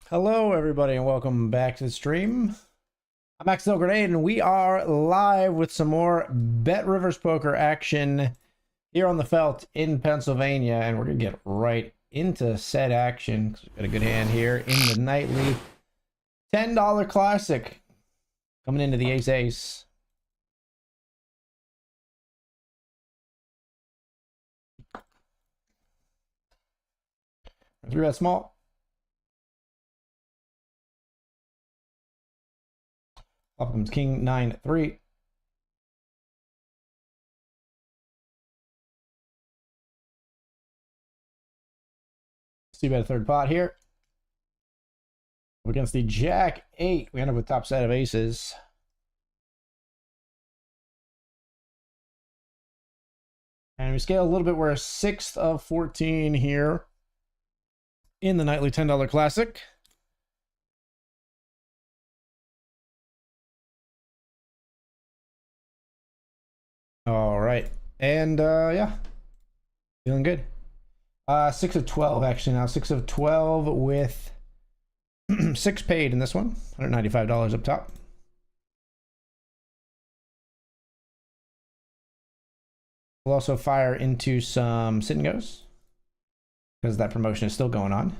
Hello, everybody, and welcome back to the stream. I'm Axel Grenade, and we are live with some more BetRivers poker action here on the Felt in Pennsylvania, and we're gonna get right into said action because we've got a good hand here in the nightly $10 classic coming into the ace. Three bet small. Up comes King 9-3. See bet a third pot here. Against the Jack 8, we end up with top set of aces. And we scale a little bit. We're a 6th of 14 here in the nightly $10 classic. All right. And yeah, feeling good. 6 of 12 actually now. 6 of 12 with 6 paid in this one. $195 up top. We'll also fire into some sit and goes because that promotion is still going on.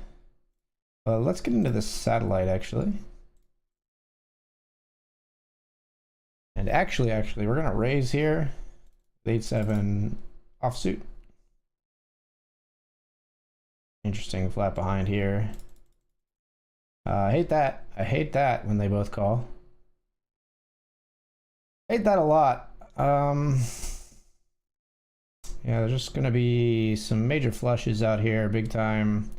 Let's get into the satellite actually. And actually, we're gonna raise here. 8-7 offsuit. Interesting flat behind here. I hate that. I hate that when they both call. Hate that a lot. Yeah, there's just gonna be some major flushes out here, big time.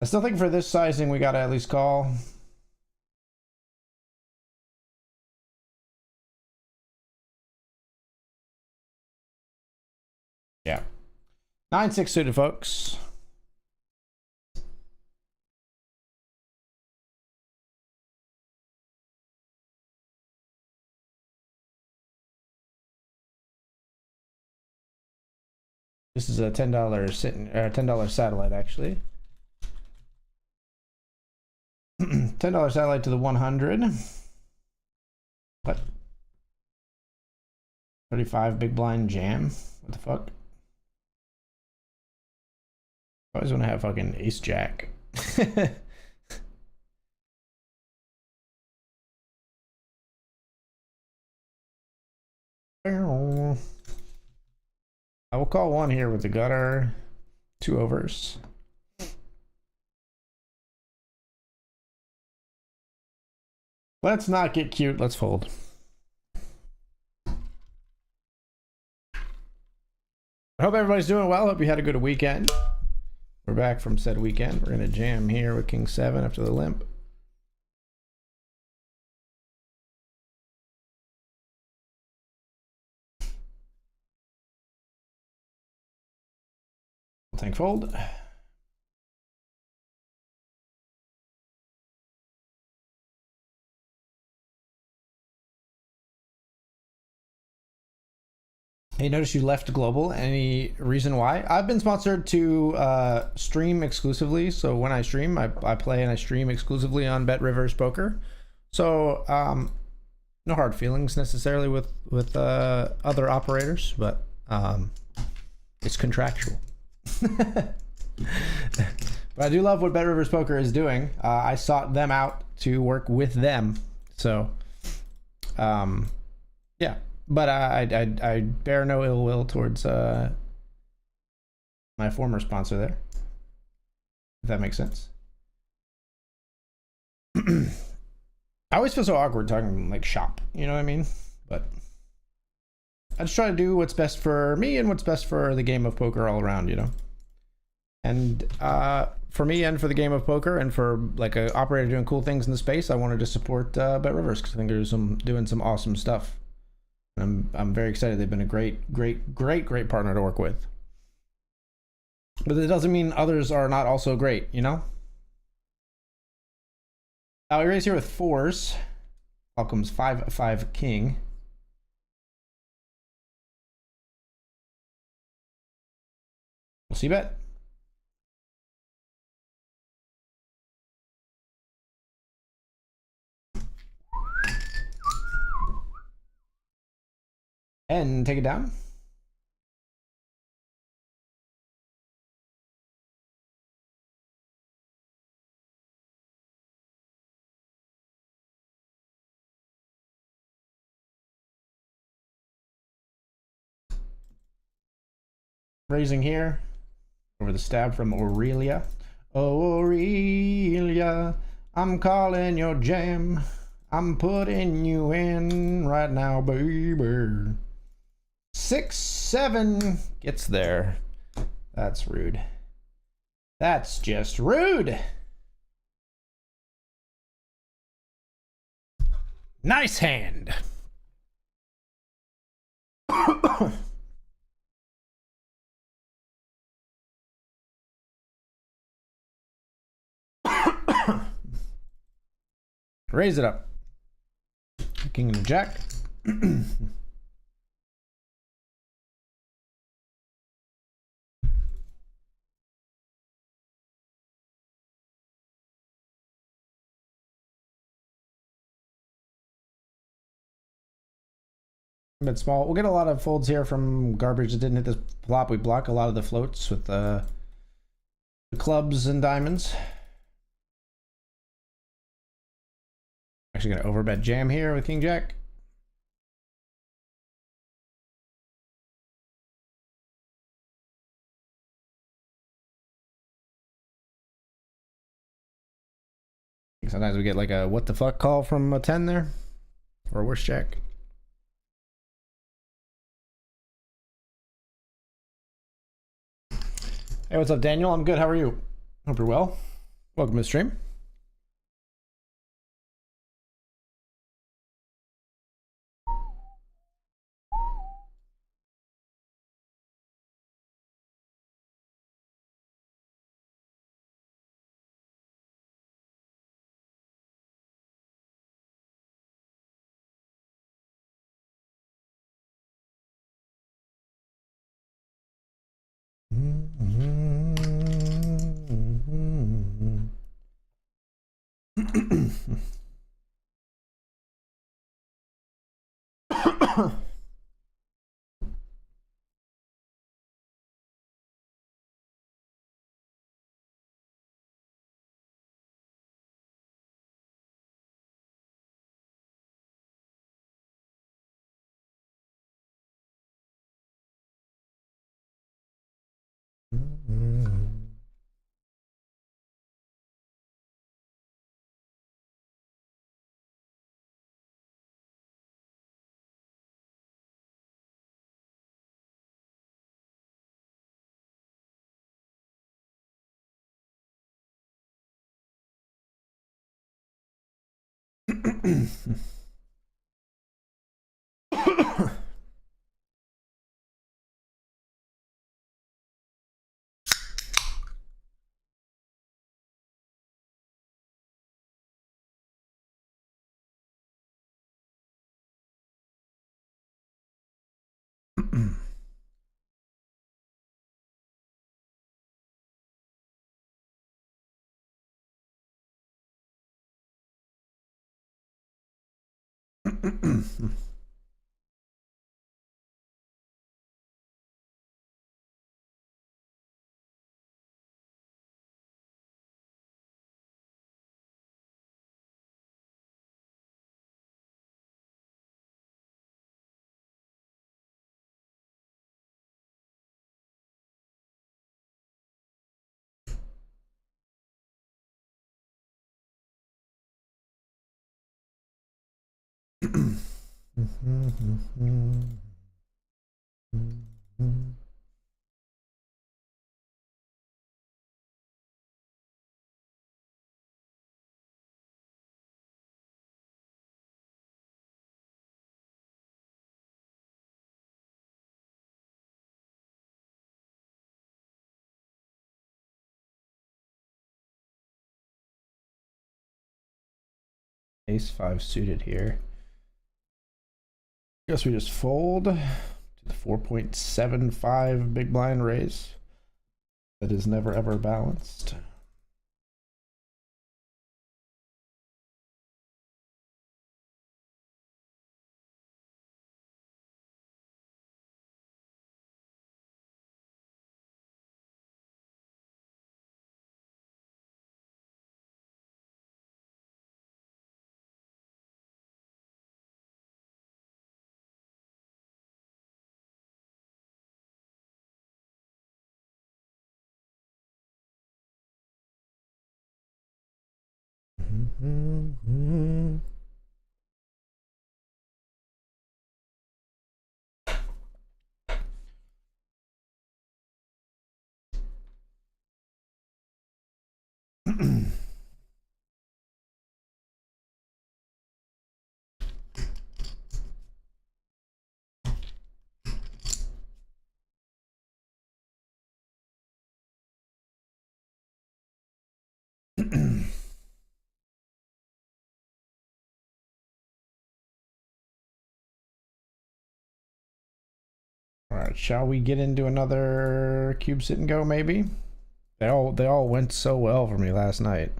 I still think for this sizing, we gotta at least call. Yeah. 9-6 suited, folks. This is a $10 $10 satellite actually. $10 satellite to the 100. What? 35 big blind jam. What the fuck? I always want to have fucking ace jack. I will call one here with the gutter. 2 overs. Let's not get cute. Let's fold. I hope everybody's doing well. Hope you had a good weekend. We're back from said weekend. We're gonna jam here with King 7 after the limp. Tank fold. Hey, notice you left global. Any reason why? I've been sponsored to stream exclusively. So when I stream, I play and I stream exclusively on BetRivers Poker. So no hard feelings necessarily with other operators, but it's contractual. But I do love what BetRivers Poker is doing. I sought them out to work with them. So yeah. But I bear no ill will towards my former sponsor there. If that makes sense. I always feel so awkward talking like shop, you know what I mean? But I just try to do what's best for me and what's best for the game of poker all around, you know? And for me and for the game of poker and for like an operator doing cool things in the space, I wanted to support BetRivers because I think they're doing some awesome stuff. I'm very excited. They've been a great partner to work with. But it doesn't mean others are not also great, you know? Now we raise here with 4s. Out comes 5-5 king. We'll see bet. And take it down. Raising here over the stab from Aurelia. Aurelia, I'm calling your jam. I'm putting you in right now, baby. 6-7 gets there. That's rude. That's just rude. Nice hand. Raise it up. King and the jack. A bit small. We'll get a lot of folds here from garbage that didn't hit this flop. We block a lot of the floats with the clubs and diamonds. Actually gonna overbet jam here with king jack. Sometimes we get like a what the fuck call from a 10 there, or a worse jack. Hey, what's up, Daniel? I'm good. How are you? Hope you're well. Welcome to the stream. Ace-5 suited here. Guess we just fold to the 4.75 big blind raise. That is never ever balanced. All right, shall we get into another cube sit and go? Maybe they all went so well for me last night.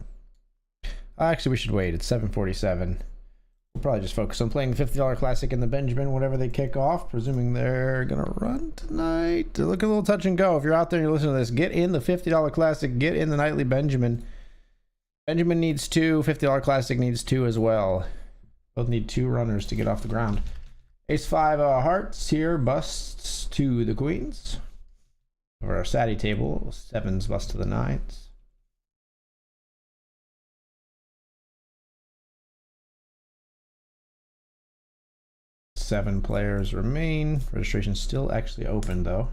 Actually, we should wait. It's 7:47. We'll probably just focus on playing the $50 Classic and the Benjamin whenever they kick off, presuming they're gonna run tonight. Look a little touch and go. If you're out there and you're listening to this, get in the $50 Classic, get in the nightly Benjamin. Benjamin needs 2, $50 Classic needs 2 as well. Both need 2 runners to get off the ground. Ace-5 hearts here, busts to the queens. Over our Sadie table, 7s bust to the 9s. Seven players remain. Registration still actually open though.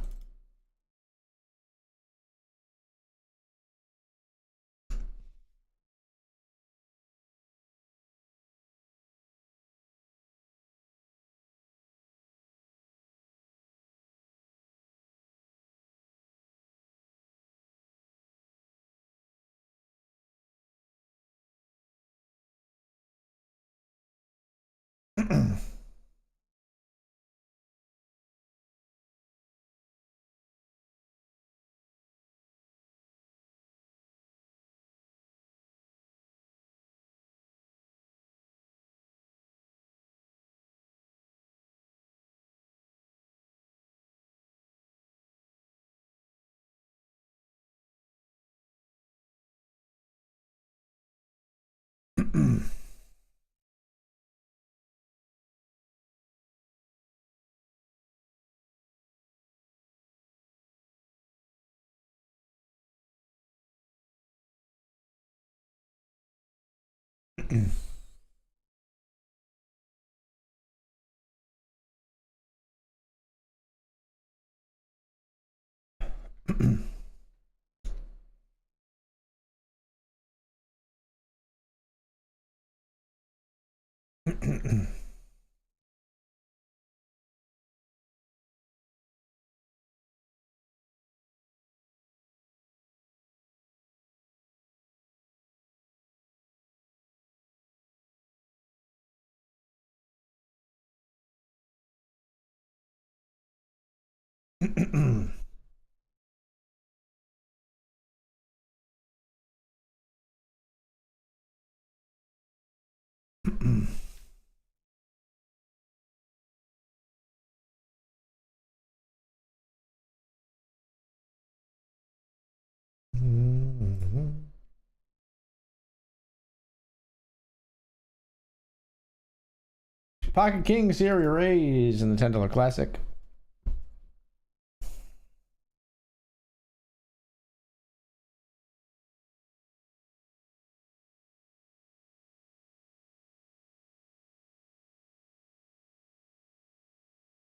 Pocket Kings here, we raise in the $10 Classic.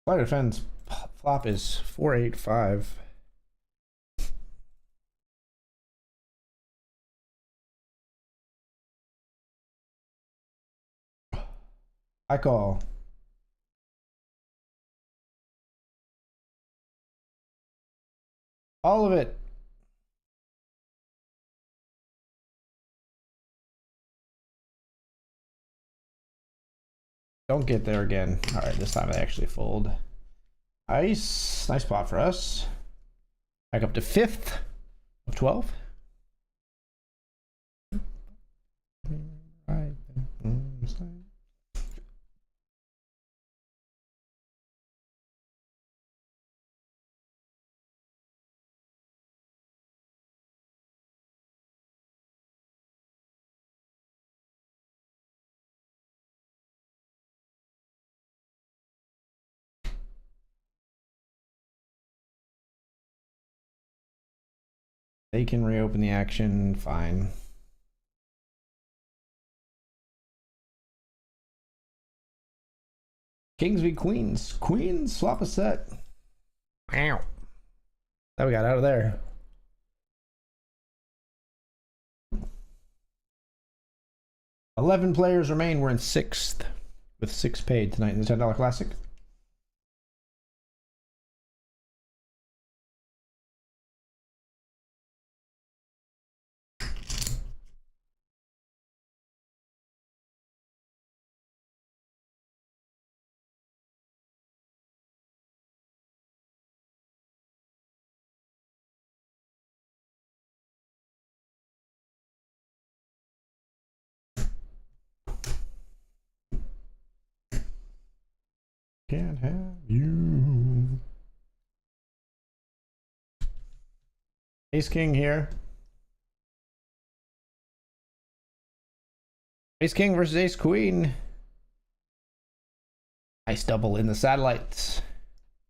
Flight defense flop is 485. I call. All of it. Don't get there again. All right, this time I actually fold. Nice. Nice pot for us. Back up to 5th of 12. Right. They can reopen the action, fine. Kings v Queens. Queens, swap a set. Wow. That we got out of there. $11 players remain. We're in 6th with 6 paid tonight in the $10 Classic. Can't have you. Ace King here. Ace King versus Ace Queen. Nice double in the satellites.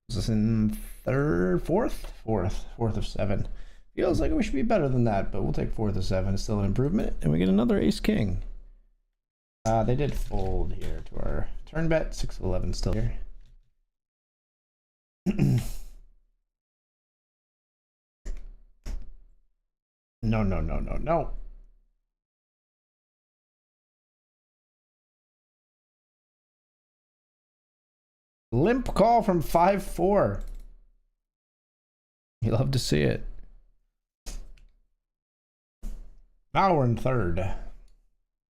Is this in fourth of 7. Feels like we should be better than that, but we'll take 4th of 7. It's still an improvement, and we get another Ace King. They did fold here to our turn bet. 6 of 11 still here. No. Limp call from 5-4. You love to see it. Now we're in 3rd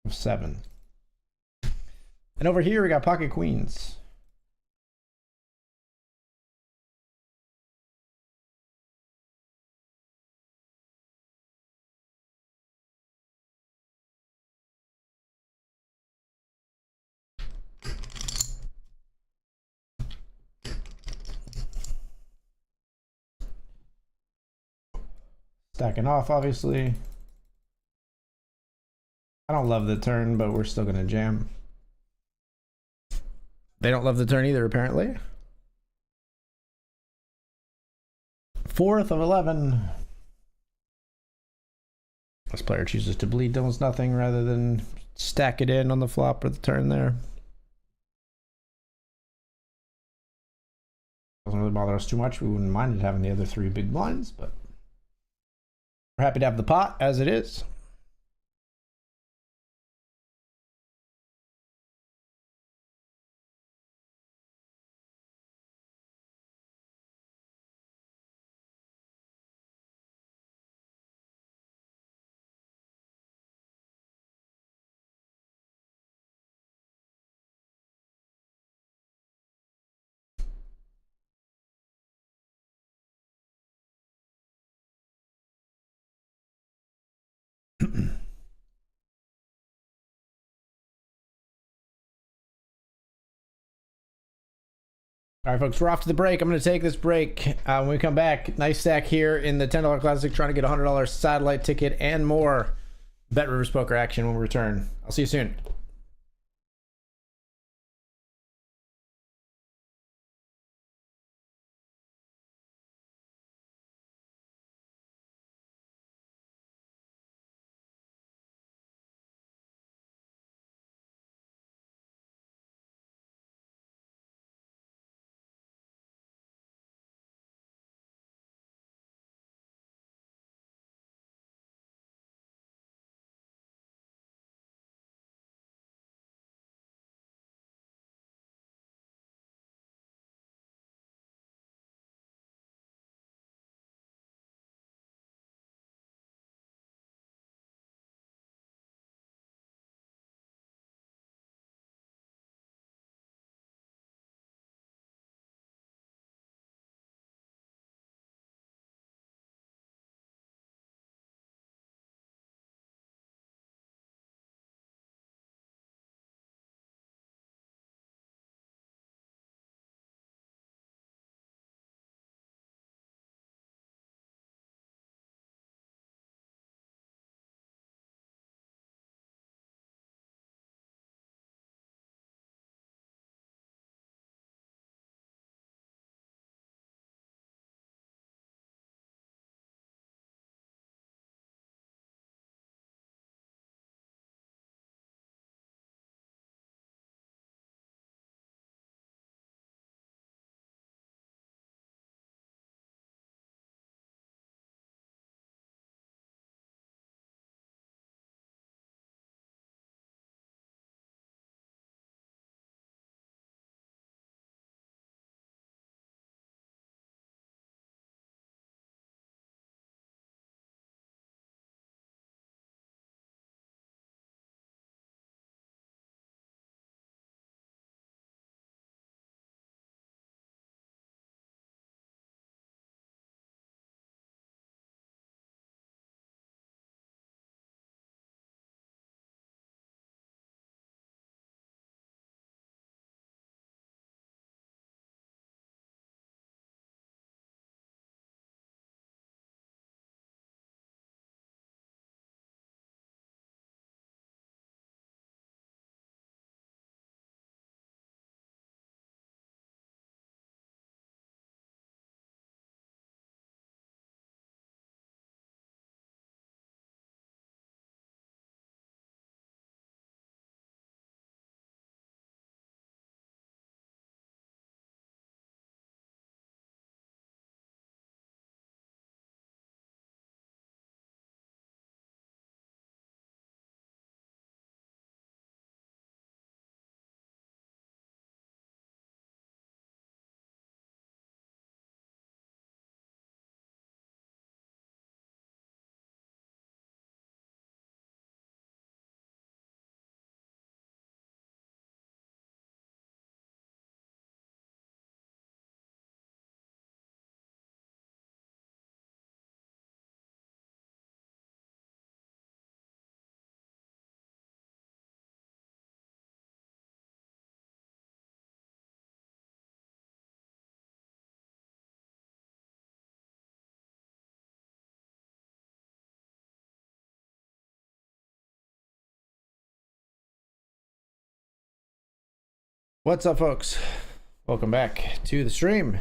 of 7. And over here we got pocket queens. Stacking off, obviously. I don't love the turn, but we're still gonna jam. They don't love the turn either, apparently. 4th of 11. This player chooses to bleed almost nothing rather than stack it in on the flop or the turn there. Doesn't really bother us too much. We wouldn't mind it having the other 3 big blinds, but we're happy to have the pot as it is. All right, folks, we're off to the break. I'm going to take this break. When we come back, nice stack here in the $10 Classic, trying to get a $100 satellite ticket and more BetRivers poker action when we return. I'll see you soon. What's up, folks? Welcome back to the stream.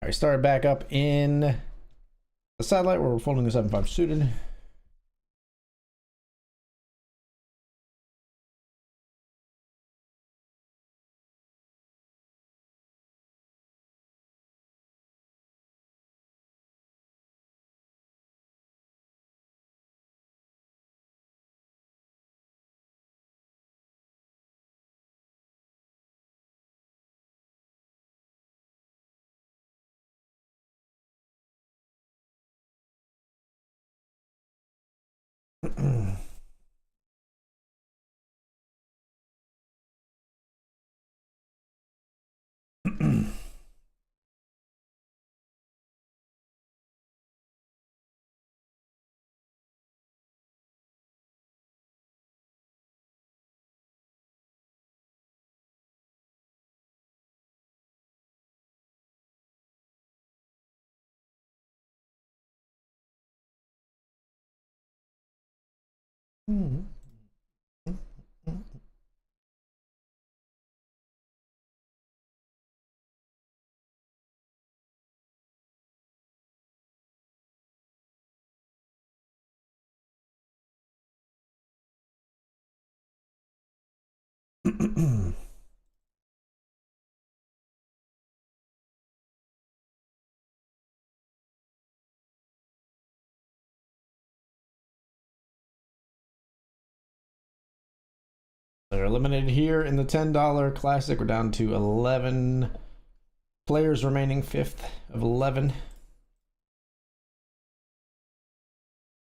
I started back up in the satellite where we're folding the 7-5 suited. They're eliminated here in the $10 classic. We're down to 11 players remaining, 5th of 11.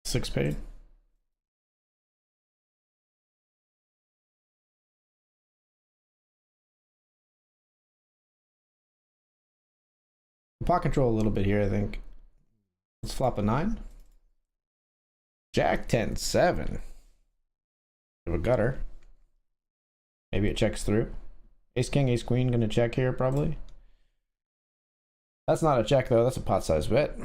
6 paid. Pot control a little bit here, I think. Let's flop a 9. Jack 10-7. Have a gutter. Maybe it checks through. Ace king, ace queen, gonna check here probably. That's not a check though, that's a pot size bet.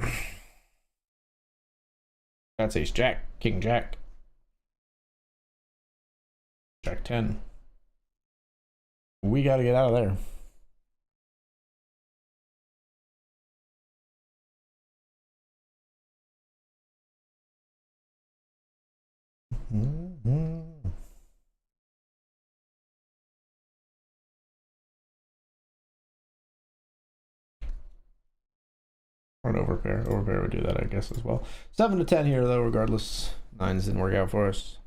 That's ace jack, king jack. Jack 10. We gotta get out of there. Or an overpair. Overpair would do that, I guess, as well. 7 to 10 here, though, regardless. 9s didn't work out for us.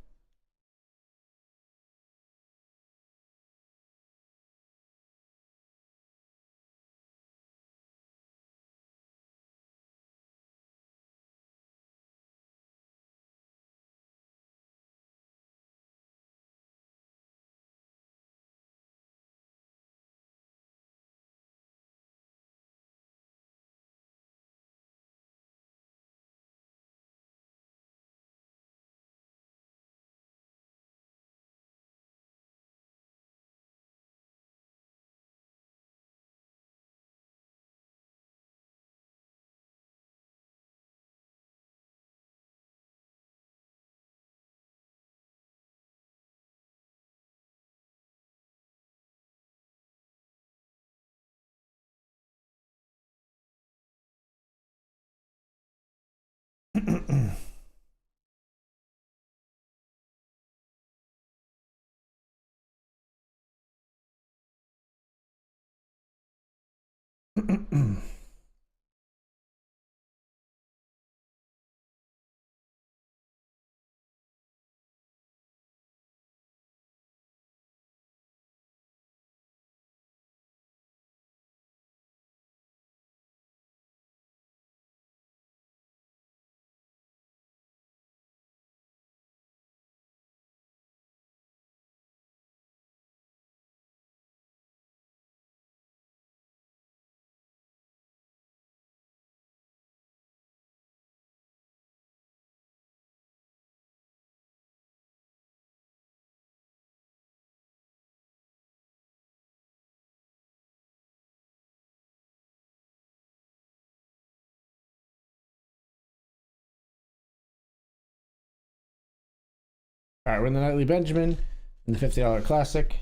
All right, we're in the Nightly Benjamin in the $50 Classic.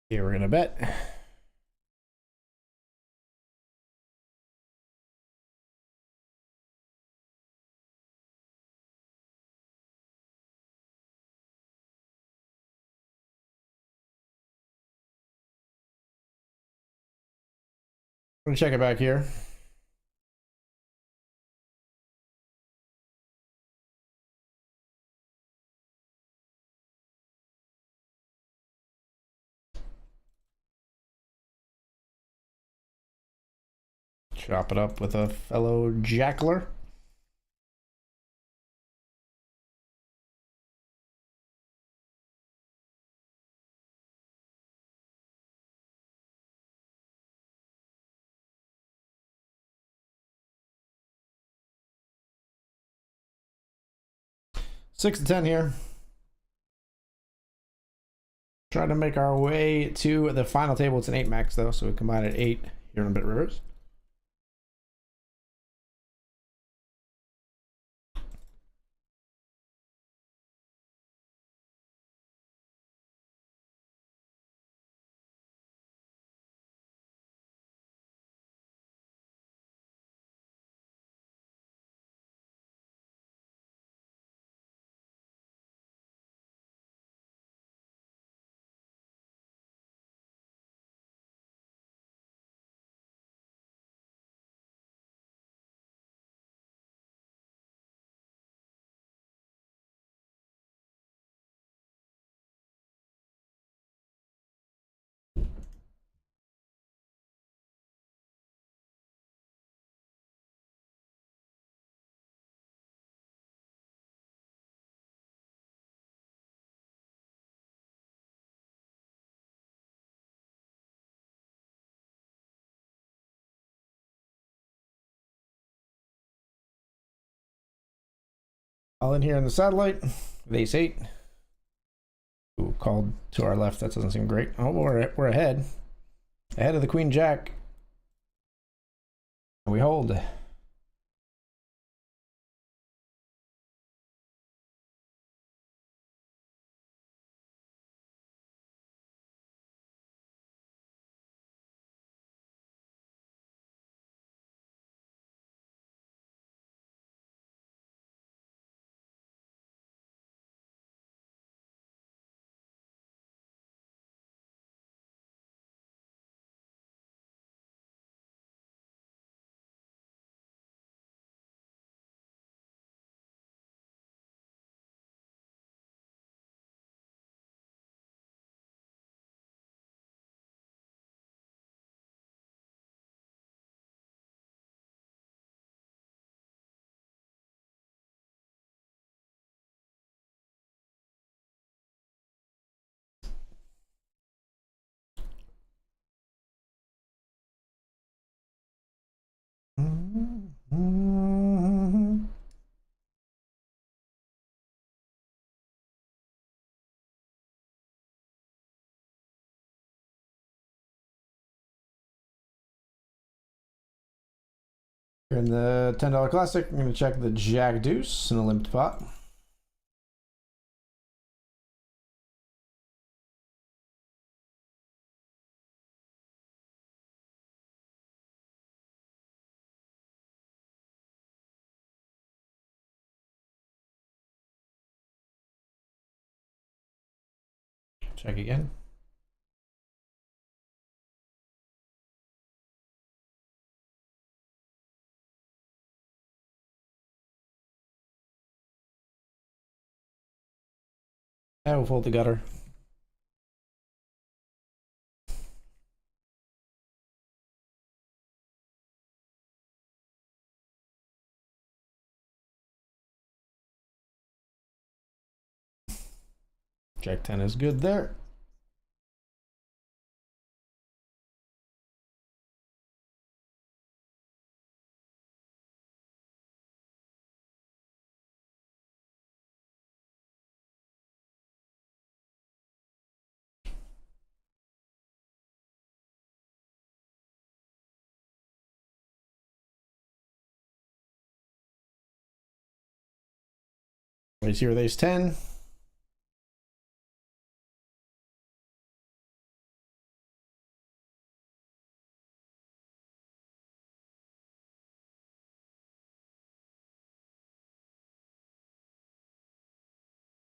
Here we're gonna bet. We're gonna check it back here. Chop it up with a fellow jackler. Six to 10 here. Trying to make our way to the final table. It's an 8 max though, so we combine at 8 here on BetRivers. All in here in the satellite. With ace 8. Ooh, called to our left. That doesn't seem great. Oh, we're ahead. Ahead of the Queen Jack. We hold. Here in the $10 Classic, I'm going to check the Jack Deuce in the limp pot. Check again. I will fold the gutter. Jack 10 is good there. Raise here with ace 10.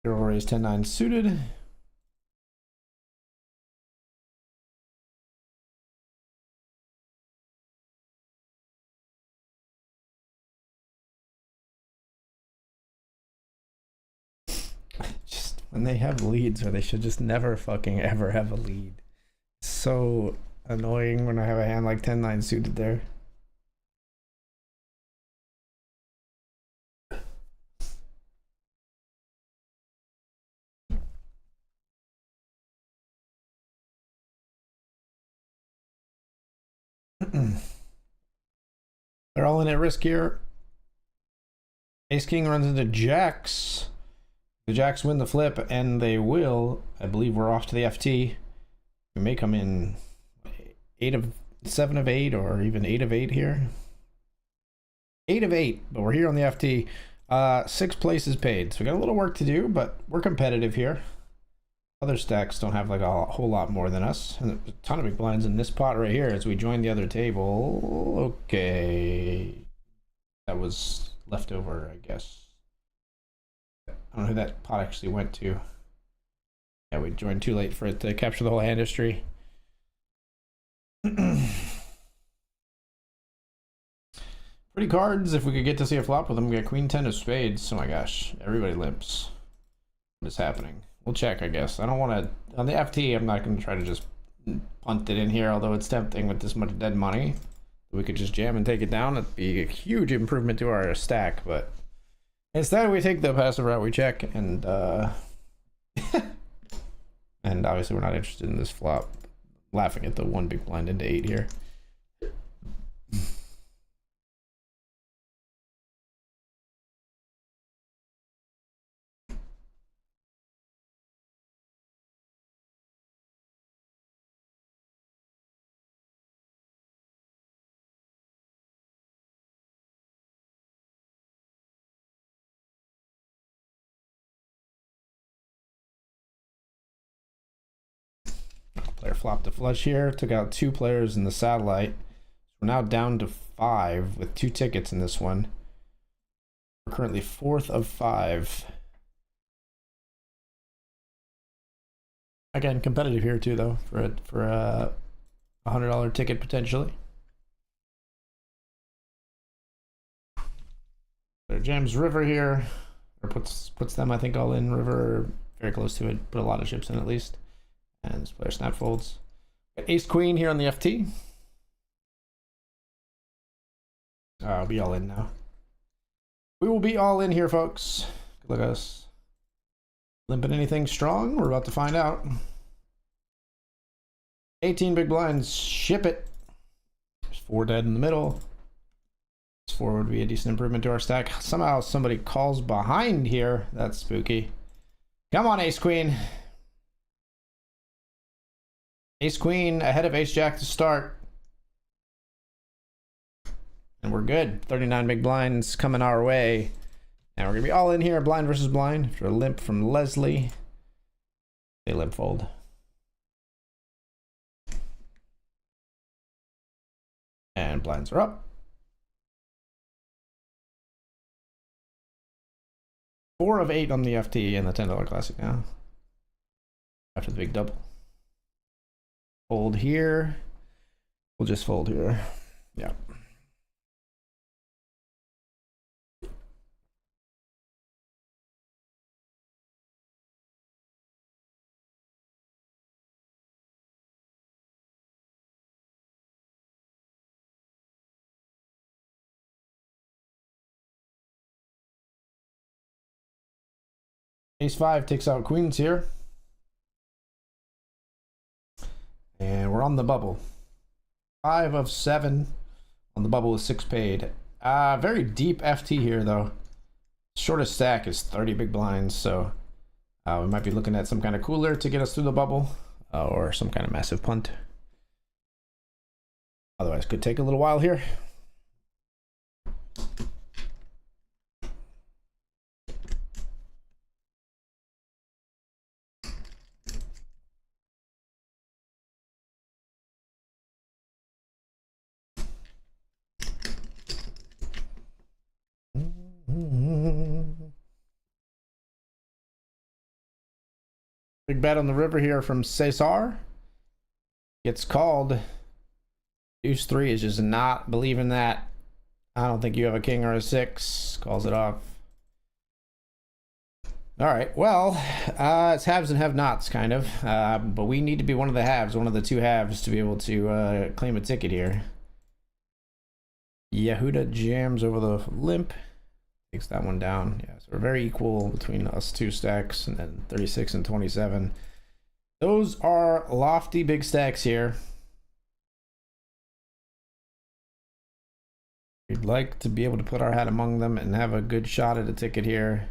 Here we'll raise 10-9 suited. Just when they have leads, or they should just never fucking ever have a lead. So annoying when I have a hand like 10-9 suited there. They're all in at risk here. Ace King runs into Jacks. The Jacks win the flip, and they will. I believe we're off to the FT. We may come in 7 of 8, or even 8 of 8 here. 8 of 8, but we're here on the FT. 6 places paid, so we got a little work to do, but we're competitive here. Other stacks don't have like a whole lot more than us, and a ton of big blinds in this pot right here as we join the other table. Okay, that was leftover, I guess. I don't know who that pot actually went to. Yeah, we joined too late for it to capture the whole hand history. Pretty cards. If we could get to see a flop with them, we got Queen 10 of spades. Oh my gosh, everybody limps. What is happening? We'll check, I guess. I don't want to... On the FT, I'm not going to try to just punt it in here, although it's tempting with this much dead money. We could just jam and take it down. It'd be a huge improvement to our stack, but... Instead, we take the passive route, we check, and and obviously we're not interested in this flop. Laughing at the one big blind into 8 here. Player flopped a flush here, took out 2 players in the satellite. We're now down to 5 with 2 tickets in this one. We're currently 4th of 5. Again, competitive here too, though, for a $100 ticket potentially. There jams river here, or puts them, I think, all in. River very close to it, put a lot of chips in at least. And this player snap folds. Got ace queen here on the FT. I'll be all in now. We will be all in here, folks. Good luck us. Limping anything strong? We're about to find out. 18 big blinds. Ship it. There's 4 dead in the middle. This 4 would be a decent improvement to our stack. Somehow somebody calls behind here. That's spooky. Come on, ace queen. Ace queen ahead of ace jack to start. And we're good. 39 big blinds coming our way. And we're going to be all in here, blind versus blind. After a limp from Leslie. They limp fold. And blinds are up. 4 of 8 on the FT and the $10 classic now. After the big double. Fold here. We'll just fold here. Yeah. Ace 5 takes out queens here. And we're on the bubble. 5 of 7 on the bubble with 6 paid. Very deep FT here, though. Shortest stack is 30 big blinds, so we might be looking at some kind of cooler to get us through the bubble, or some kind of massive punt. Otherwise, could take a little while here. Big bet on the river here from Cesar. Gets called. Deuce 3 is just not believing that. I don't think you have a king or a 6. Calls it off. All right, well, it's haves and have-nots, kind of. But we need to be one of the haves, one of the two halves, to be able to claim a ticket here. Yehuda jams over the limp. Takes that one down. Yeah, so we're very equal between us two stacks, and then 36 and 27. Those are lofty big stacks here. We'd like to be able to put our hat among them and have a good shot at a ticket here.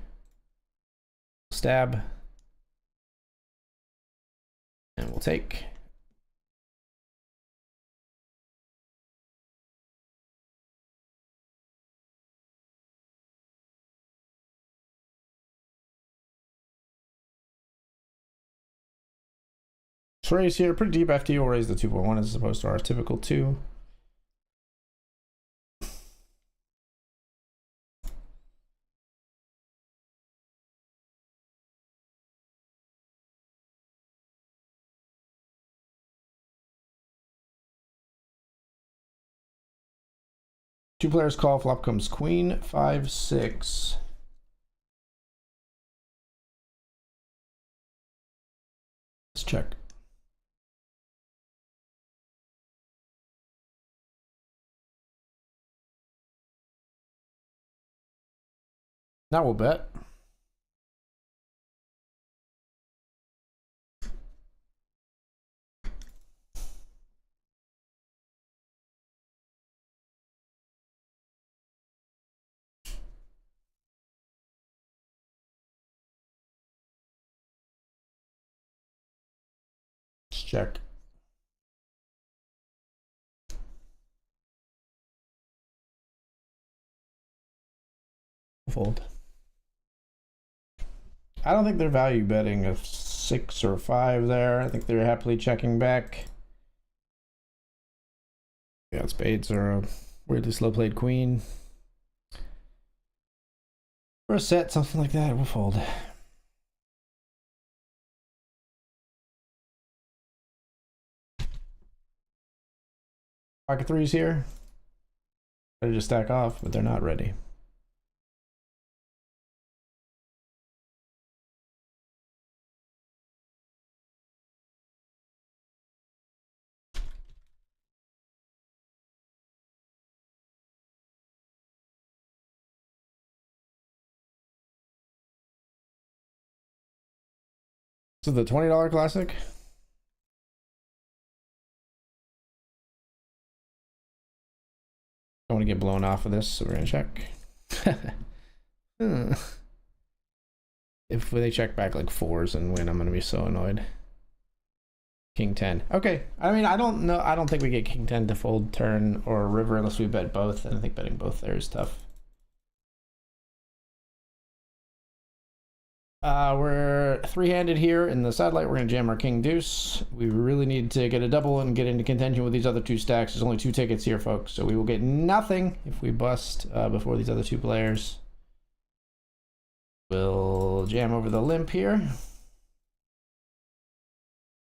Stab. And we'll take. Raise here, pretty deep FT. We'll raise the 2.1 as opposed to our typical 2. Two players call, flop comes queen, 5, 6. Let's check. Now we'll bet. Let's check. Fold. I don't think they're value betting a 6 or 5 there. I think they're happily checking back. Yeah, spades are a weirdly slow played queen. For a set, something like that, we'll fold. Pocket 3s here. Ready to stack off, but they're not ready. So the $20 classic. Don't want to get blown off of this, so we're gonna check. If they check back like 4s and win, I'm gonna be so annoyed. King 10. Okay, I mean, I don't know. I don't think we get King 10 to fold turn or river unless we bet both, and I think betting both there is tough. We're three-handed here in the satellite. We're gonna jam our king deuce. We really need to get a double and get into contention with these other two stacks. There's only 2 tickets here, folks, so we will get nothing if we bust before these other 2 players. We'll jam over the limp here.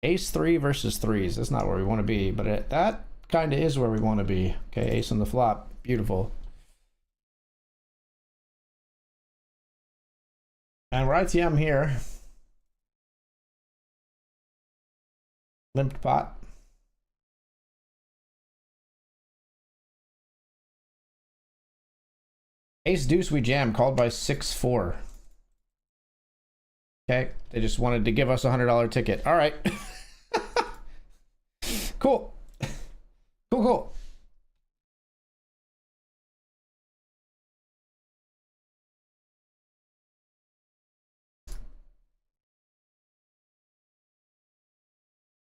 Ace 3 versus 3s. That's not where we want to be, but that kind of is where we want to be. Okay, ace on the flop. Beautiful. And we're ITM here. Limped pot. Ace deuce we jam, called by 6-4. Okay, they just wanted to give us a $100 ticket. All right. Cool. Cool.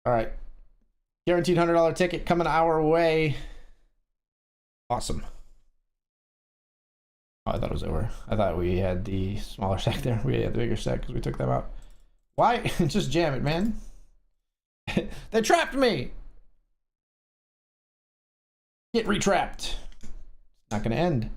All right. Guaranteed $100 ticket coming our way. Awesome. Oh, I thought it was over. I thought we had the smaller stack there. We had the bigger stack because we took them out. Why? Just jam it, man. They trapped me. Get retrapped. Not going to end.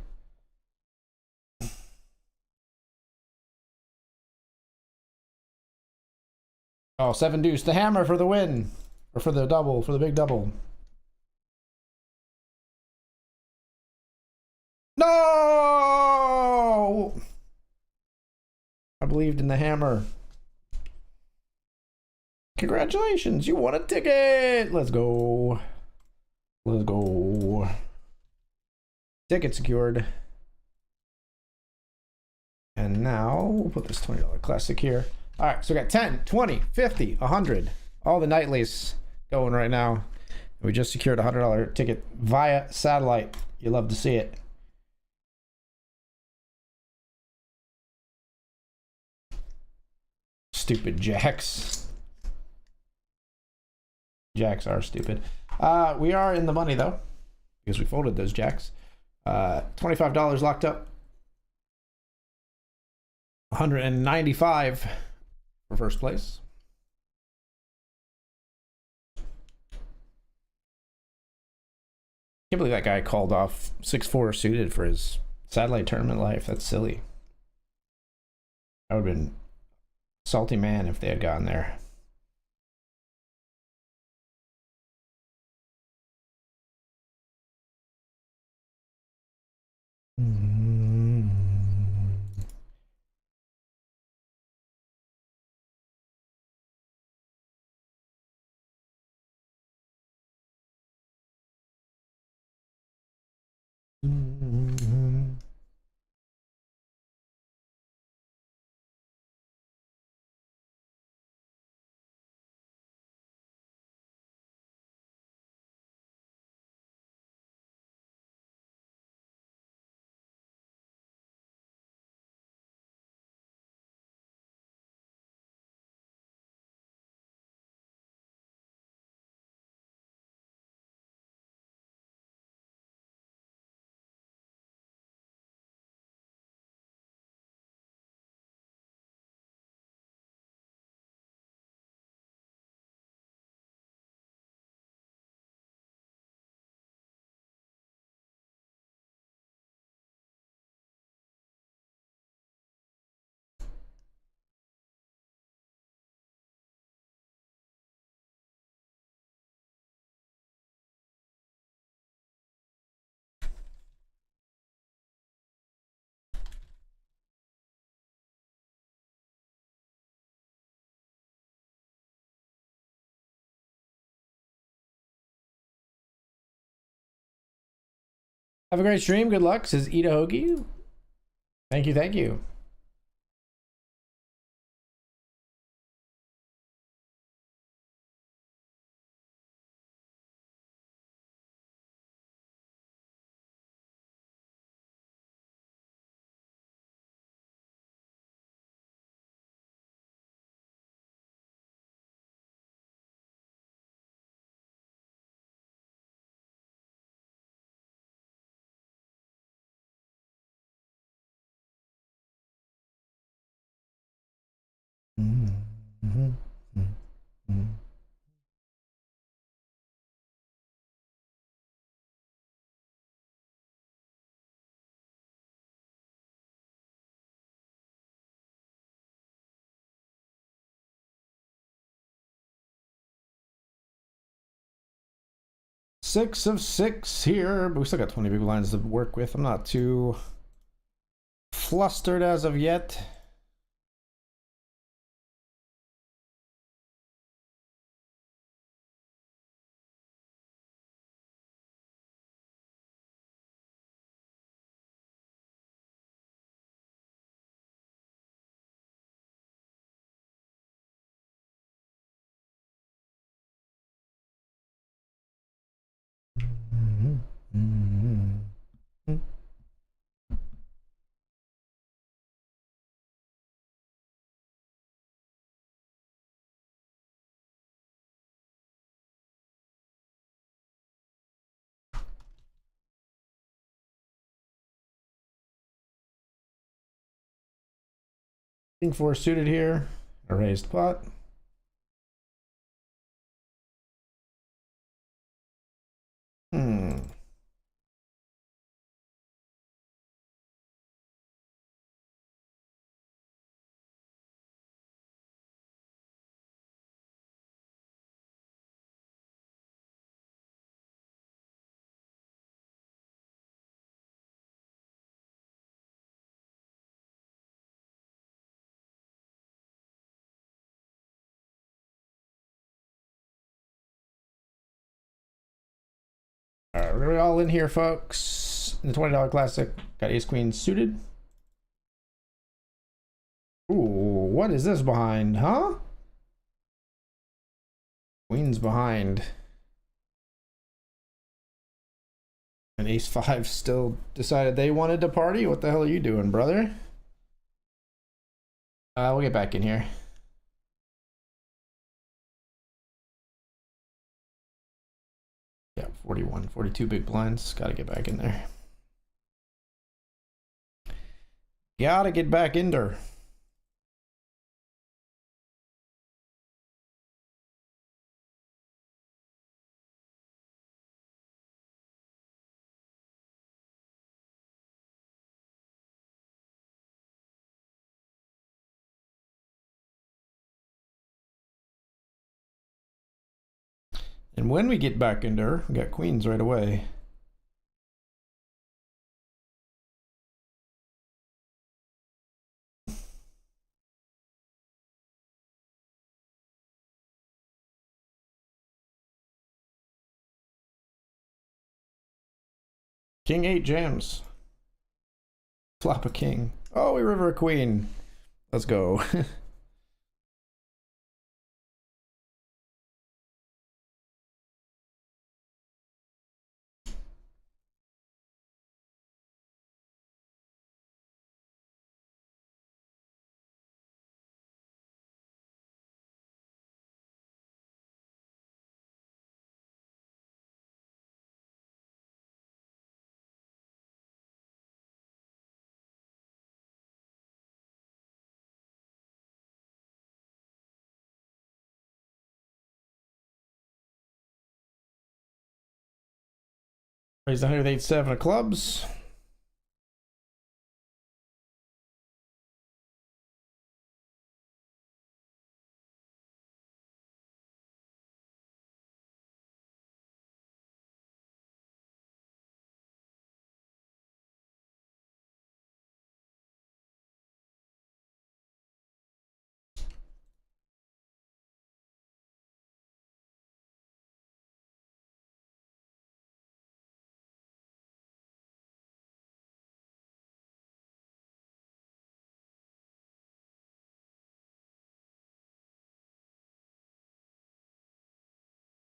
Oh, 7 deuce. The hammer for the win. Or for the double. For the big double. No! I believed in the hammer. Congratulations. You won a ticket. Let's go. Let's go. Ticket secured. And now we'll put this $20 classic here. All right, so we got 10, 20, 50, 100. All the nightlies going right now. We just secured a $100 ticket via satellite. You love to see it. Stupid jacks. Jacks are stupid. We are in the money though, because we folded those jacks. $25 locked up. 195 for first place. Can't believe that guy called off 6-4 suited for his satellite tournament life. That's silly. I would have been a salty man if they had gotten there. Have a great stream. Good luck, says Ida Hoagie. Thank you, thank you. Six of 6 here, but we still got 20 big lines to work with. I'm not too flustered as of yet. King 4 suited here. A raised pot. Alright, we're all in here, folks. In the $20 classic, got ace queen suited. Ooh, what is this behind, huh? Queen's behind. And ace 5 still decided they wanted to party? What the hell are you doing, brother? We'll get back in here. Yeah, 41, 42 big blinds. Gotta get back in there. Gotta get back in there. And when we get back in there, we got queens right away. King 8 jams. Flop a king. Oh, we river a queen. Let's go. Raise the 187 of clubs.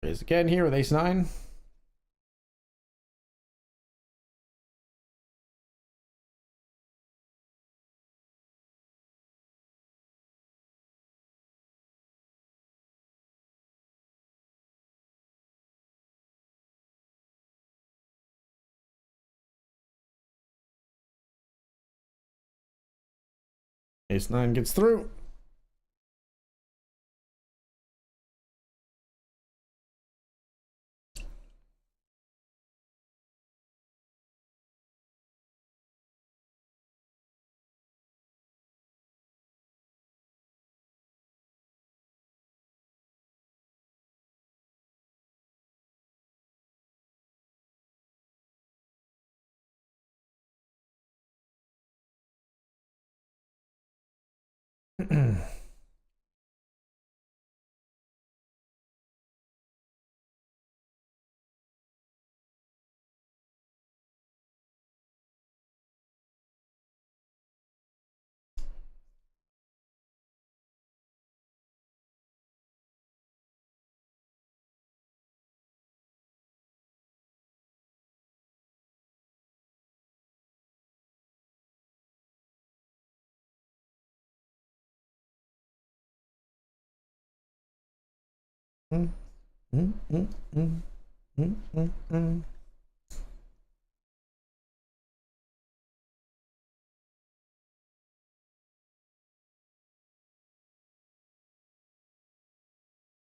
Raise again here with ace 9. Ace 9 gets through.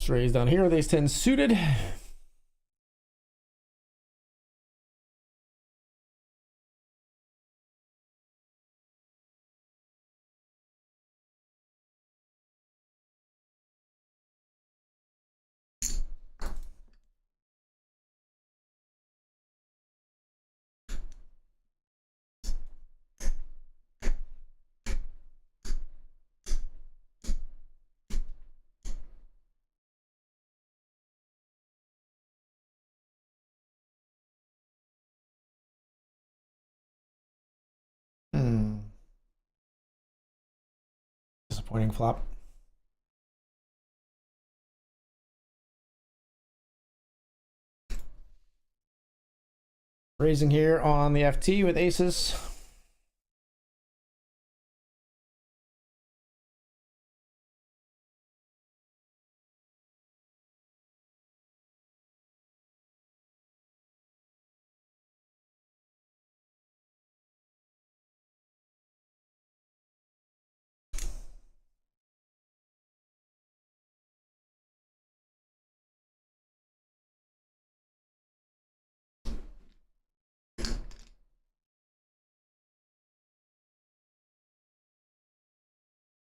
Let's raise down here with ace 10 suited. Disappointing flop. Raising here on the FT with aces.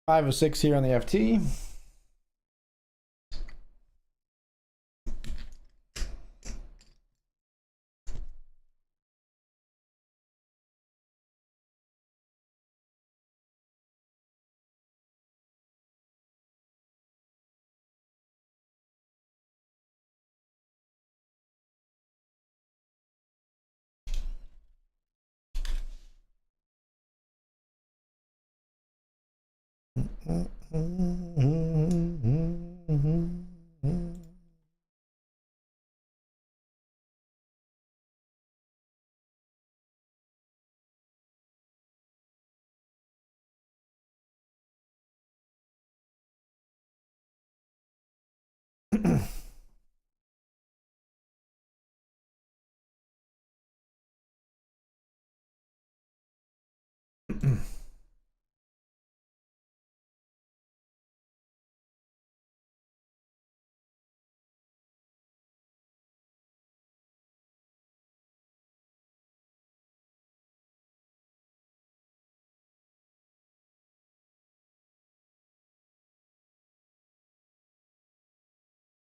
Five of six here on the FT.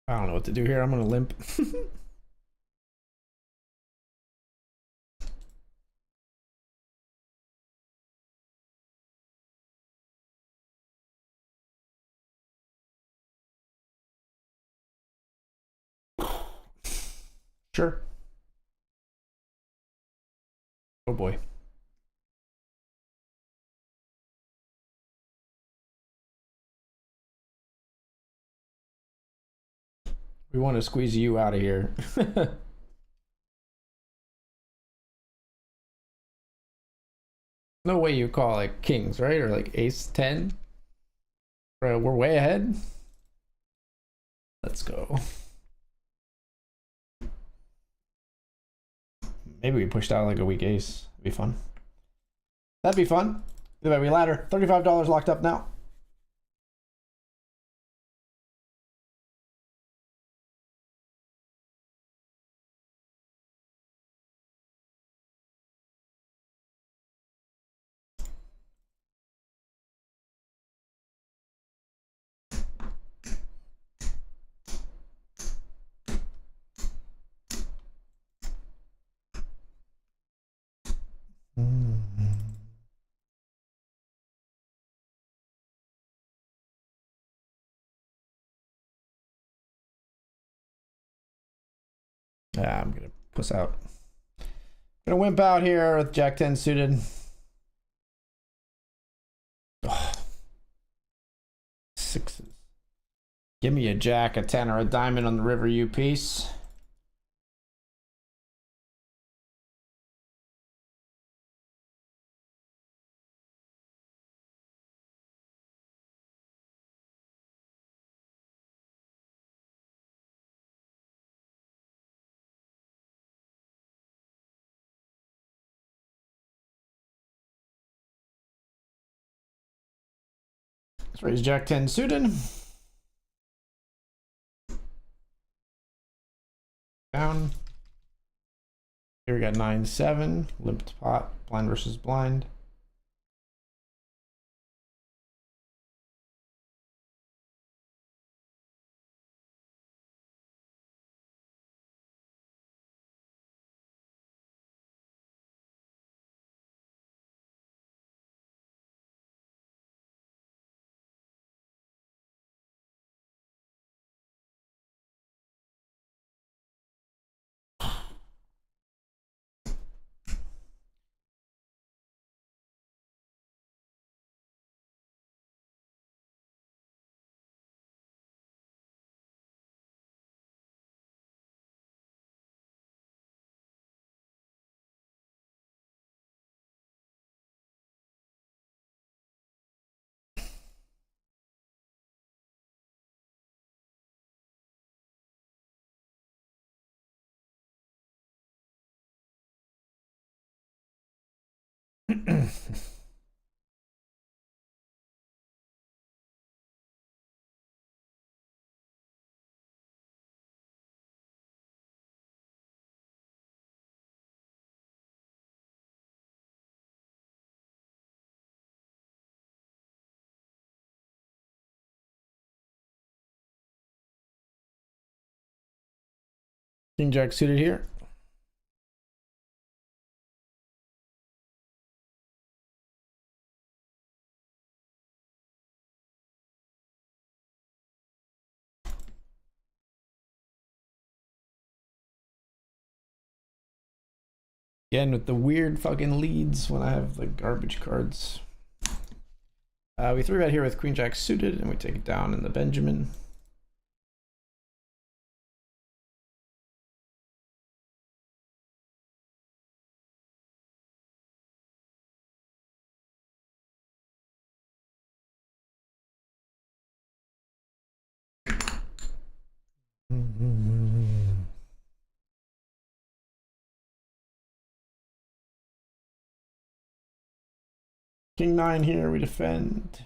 I don't know what to do here. I'm gonna limp. Sure. Oh boy. We want to squeeze you out of here. No way you call like kings, right? Or like ace 10. We're way ahead. Let's go. Maybe we pushed out like a weak ace. It'd be fun. That'd be fun. Anyway, we ladder. $35 locked up now. Yeah, I'm gonna puss out. Gonna wimp out here with Jack 10 suited. Oh. Sixes. Give me a Jack, a 10, or a diamond on the river, you piece. Let's raise Jack 10 suited. down. Here we got 9-7, limped pot, blind versus blind. King Jack suited here. Again with the weird fucking leads when I have the garbage cards. We 3-bet here with Queen Jack suited, and we take it down in the Benjamin. King 9 here, we defend.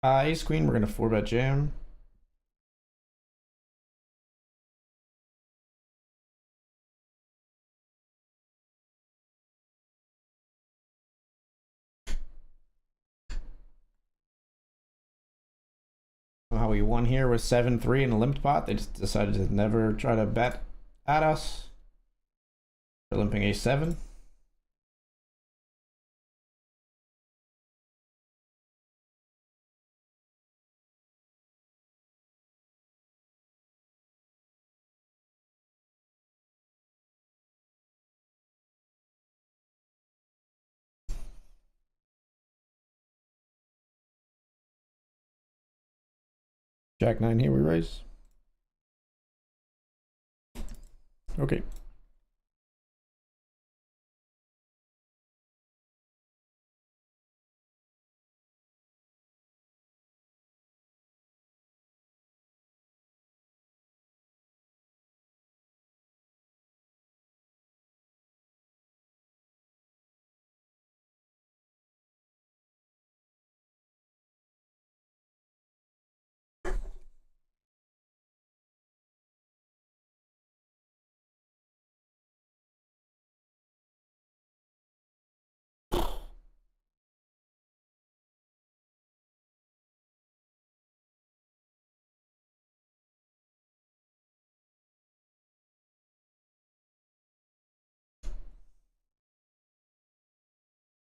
Ace Queen, we're gonna 4-bet jam. Somehow we won here with 7-3 in a limped pot. They just decided to never try to bet at us. They're limping A7. Jack 9 here, we raise. Okay.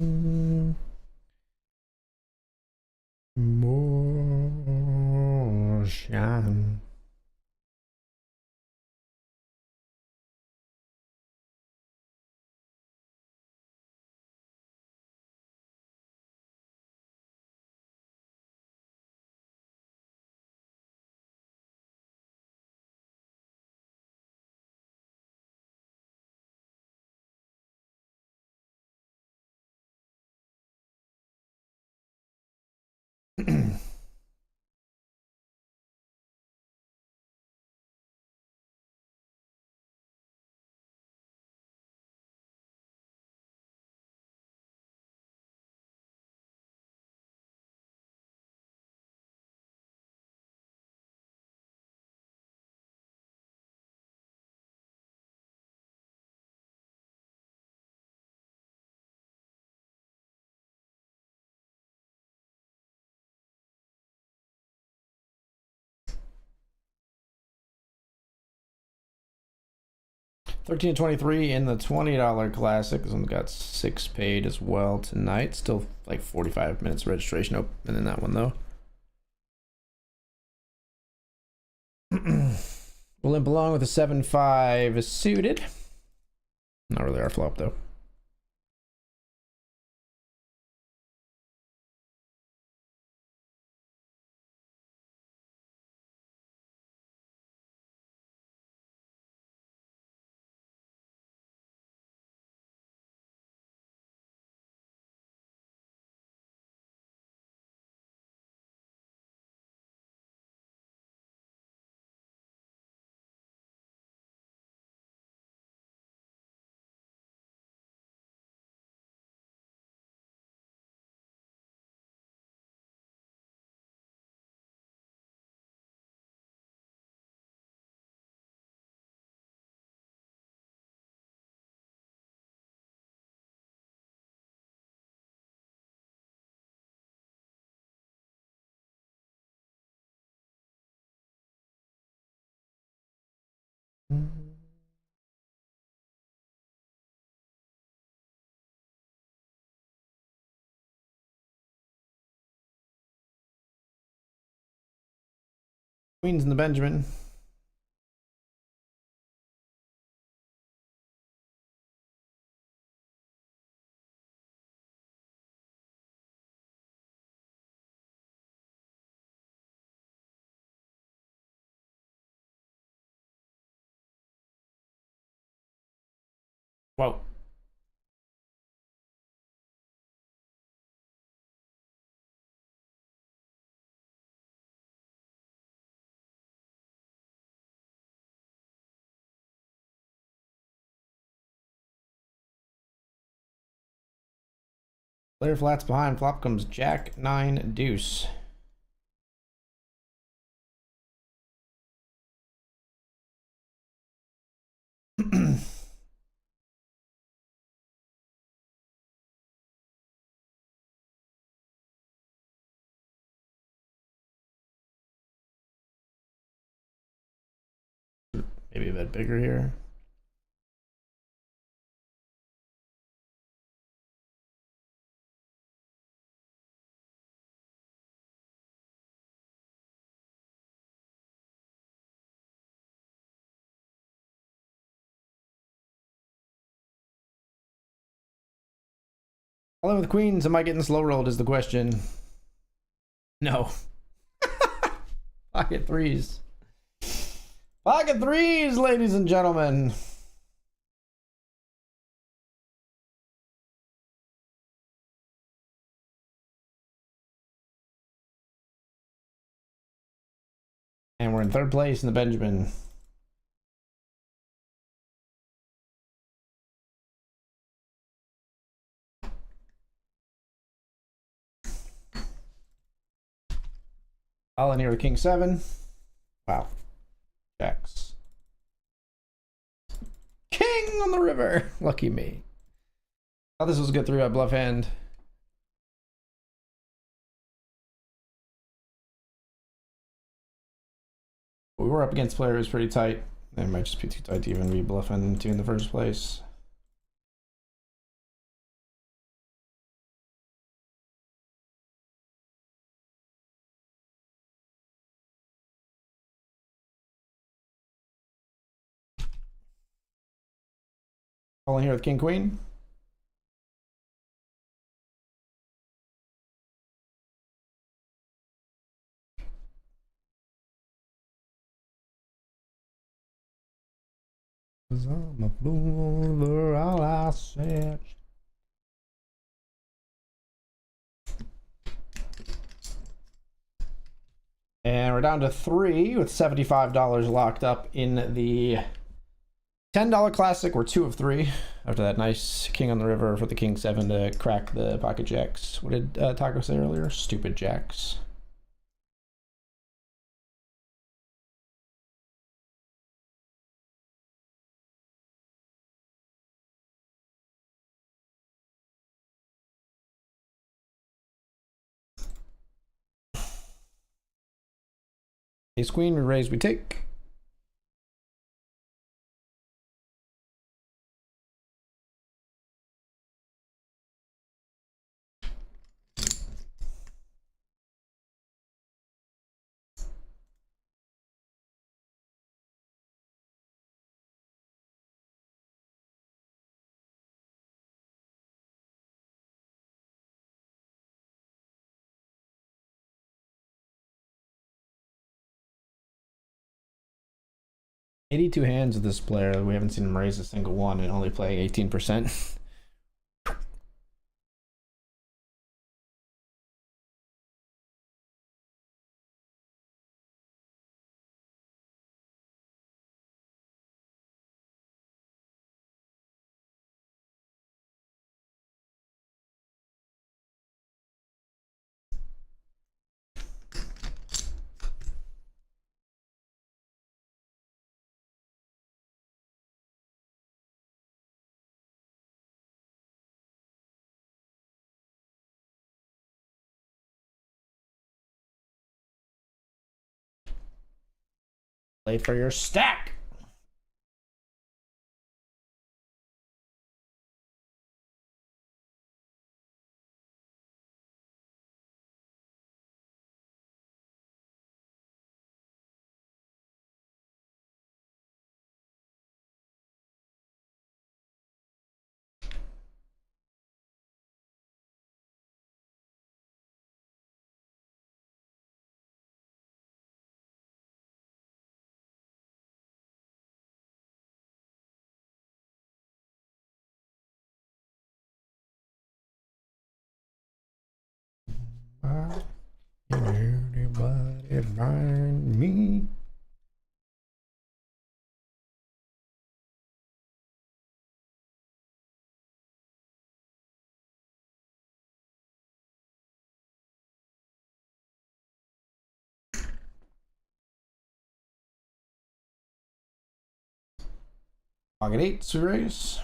Motion. $13.23 in the $20 classic. This one's got 6 paid as well tonight. Still like 45 minutes registration open in that one though. Will limp along with a 7-5 suited. Not really our flop though. Queens in the Benjamin. Whoa. Player flats behind. Flop comes Jack 9 deuce. Maybe a bit bigger here. All in with queens. Am I getting slow rolled is the question. No. Pocket threes. Pocket threes, ladies and gentlemen. And we're in third place in the Benjamin. All in here with King 7. Wow. Checks. King on the river. Lucky me. Oh, this was a good 3-bet bluff hand. We were up against players pretty tight. They might just be too tight to even be bluffing 2 in the first place. Calling here with king queen. Cause I'm a fool for all I said. And we're down to 3 with $75 locked up in the $10 classic. We're 2 of 3 after that nice king on the river for the king 7 to crack the pocket jacks. What did Taco say earlier? Stupid jacks. Ace queen, we raise, we take. $82 hands of this player. We haven't seen him raise a single one and only playing 18%. Play for your stack. Anybody find me? Pocket 8, we raise.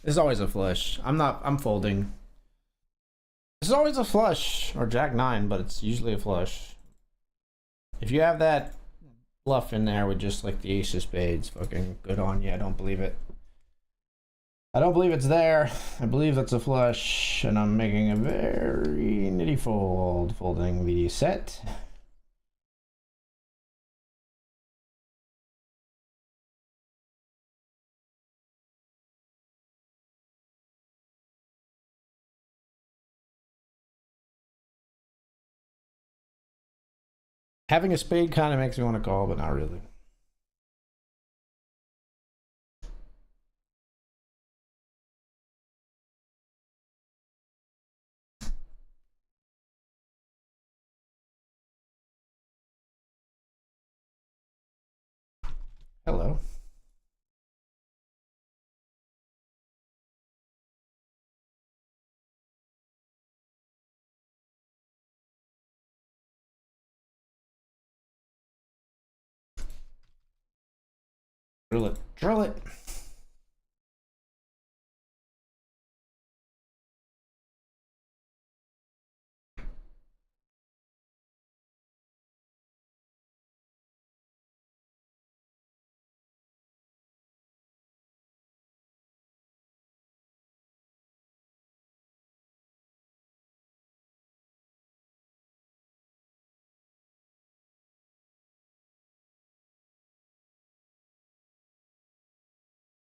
It's always a flush. I'm folding. It's always a flush or jack 9, but it's usually a flush. If you have that bluff in there with just like the ace of spades, fucking good on you. I don't believe it. I don't believe it's there. I believe that's a flush, and I'm making a very nitty fold, folding the set. Having a spade kind of makes me want to call, but not really. Hello. Drill it. Drill it.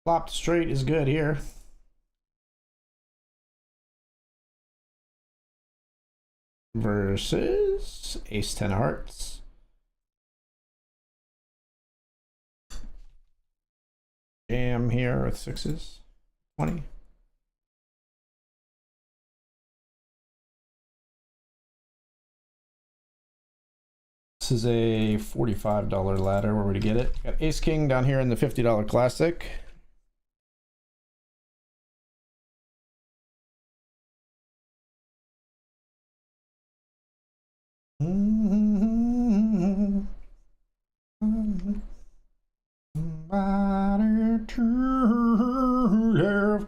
Flopped straight is good here. Versus ace 10 hearts. Jam here with sixes. 20. This is a $45 ladder. Where would you get it? Got ace king down here in the $50 classic. Somebody to love.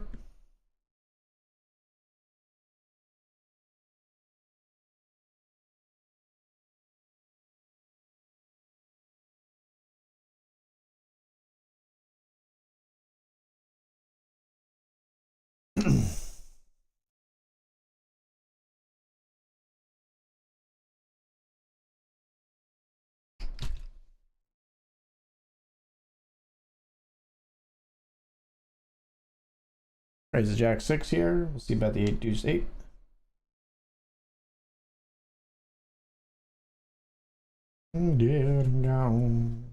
Raise the jack 6 here. We'll see about the 8 deuce 8. Dead and gone.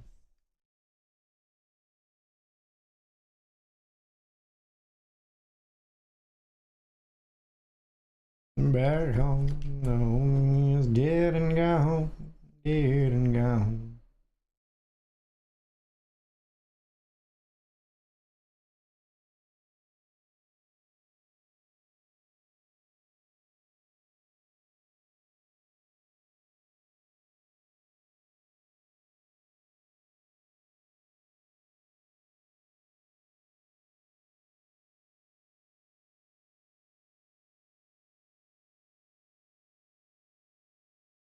Back home, no, he's dead and gone, dead and gone.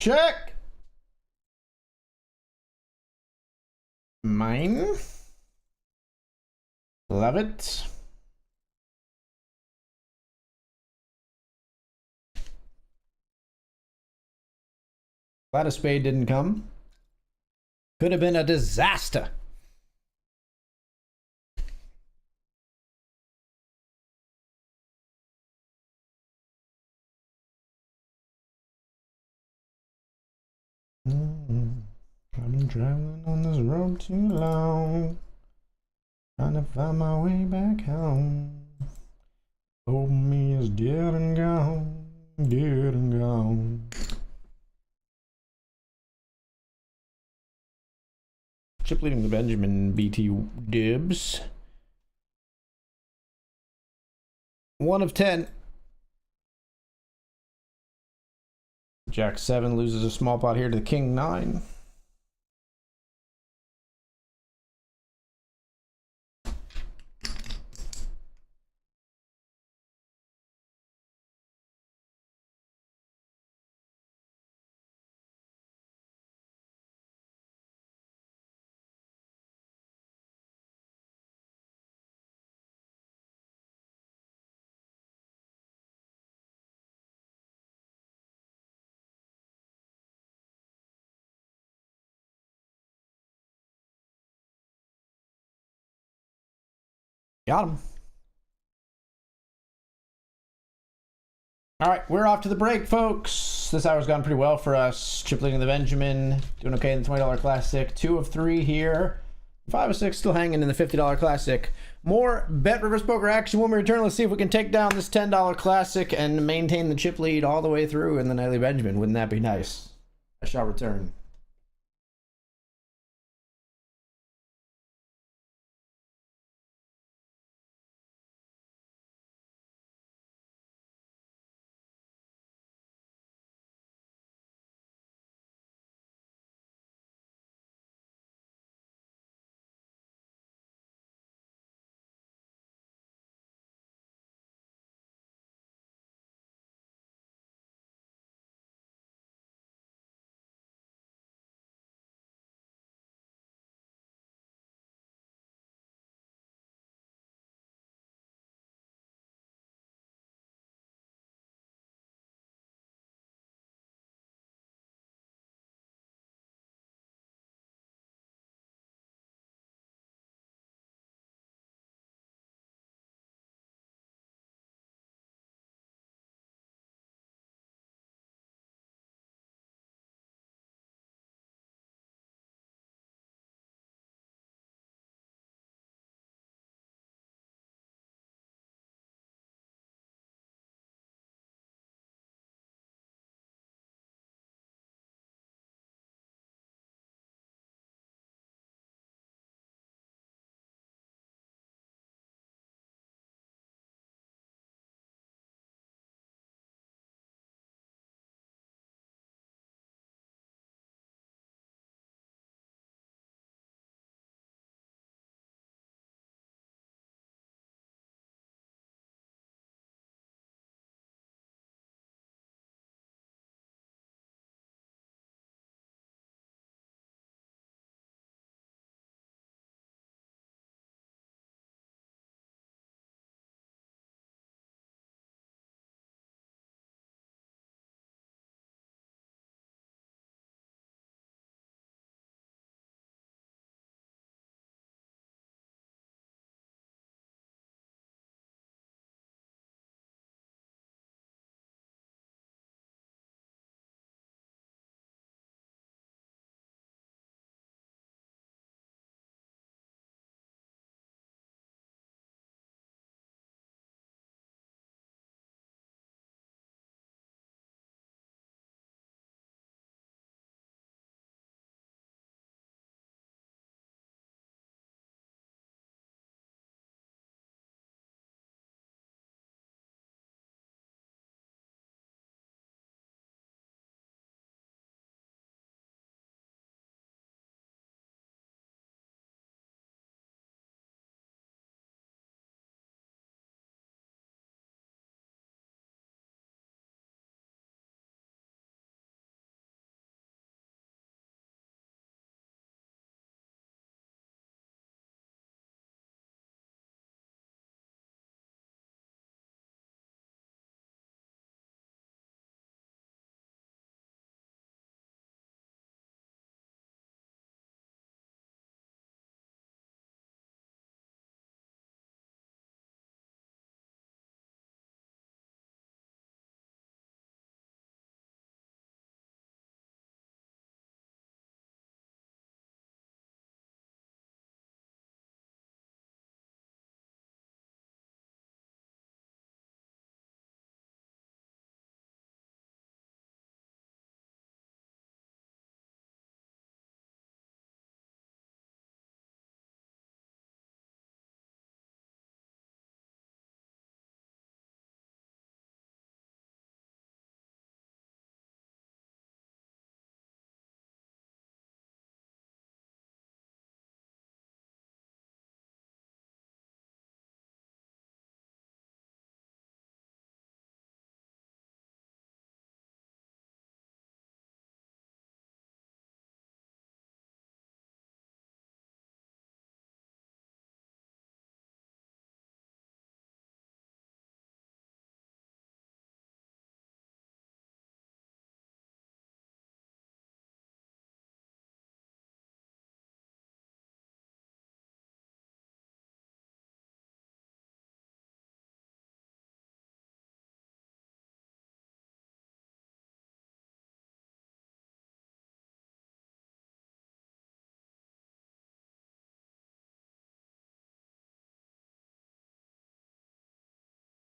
Check. Mine. Love it. Glad a spade didn't come. Could have been a disaster. I've been traveling on this road too long, trying to find my way back home. Hope me is dead and gone, dead and gone. Chip leading the Benjamin BT dibs. 1 of 10. Jack 7 loses a small pot here to the King 9. Got him. All right, we're off to the break, folks. This hour's gone pretty well for us. Chip leading the Benjamin, doing okay in the $20 classic. 2 of 3 here. 5 of 6 still hanging in the $50 classic. More BetRivers poker action when we return. Let's see if we can take down this $10 classic and maintain the chip lead all the way through in the nightly Benjamin. Wouldn't that be nice? I shall return.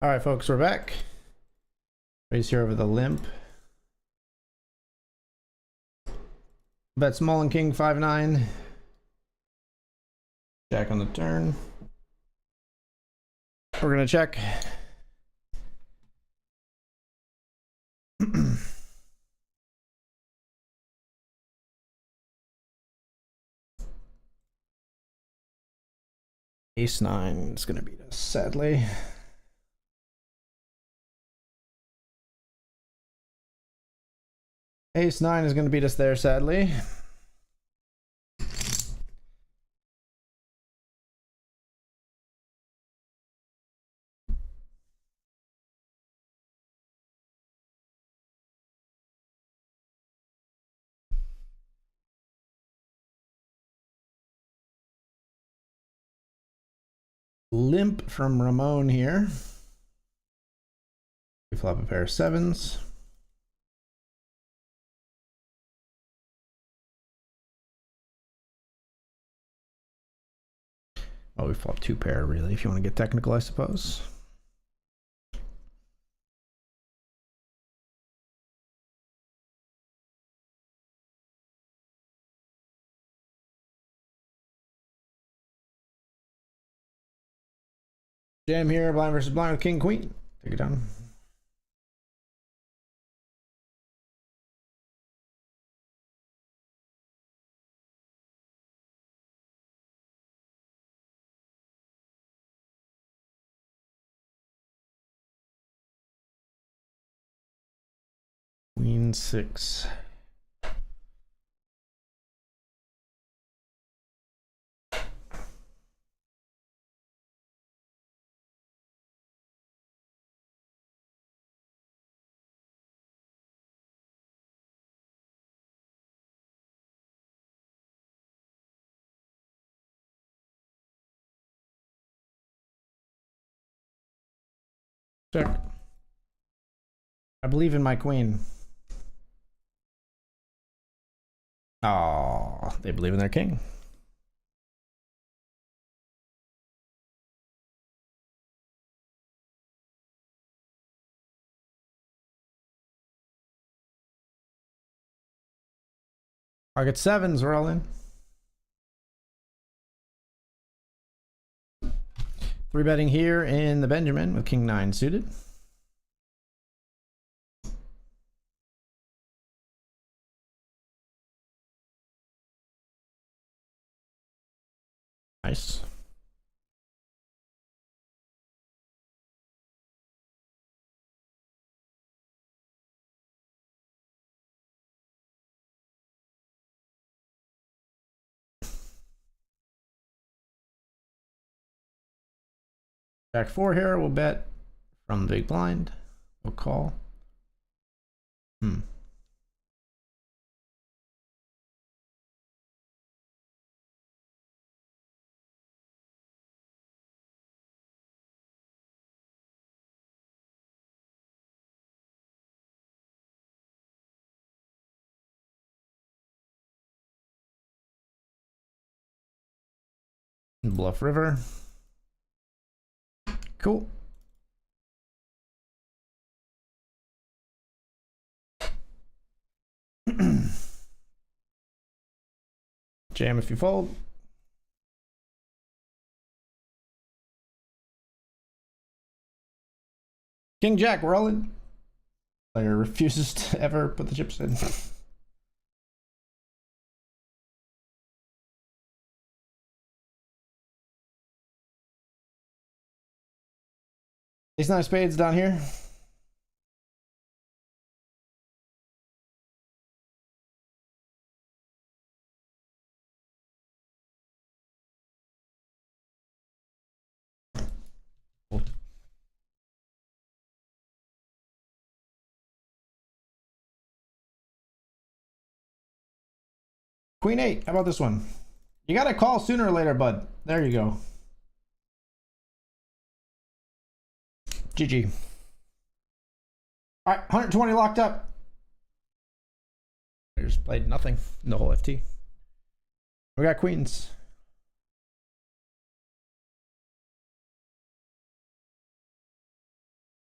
All right, folks, we're back. Raise here over the limp. Bet small and king 5-9. Jack on the turn. We're gonna check. Ace 9 is gonna beat us, sadly. Ace 9 is gonna beat us there, sadly. Limp from Ramon here. We flop a pair of 7s. Oh, we flop 2 pair, really, if you want to get technical, I suppose. Jam here, blind versus blind with king, queen. Take it down. Queen 6. Check. I believe in my queen. Oh, they believe in their king. Target 7s, we're all in. 3-betting here in the Benjamin with king 9 suited. Nice. Jack 4 here, we'll bet from the big blind. We'll call. Bluff river. Cool. Jam if you fold. King Jack, we're all in. Player refuses to ever put the chips in. Ace 9 spades down here. Queen 8, how about this one? You gotta call sooner or later, bud. There you go. GG. All right, 120 locked up. I just played nothing in the whole FT. We got queens.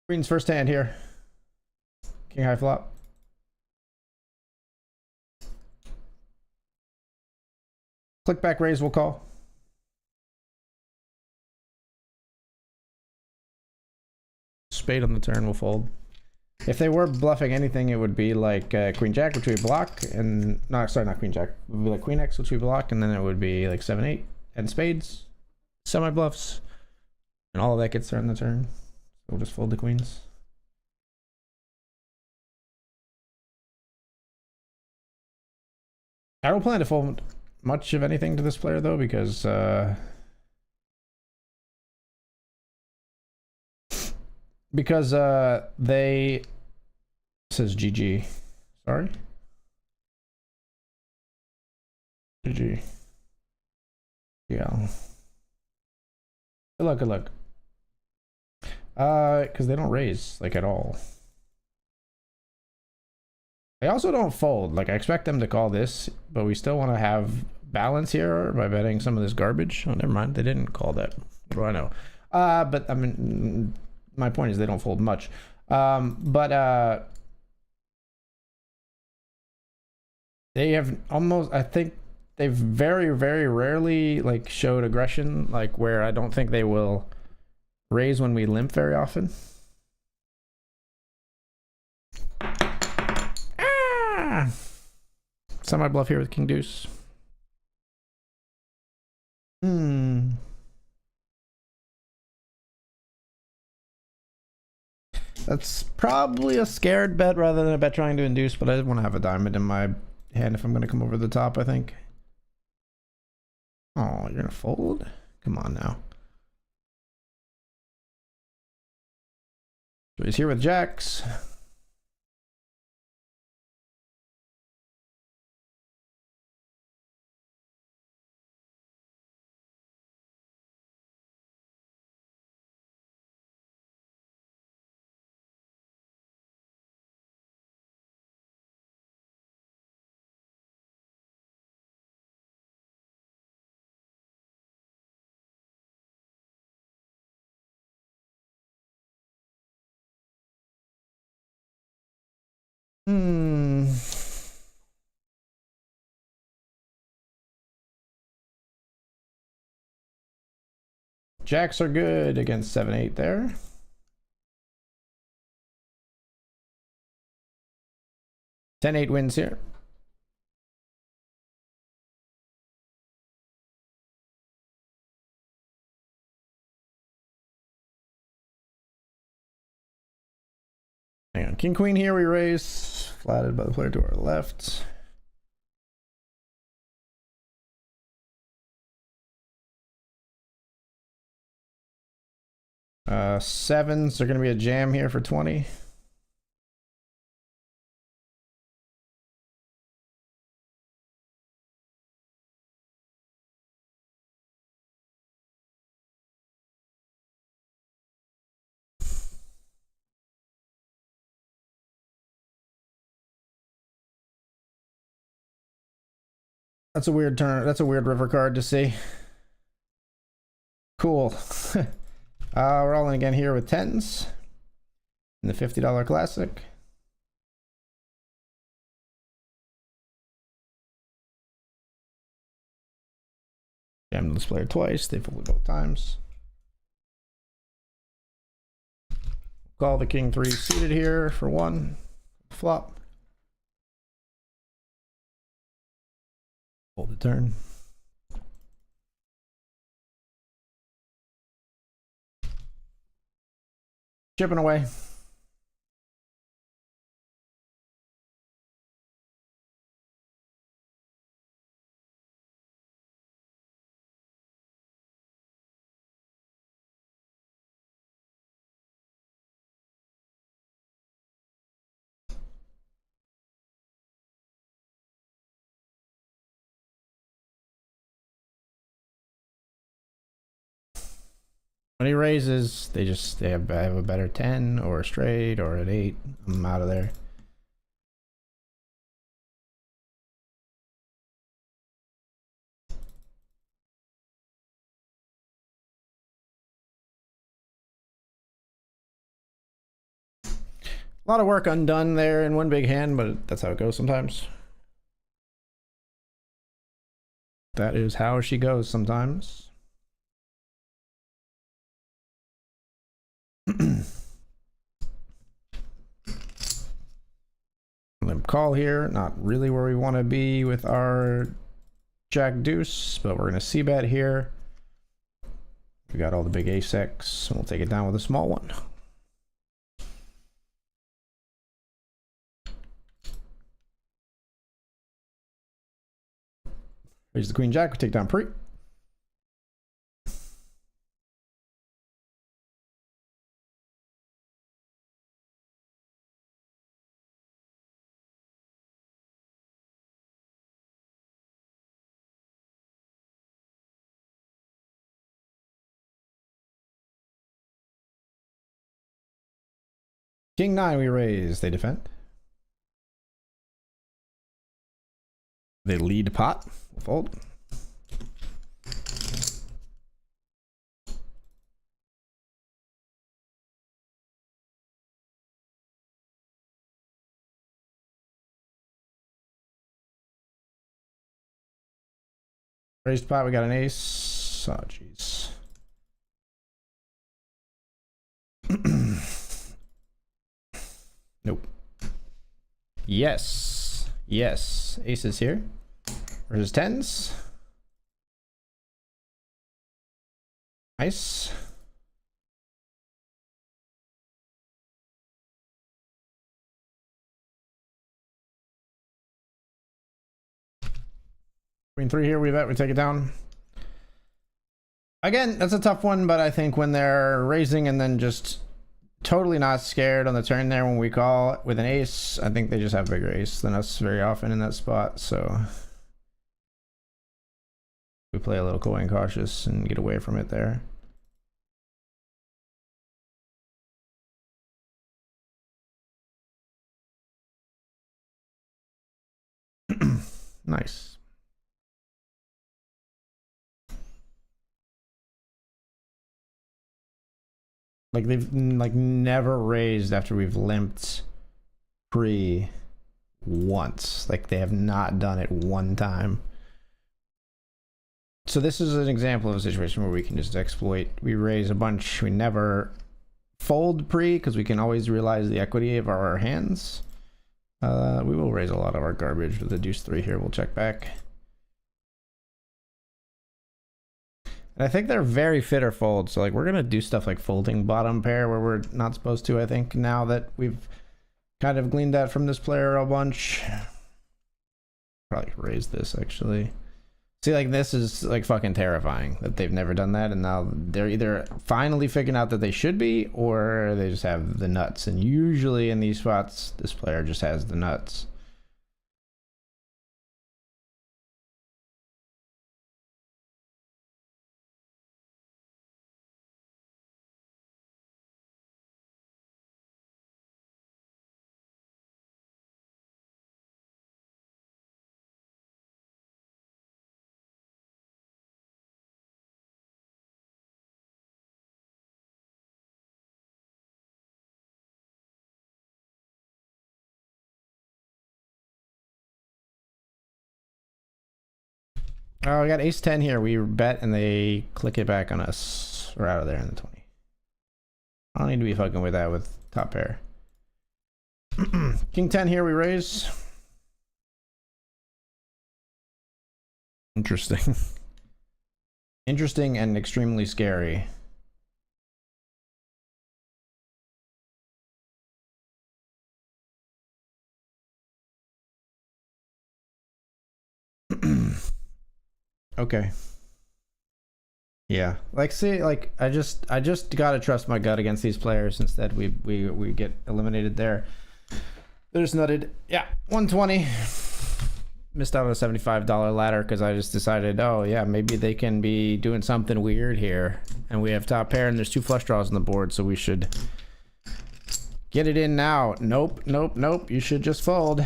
Queen's first hand here. King high flop. Click back raise, we'll call. Spade on the turn, we'll fold. If they were bluffing anything, it would be like Queen Jack, which we block, and no, sorry, not Queen Jack. It would be like Queen X, which we block, and then it would be like 7-8 and spades, semi bluffs, and all of that gets thrown the turn. So we'll just fold the queens. I don't plan to fold much of anything to this player though, because they says GG. Sorry. GG. Yeah. Good luck, good luck. Because they don't raise like at all. They also don't fold. Like I expect them to call this, but we still want to have balance here by betting some of this garbage. Oh, never mind. They didn't call that. What do I know? But I mean, my point is they don't fold much. They have almost, I think they've very, very rarely like showed aggression, like where I don't think they will raise when we limp very often. Semi bluff here with King Deuce. That's probably a scared bet rather than a bet trying to induce, but I want to have a diamond in my hand if I'm going to come over the top, I think. Oh, you're going to fold? Come on now. So he's here with jacks. Jacks are good against 7-8 there. Ten 8 wins here. Hang on, King Queen here we raise, flatted by the player to our left. Sevens are going to be a jam here for 20. That's a weird turn. That's a weird river card to see. Cool. We're all in again here with tens in the $50 classic. Jam this player twice. They folded both times. Call the king 3 suited here for 1 flop. Hold the turn. Chipping away. When he raises, they have a better 10 or a straight or an 8. I'm out of there. A lot of work undone there in one big hand, but that's how it goes sometimes. That is how she goes sometimes. Limp call here, not really where we want to be with our Jack Deuce, but we're going to c-bet here. We got all the big ace-X, and we'll take it down with a small one. Raise the Queen Jack, we take down pre. King 9 we raise, they defend. They lead pot, we'll fold. Raised pot, we got an ace. Oh, jeez. Nope. Yes. Yes. Aces here. Versus tens. Nice. Queen 3 here, we bet, we take it down. Again, that's a tough one, but I think when they're raising and then just totally not scared on the turn there when we call with an ace, I think they just have bigger ace than us very often in that spot, so we play a little coy and cautious and get away from it there. Nice. Like they've like never raised after we've limped pre once. Like they have not done it one time. So this is an example of a situation where we can just exploit. We raise a bunch. We never fold pre because we can always realize the equity of our hands. We will raise a lot of our garbage with the deuce 3 here. We'll check back. And I think they're very fit or fold. So like we're gonna do stuff like folding bottom pair where we're not supposed to, I think, now that we've kind of gleaned that from this player a bunch. Probably raise this actually. See, like this is like fucking terrifying that they've never done that, and now they're either finally figuring out that they should be, or they just have the nuts. And usually in these spots, this player just has the nuts. Oh, we got ace 10 here. We bet and they click it back on us. We're out of there in the 20. I don't need to be fucking with that with top pair. King 10 here, we raise. Interesting. Interesting and extremely scary. Okay. Yeah. Like, see, like I just gotta trust my gut against these players. Instead, we get eliminated there. They're just nutted. Yeah, 120. Missed out on a $75 ladder because I just decided, oh yeah, maybe they can be doing something weird here. And we have top pair and there's 2 flush draws on the board, so we should get it in now. Nope, nope, nope. You should just fold.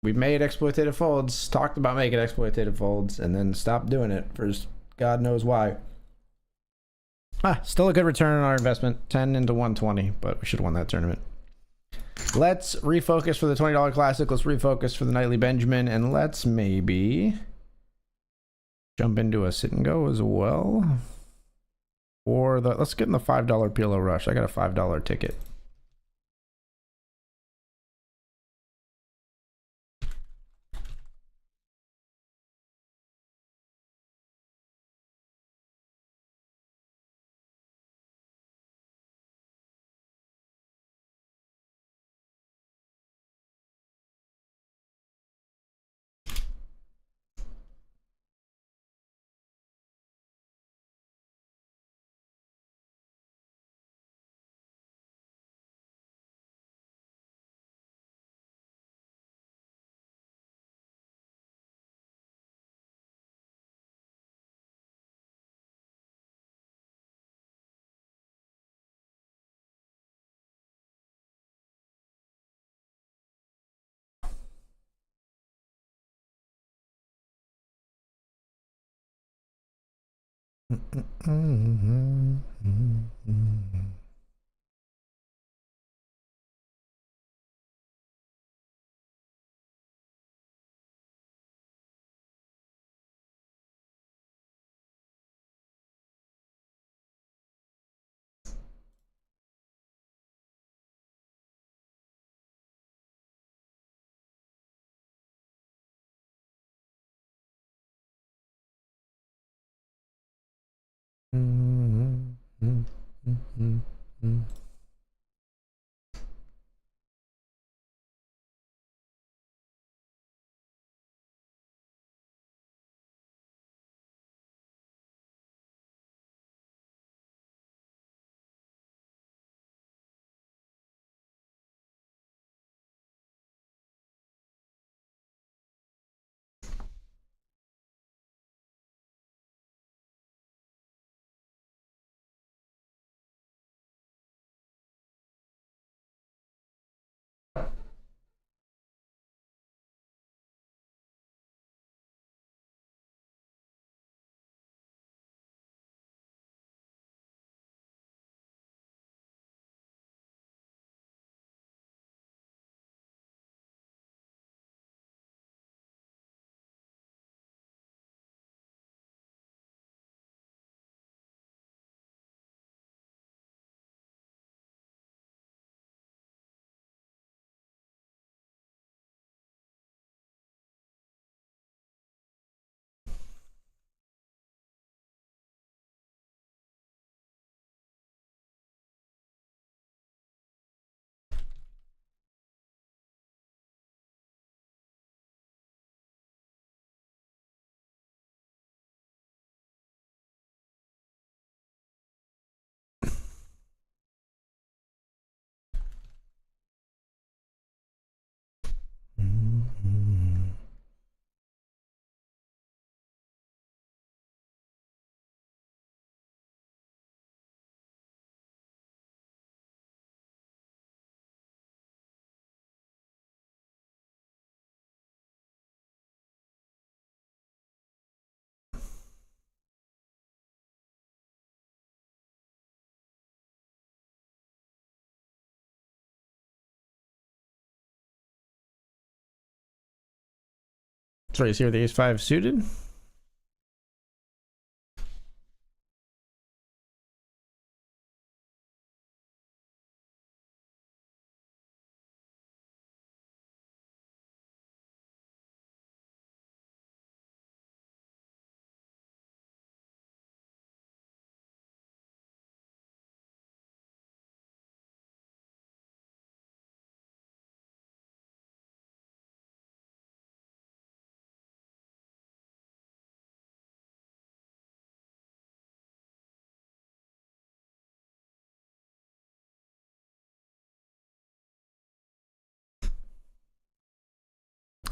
We made exploitative folds, talked about making exploitative folds, and then stopped doing it for God knows why. Still a good return on our investment. 10 into 120, but we should have won that tournament. Let's refocus for the $20 classic. Let's refocus for the nightly Benjamin, and let's maybe jump into a sit and go as well. Or the let's get in the $5 PLO rush. I got a $5 ticket. Sorry, see where the ace-5 suited?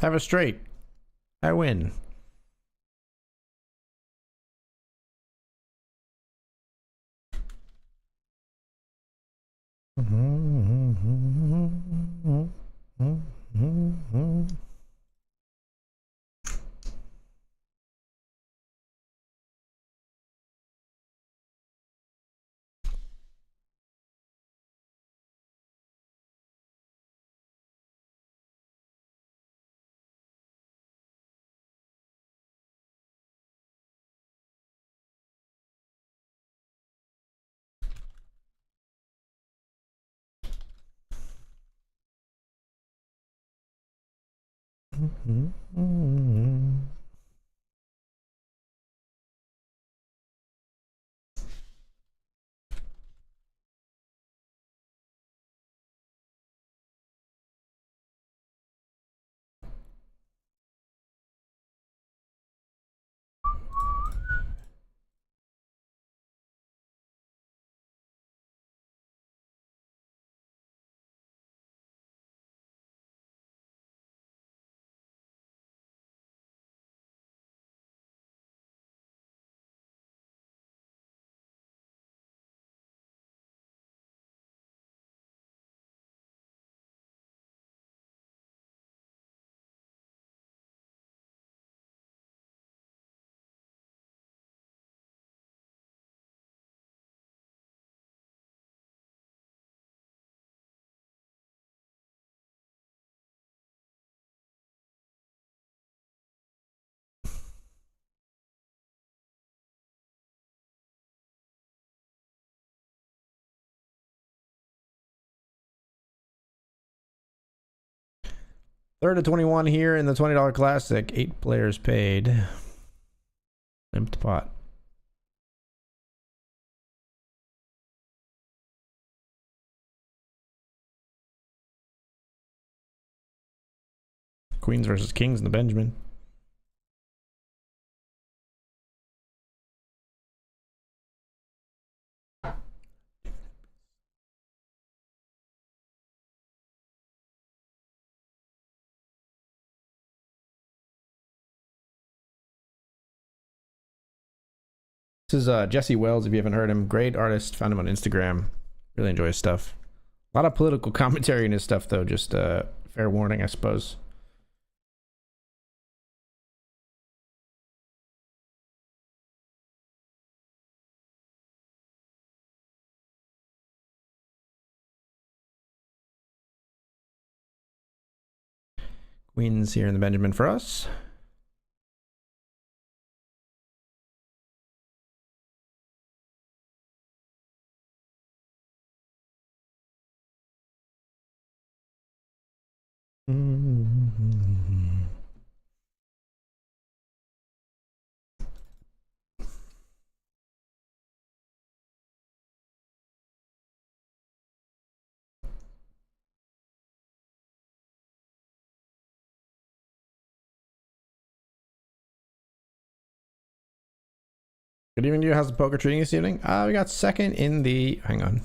Have a straight. I win. Third to 21 here in the $20 classic. 8 players paid. Limped pot. Queens versus Kings in the Benjamin. This is Jesse Wells, if you haven't heard him. Great artist. Found him on Instagram. Really enjoy his stuff. A lot of political commentary in his stuff, though. Just fair warning, I suppose. Queens here in the Benjamin for us. Good evening to you. How's the poker treating this evening? We got second in the... Hang on.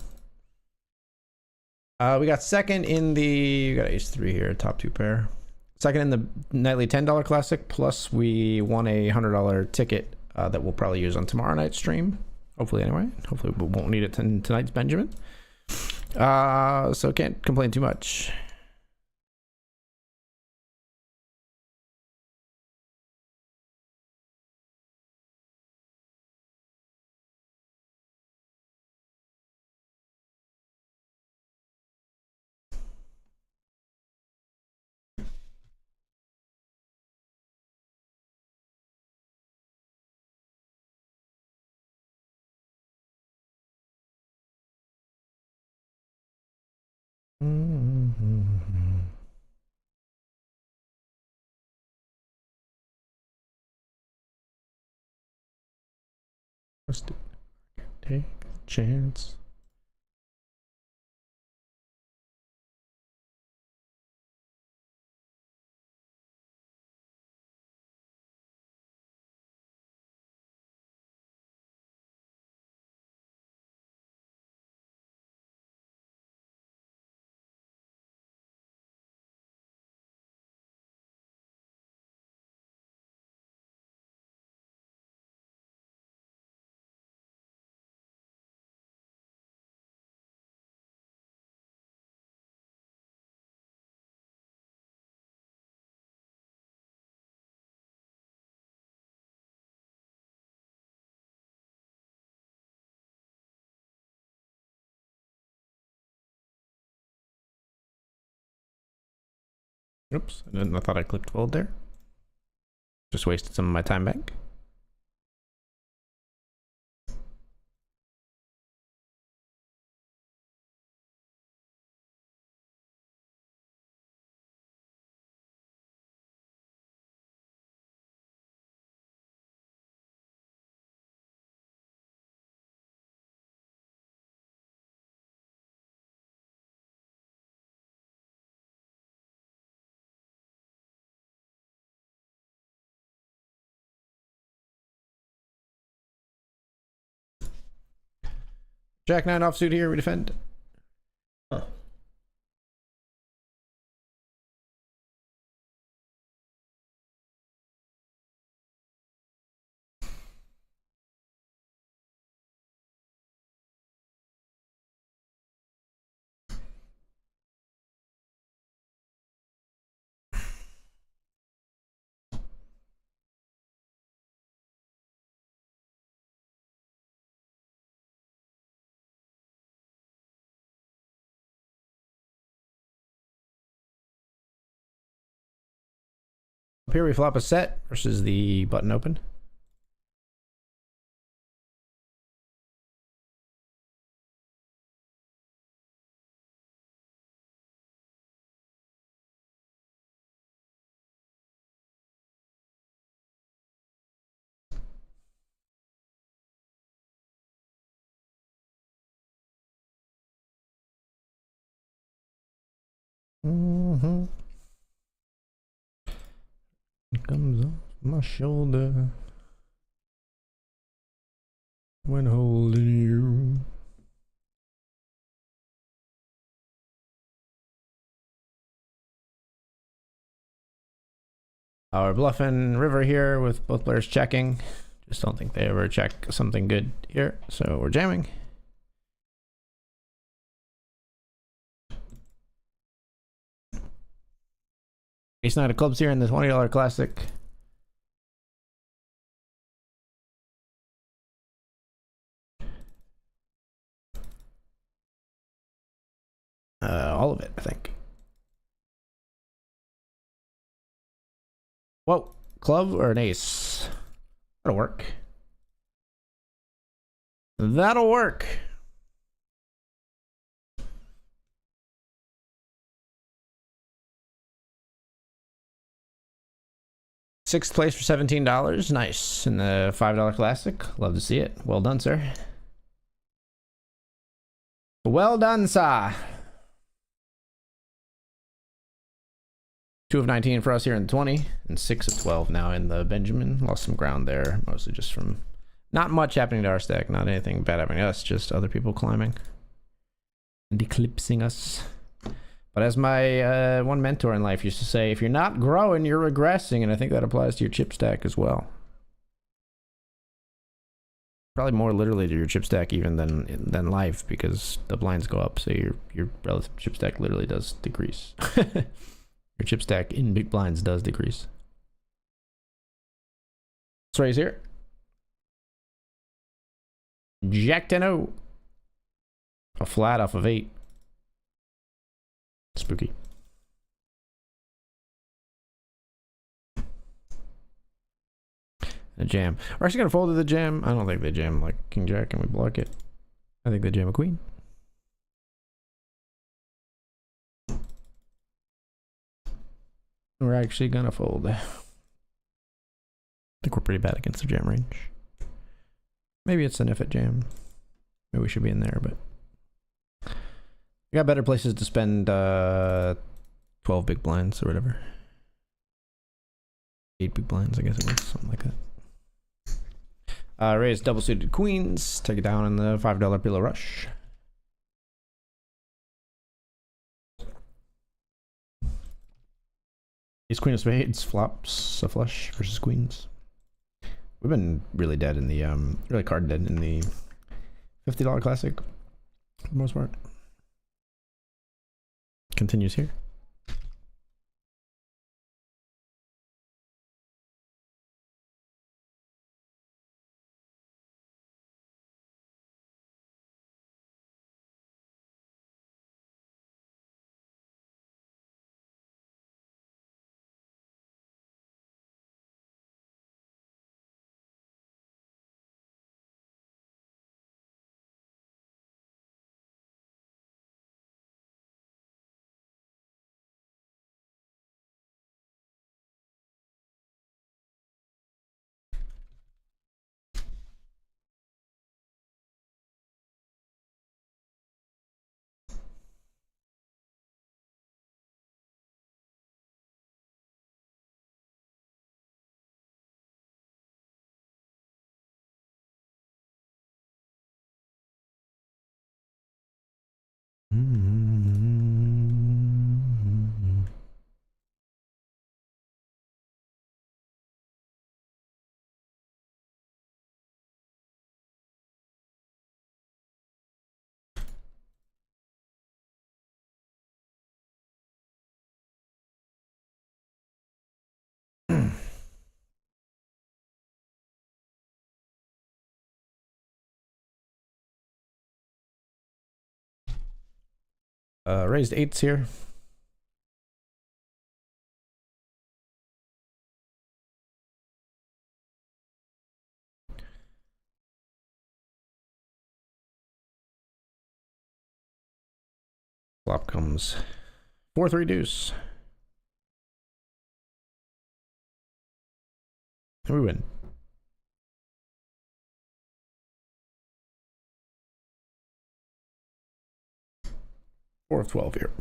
We got second in the... We got ace 3 here, top 2 pair. Second in the nightly $10 classic, plus we won a $100 ticket that we'll probably use on tomorrow night's stream. Hopefully, anyway. Hopefully, we won't need it tonight's Benjamin. So can't complain too much. Let's take a chance. Oops, I thought I clicked fold there. Just wasted some of my time back. Jack 9 offsuit here. We defend. Huh. Up here we flop a set versus the button open. Mm-hmm. It comes off my shoulder when holding you. Our bluffing river here with both players checking. Just don't think they ever check something good here, so we're jamming. Ace 9 of clubs here in the $20 classic. All of it, I think. Whoa, club or an ace? That'll work. That'll work. Sixth place for $17. Nice. In the $5 classic. Love to see it. Well done, sir. Well done, sir. 2 of 19 for us here in 20, and 6 of 12 now in the Benjamin. Lost some ground there, mostly just from not much happening to our stack. Not anything bad happening to us, just other people climbing and eclipsing us. But as my one mentor in life used to say, if you're not growing, you're regressing, and I think that applies to your chip stack as well. Probably more literally to your chip stack even than life, because the blinds go up, so your relative chip stack literally does decrease. Your chip stack in big blinds does decrease. Let's raise here. Jack 10-0. A flat off of 8. Spooky. A jam. We're actually gonna fold to the jam. I don't think they jam like King Jack and we block it. I think they jam a queen. We're actually gonna fold. I think we're pretty bad against the jam range. Maybe it's an if it jam. Maybe we should be in there, but we got better places to spend 12 big blinds or whatever. 8 big blinds, I guess it was, something like that. Raise double suited queens, take it down in the $5 pillow rush. Ace queen of spades flops a flush versus queens. We've been really dead in the really card dead in the $50 classic for the most part. Continues here. Raised eights here. Flop comes 4-3 deuce. And we win. Four of 12 here.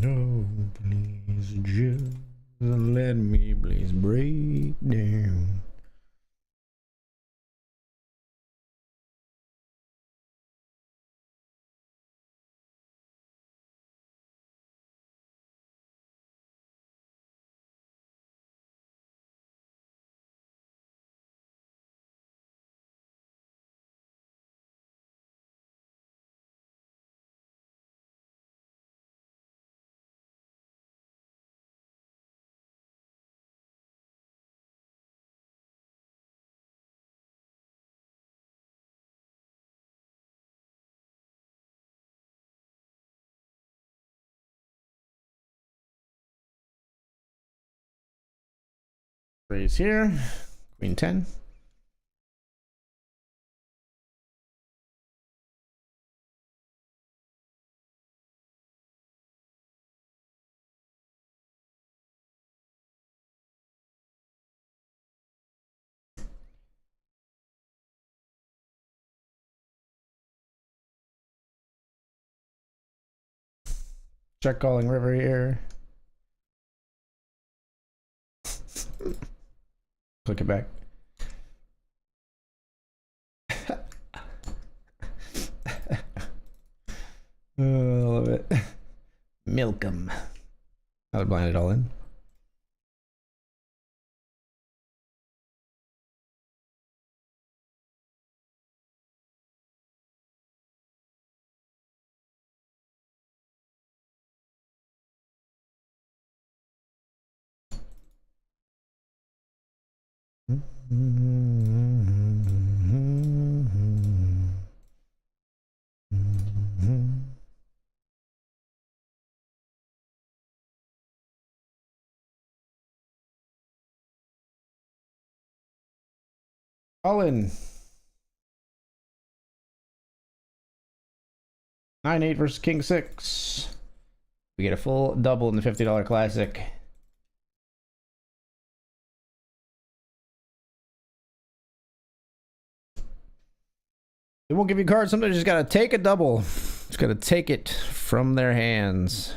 No, please, just let me please break down. Raise here. Queen 10. Check calling river here. Click it back. Oh, I love it. Milk 'em. I would blind it all in. All in. 9-8 versus King 6. We get a full double in the $50 classic. They won't give you cards. Sometimes you just gotta take a double. Just gotta take it from their hands.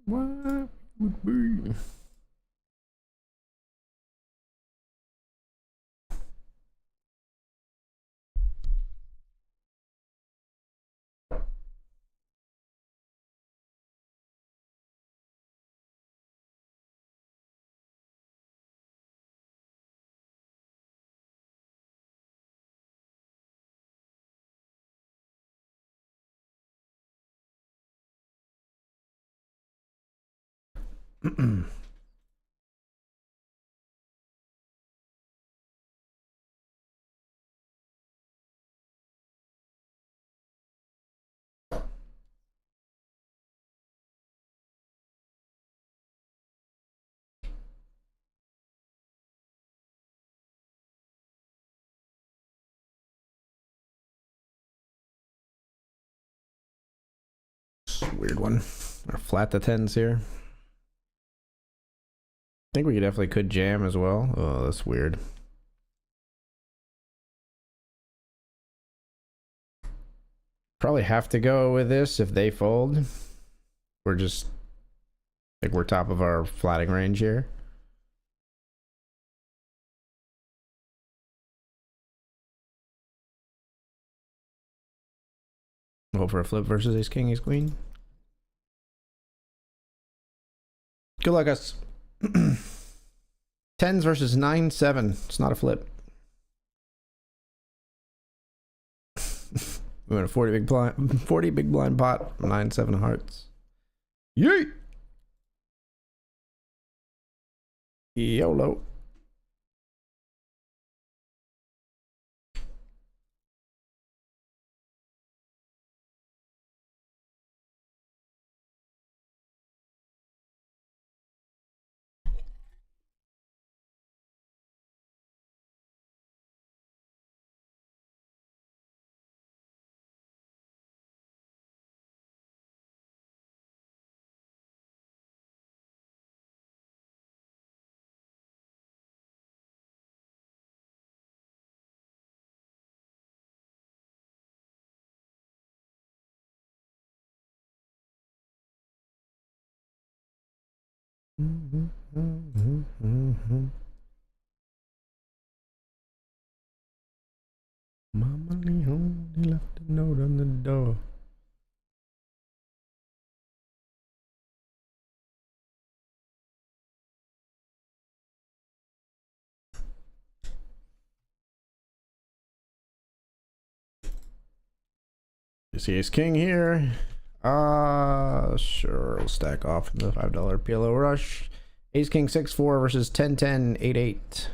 What would be? Weird one. Or flat the tens here. I think we definitely could jam as well. Oh, that's weird. Probably have to go with this if they fold. We're just, I think we're top of our flatting range here. Go for a flip versus ace king, ace queen. Good luck, us. Tens versus 9-7. It's not a flip. We went a 40 big blind pot, 9-7 hearts. Yeet! YOLO. Mama Lee only left a note on the door. You see ace king here. Sure, we'll stack off the $5 PLO rush. Ace king 6-4 versus 10-10 8-8.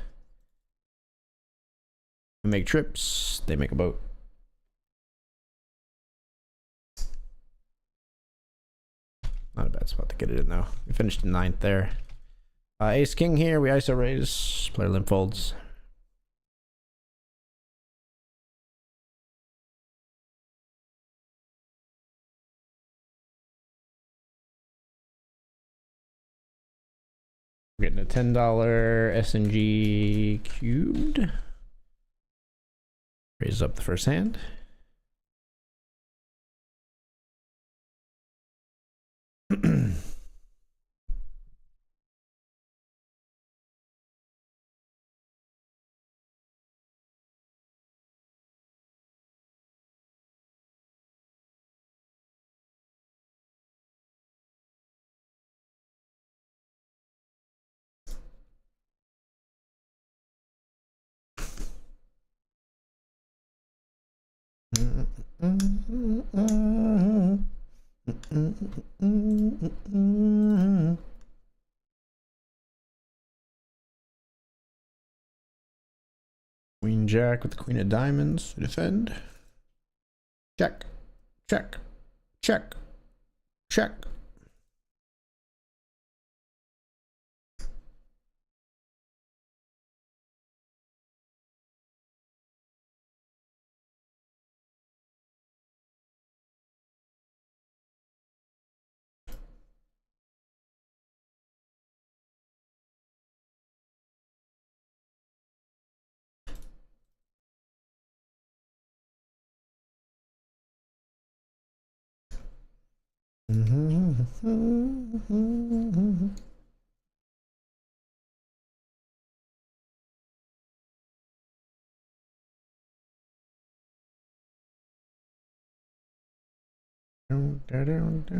We make trips, they make a boat. Not a bad spot to get it in though. We finished in 9th there. Ace king here, we ISO raise, player limp folds. We're getting a $10 SNG cubed. Raise up the first hand. Queen jack with the queen of diamonds to defend. Check, check, check, check.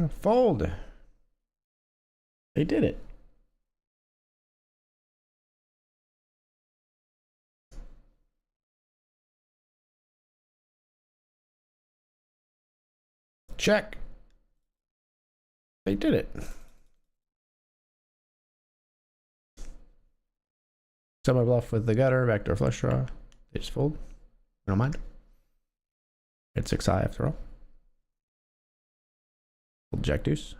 Fold. They did it. Check. They did it. So my bluff with the gutter, backdoor flush draw. They just fold. I don't mind. It's 6 high after all. Fold jack deuce.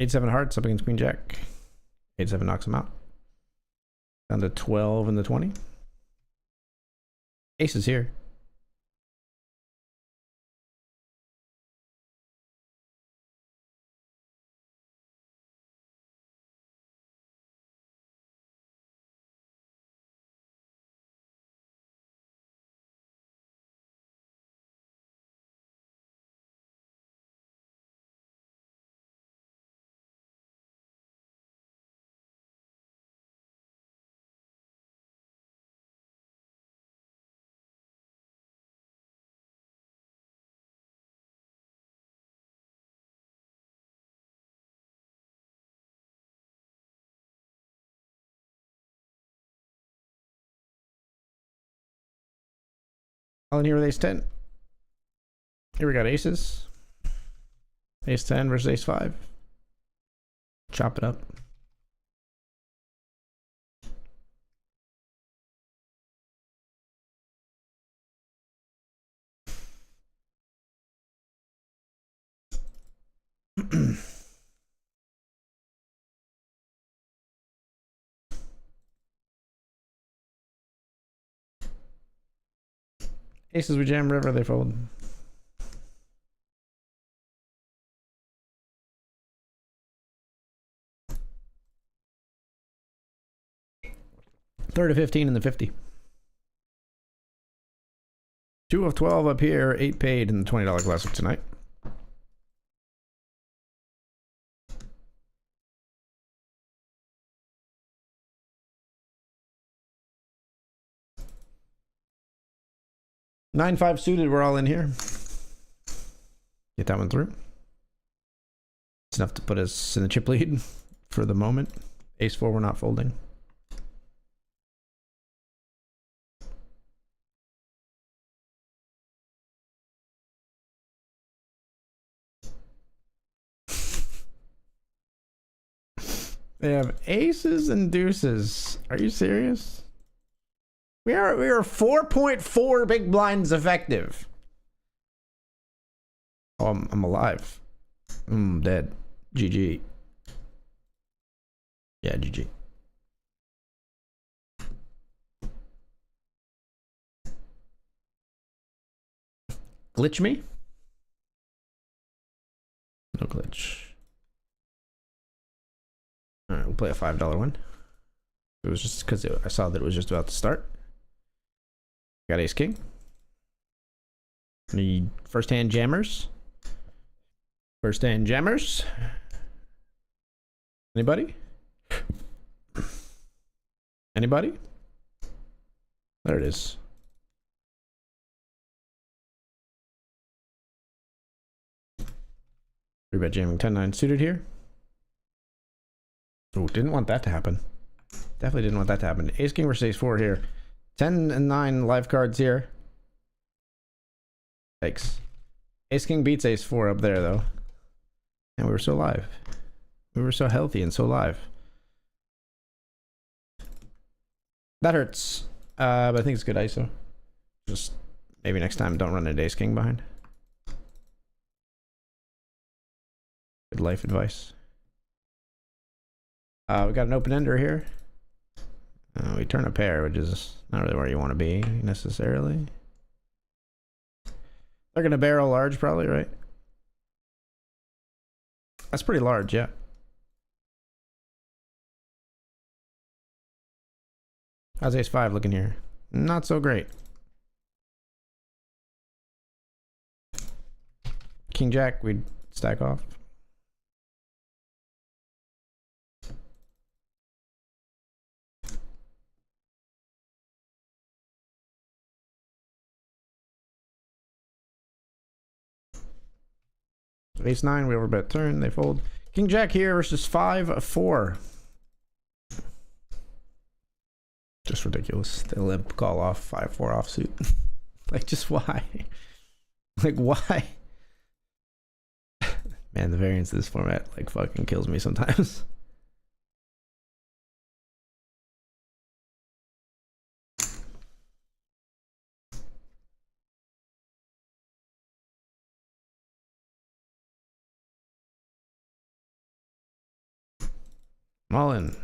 Eight, 7 hearts up against queen jack. 8-7 knocks him out. Down to 12 in the 20. Ace is here. All in here with ace 10. Here we got aces. Ace 10 versus ace 5. Chop it up. Aces we jam, river they fold. Third of 15 in the 50. 2 of 12 up here, 8 paid in the $20 classic tonight. Nine, 5 suited, we're all in here. Get that one through. It's enough to put us in the chip lead for the moment. Ace 4, we're not folding. They have aces and deuces. Are you serious? We are 4.4 big blinds effective. Oh, I'm alive. I'm dead. GG. Yeah, GG. Glitch me? No glitch. All right, we'll play a $5 one. It was just because I saw that it was just about to start. Got ace king. Need first hand jammers. First hand jammers. Anybody? Anybody? There it is. Three bet jamming 10-9 suited here. Oh, didn't want that to happen. Definitely didn't want that to happen. Ace king versus ace 4 here. 10 and 9 live cards here. Thanks. Ace king beats ace 4 up there though. And we were so live. We were so healthy and so live. That hurts. But I think it's good ISO. Just maybe next time don't run an ace king behind. Good life advice. We got an open ender here. We turn a pair, which is not really where you want to be necessarily. They're gonna barrel large probably, right? That's pretty large, yeah. How's ace 5 looking here? Not so great. King jack, we'd stack off. Ace 9, we overbet turn, they fold. King jack here versus 5-4. Just ridiculous. They limp call off 5-4 offsuit. Like, just why? Like, why? Man, the variance of this format like fucking kills me sometimes. I'm all in.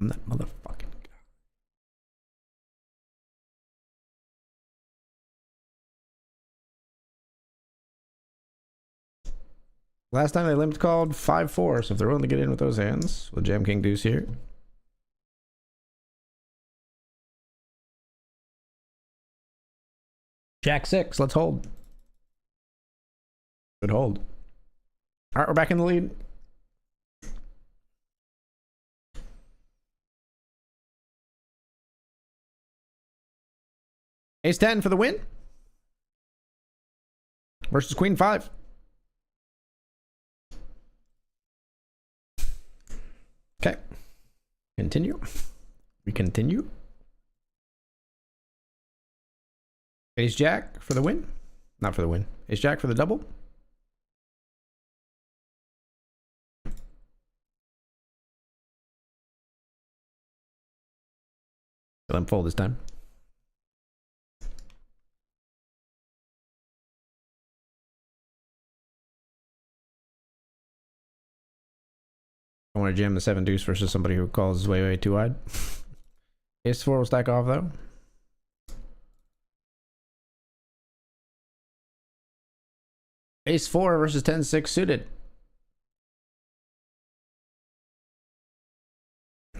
I'm that motherfucking guy. Last time they limped called 5-4, so if they're willing to get in with those hands, we'll jam king deuce here. Jack 6, let's hold. Good hold. All right, we're back in the lead. Ace 10 for the win. Versus queen 5. Okay. Continue. We continue. Ace jack for the win. Not for the win. Ace jack for the double. Let him fold this time. I want to jam the 7 deuce versus somebody who calls way too wide. Ace 4 will stack off though. Ace 4 versus 10-6 suited.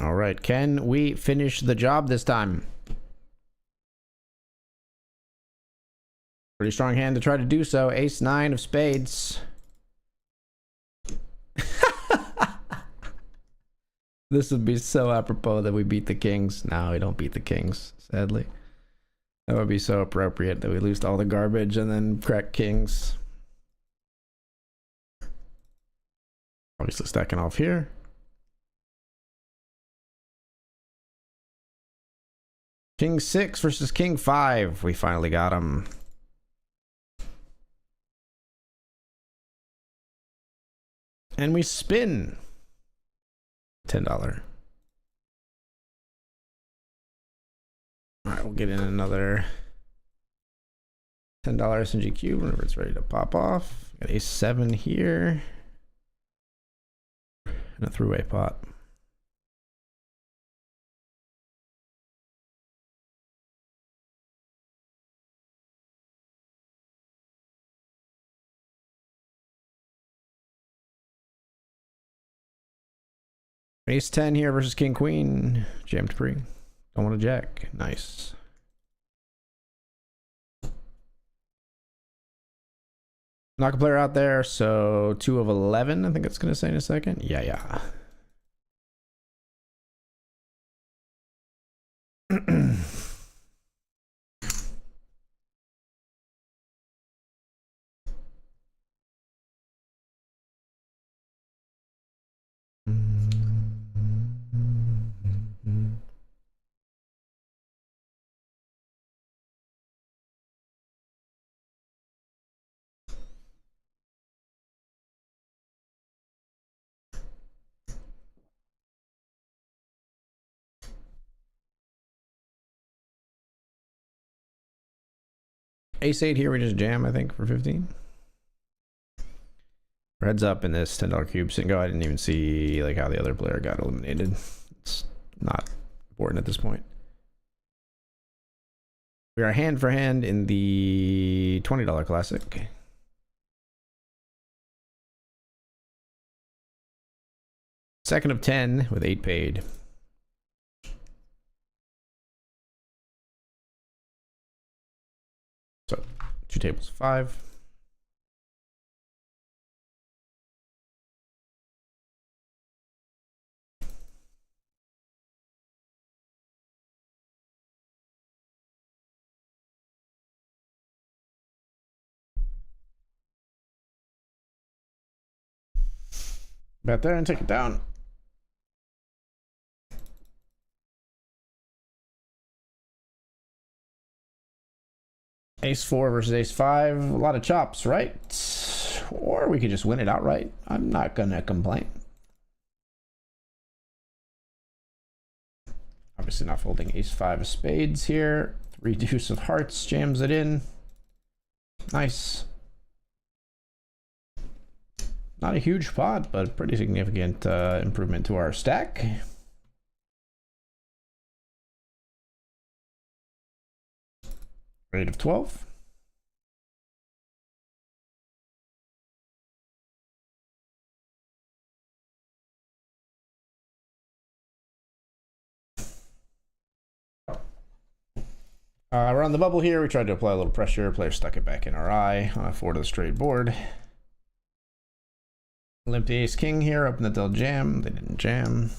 All right, can we finish the job this time? Pretty strong hand to try to do so. Ace 9 of spades. This would be so apropos that we beat the kings. No, we don't beat the kings, sadly. That would be so appropriate that we lose all the garbage and then crack kings. Obviously stacking off here. King 6 versus king 5. We finally got him. And we spin. $10. All right, we'll get in another $10 SNG cube whenever it's ready to pop off. Got ace 7 here. And a three-way pot. Ace 10 here versus king queen. Jammed pre. Don't want to jack. Nice. Knock a player out there, so 2 of 11, I think it's going to say in a second. Yeah. Ace 8 here, we just jam, I think, for 15. Heads up in this $10 cube. Single, I didn't even see like how the other player got eliminated. It's not important at this point. We are hand for hand in the $20 classic. Second of 10 with 8 paid. So 2 tables 5. Bet there and take it down. Ace 4 versus Ace 5. A lot of chops, right? Or we could just win it outright. I'm not gonna complain. Obviously not folding Ace 5 of spades here. 3 deuce of hearts jams it in. Nice. Not a huge pot, but pretty significant improvement to our stack. Rate of 12. We're on the bubble here. We tried to apply a little pressure. Player stuck it back in our eye on a 4 to the straight board. Limp the ace king here, hoping that they'll jam. They didn't jam.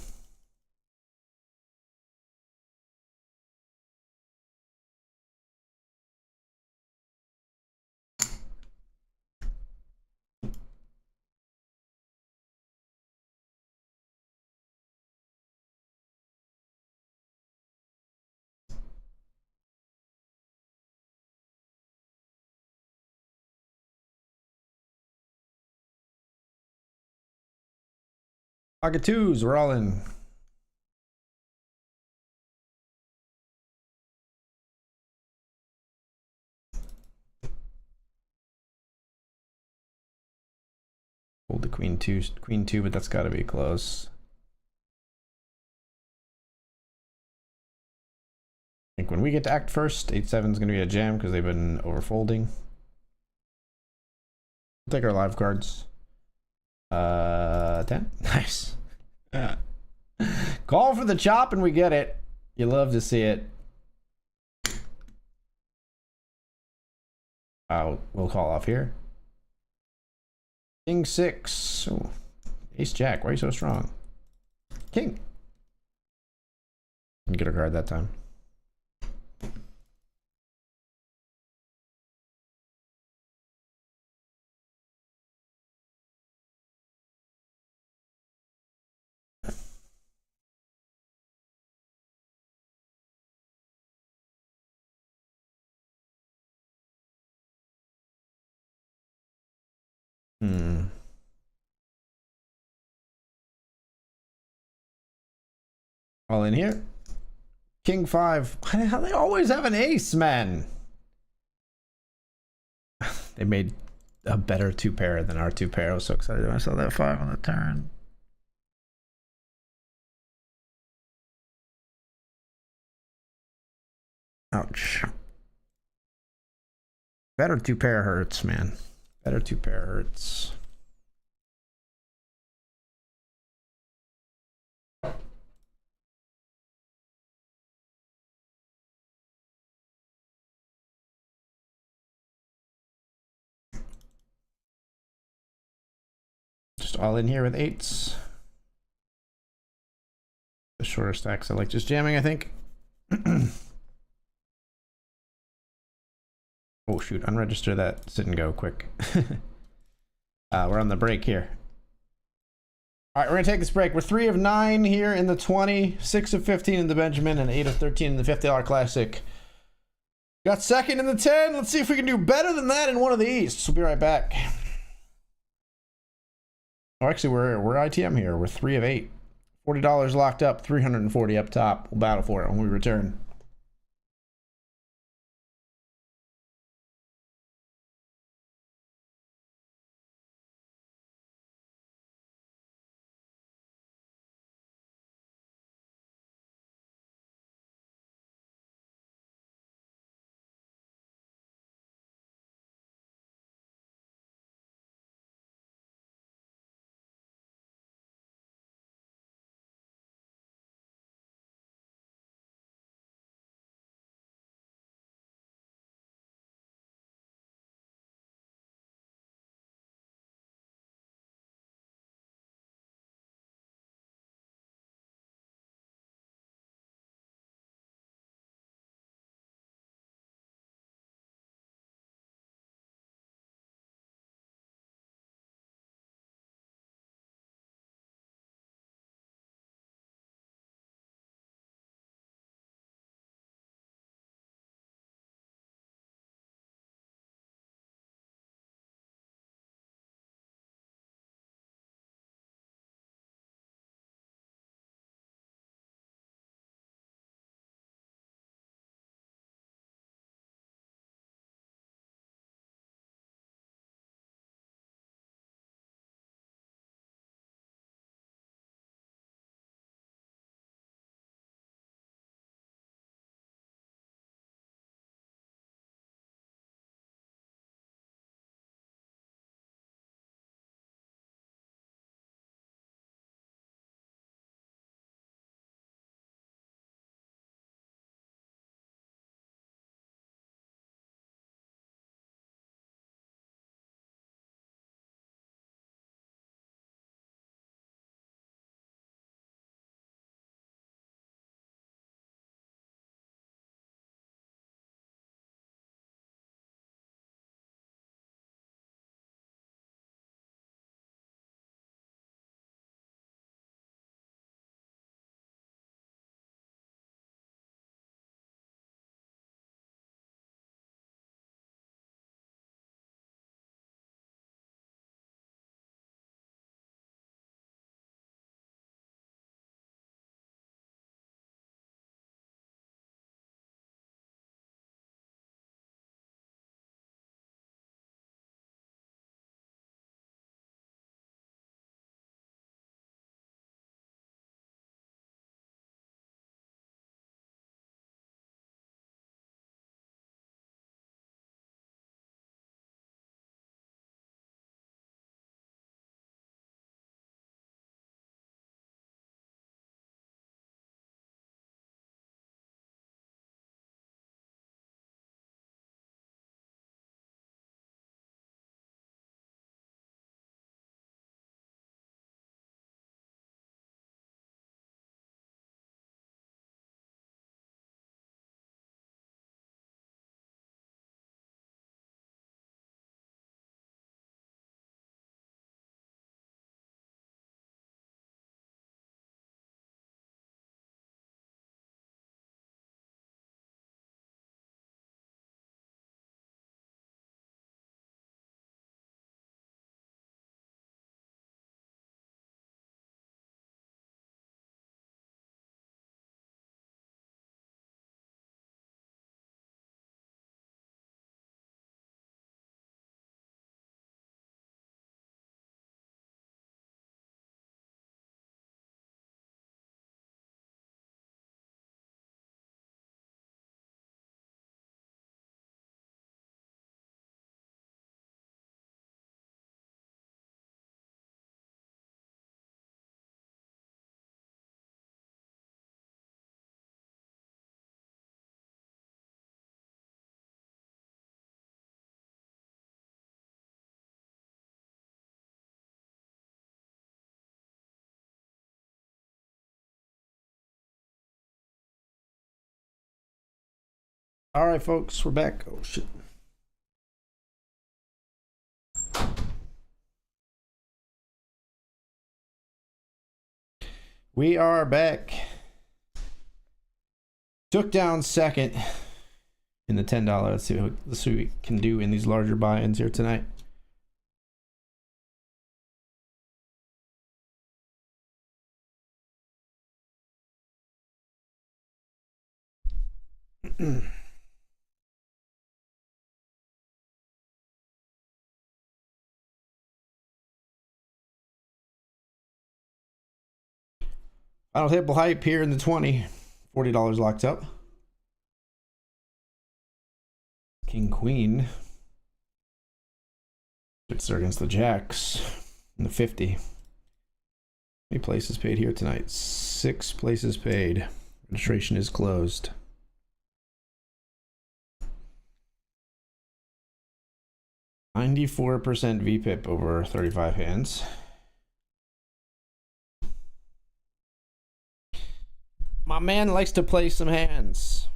Pocket twos, we're all in. Hold the queen two, but that's got to be close. I think when we get to act first, 8-7 is going to be a jam because they've been overfolding. We'll take our live cards. 10. Nice. Call for the chop and we get it. You love to see it. We'll call off here. King 6. Ooh. Ace Jack. Why are you so strong? King. Didn't get a card that time. All in here. King 5. How they always have an ace, man? They made a better 2-pair than our 2-pair. I was so excited when I saw that 5 on the turn. Ouch. Better 2-pair hurts, man. Better 2-pair hurts. Just all in here with 8s. The shorter stacks I like just jamming, I think. Oh shoot, unregister that sit and go quick. We're on the break here. All right, we're gonna take this break. We're 3 of 9 here in the 20, 6 of 15 in the Benjamin, and 8 of 13 in the $50 Classic. Got second in the 10. Let's see if we can do better than that in one of these. We'll be right back. Oh, actually, we're ITM here. We're 3 of 8. $40 locked up, 340 up top. We'll battle for it when we return. All right, folks, we're back. Oh, shit. We are back. Took down second in the $10. Let's see what we can do in these larger buy-ins here tonight. Final table hype here in the 20. $40 locked up. King Queen. It's against the Jacks in the 50. How many places paid here tonight? 6 places paid. Registration is closed. $94% VPIP over 35 hands. My man likes to play some hands.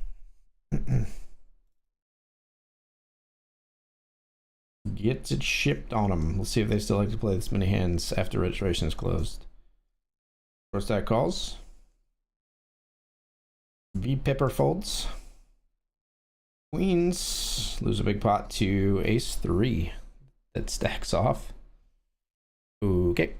Gets it shipped on them. Let's see if they still like to play this many hands after registration is closed. First that calls. V-Pipper folds. Queens lose a big pot to ace 3. That stacks off. Okay.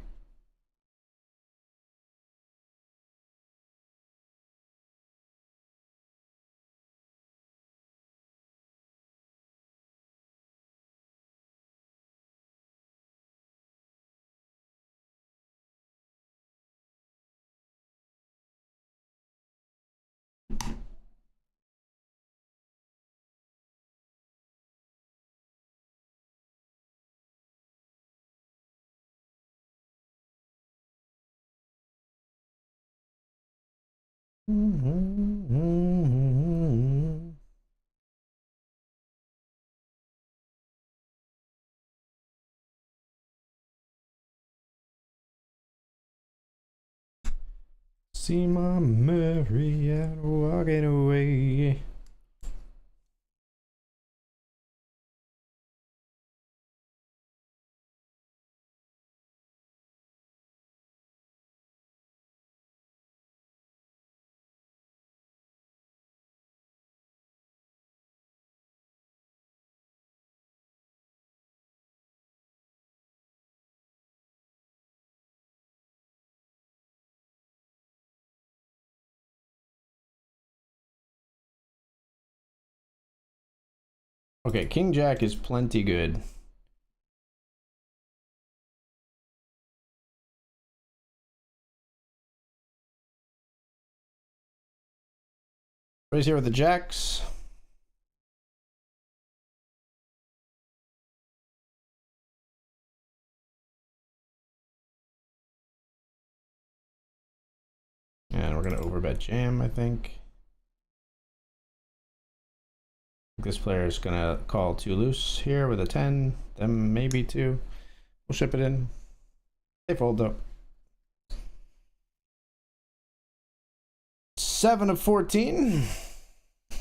See my Marietta walking away. Okay, King Jack is plenty good. Raise here with the Jacks. And we're gonna overbet jam, I think. This player is gonna call 2 loose here with a 10, then maybe 2. We'll ship it in. They fold though. 7 of 14. How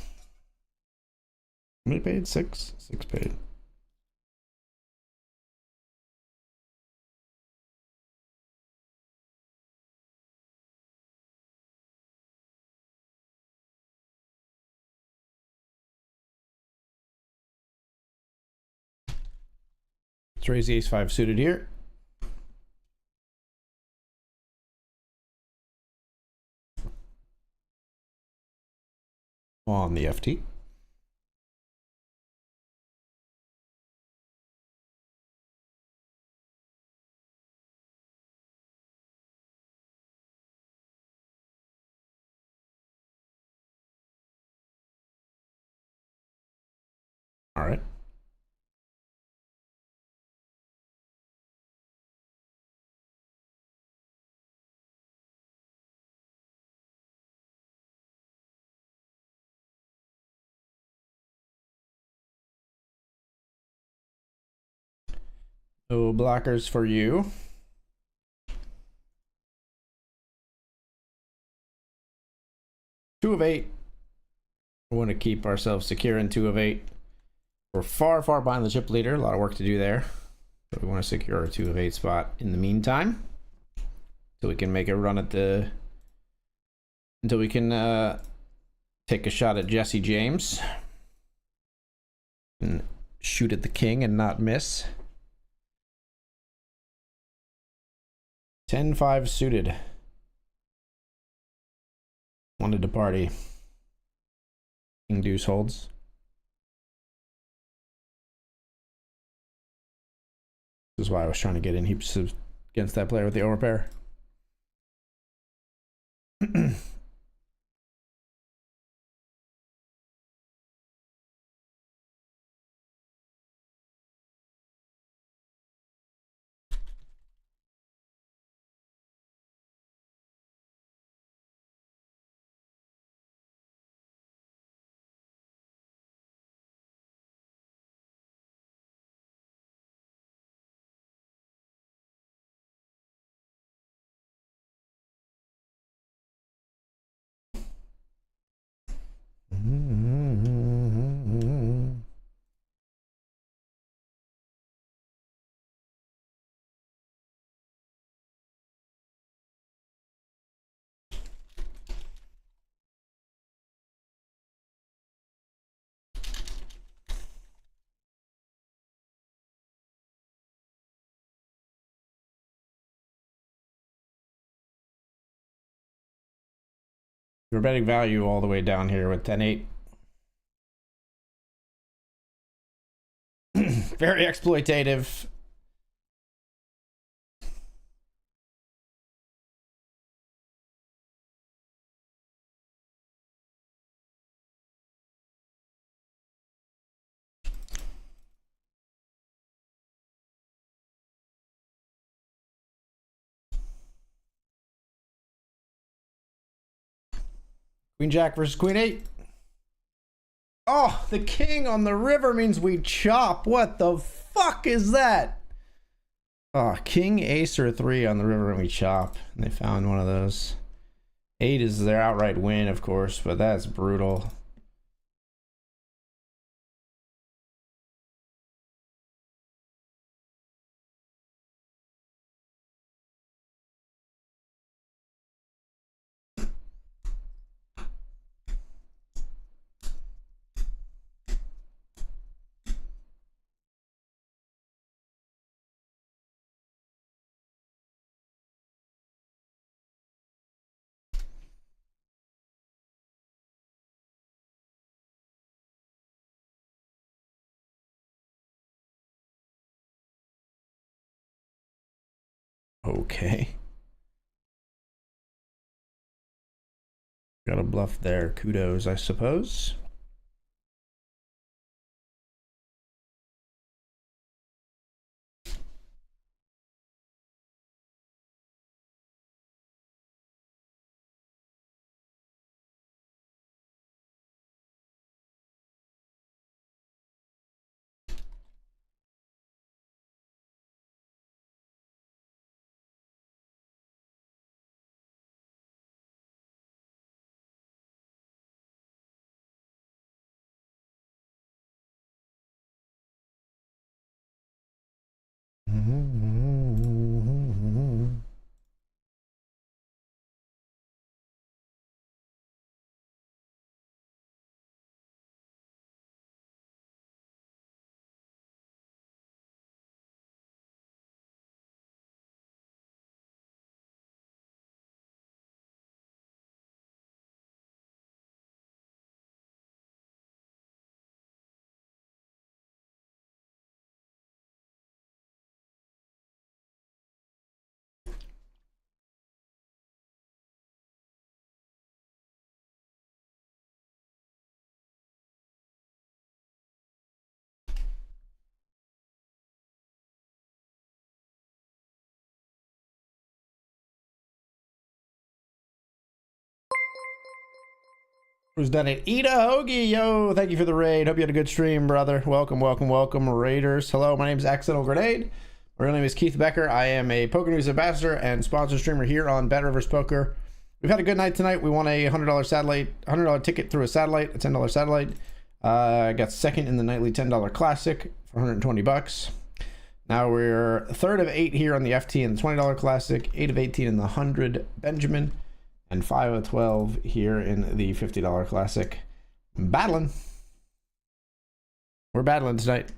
many paid? 6? 6 paid. Let's raise the ace-5 suited here. On the FT. All right. No blockers for you. Two of 8. We want to keep ourselves secure in 2 of 8. We're far, far behind the chip leader. A lot of work to do there. But we want to secure our 2 of 8 spot in the meantime. So we can make a run at the... Until we can take a shot at Jesse James. And shoot at the king and not miss. 10-5 suited. Wanted to party. King deuce holds. This is why I was trying to get in heaps against that player with the overpair. We're betting value all the way down here with 10-8. Very exploitative. Queen Jack versus Queen 8. Oh, the king on the river means we chop. What the fuck is that? Oh, king, ace, or 3 on the river and we chop. And they found one of those. 8 is their outright win, of course, but that's brutal. Okay. Got a bluff there. Kudos, I suppose. Who's done it? Ida Hoagie, yo, thank you for the raid. Hope you had a good stream, brother. Welcome, welcome, welcome, Raiders. Hello, my name is Accidental Grenade. My real name is Keith Becker. I am a Poker News ambassador and sponsor streamer here on BetRivers Poker. We've had a good night tonight. We won a $100 satellite, $100 ticket through a satellite, a $10 satellite. Got second in the nightly $10 classic for 120 bucks. Now we're third of 8 here on the FT and the $20 classic, 8 of 18 in the 100 Benjamin, and 5 of 12 here in the $50 classic. Battling. We're battling tonight.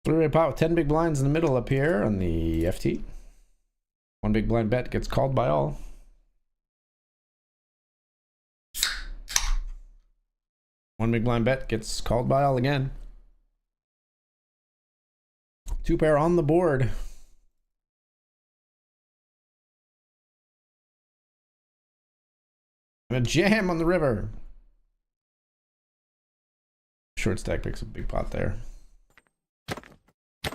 Three-way pot with 10 big blinds in the middle up here on the FT. One big blind bet gets called by all. One big blind bet gets called by all again. 2 pair on the board. And a jam on the river. Short stack picks a big pot there.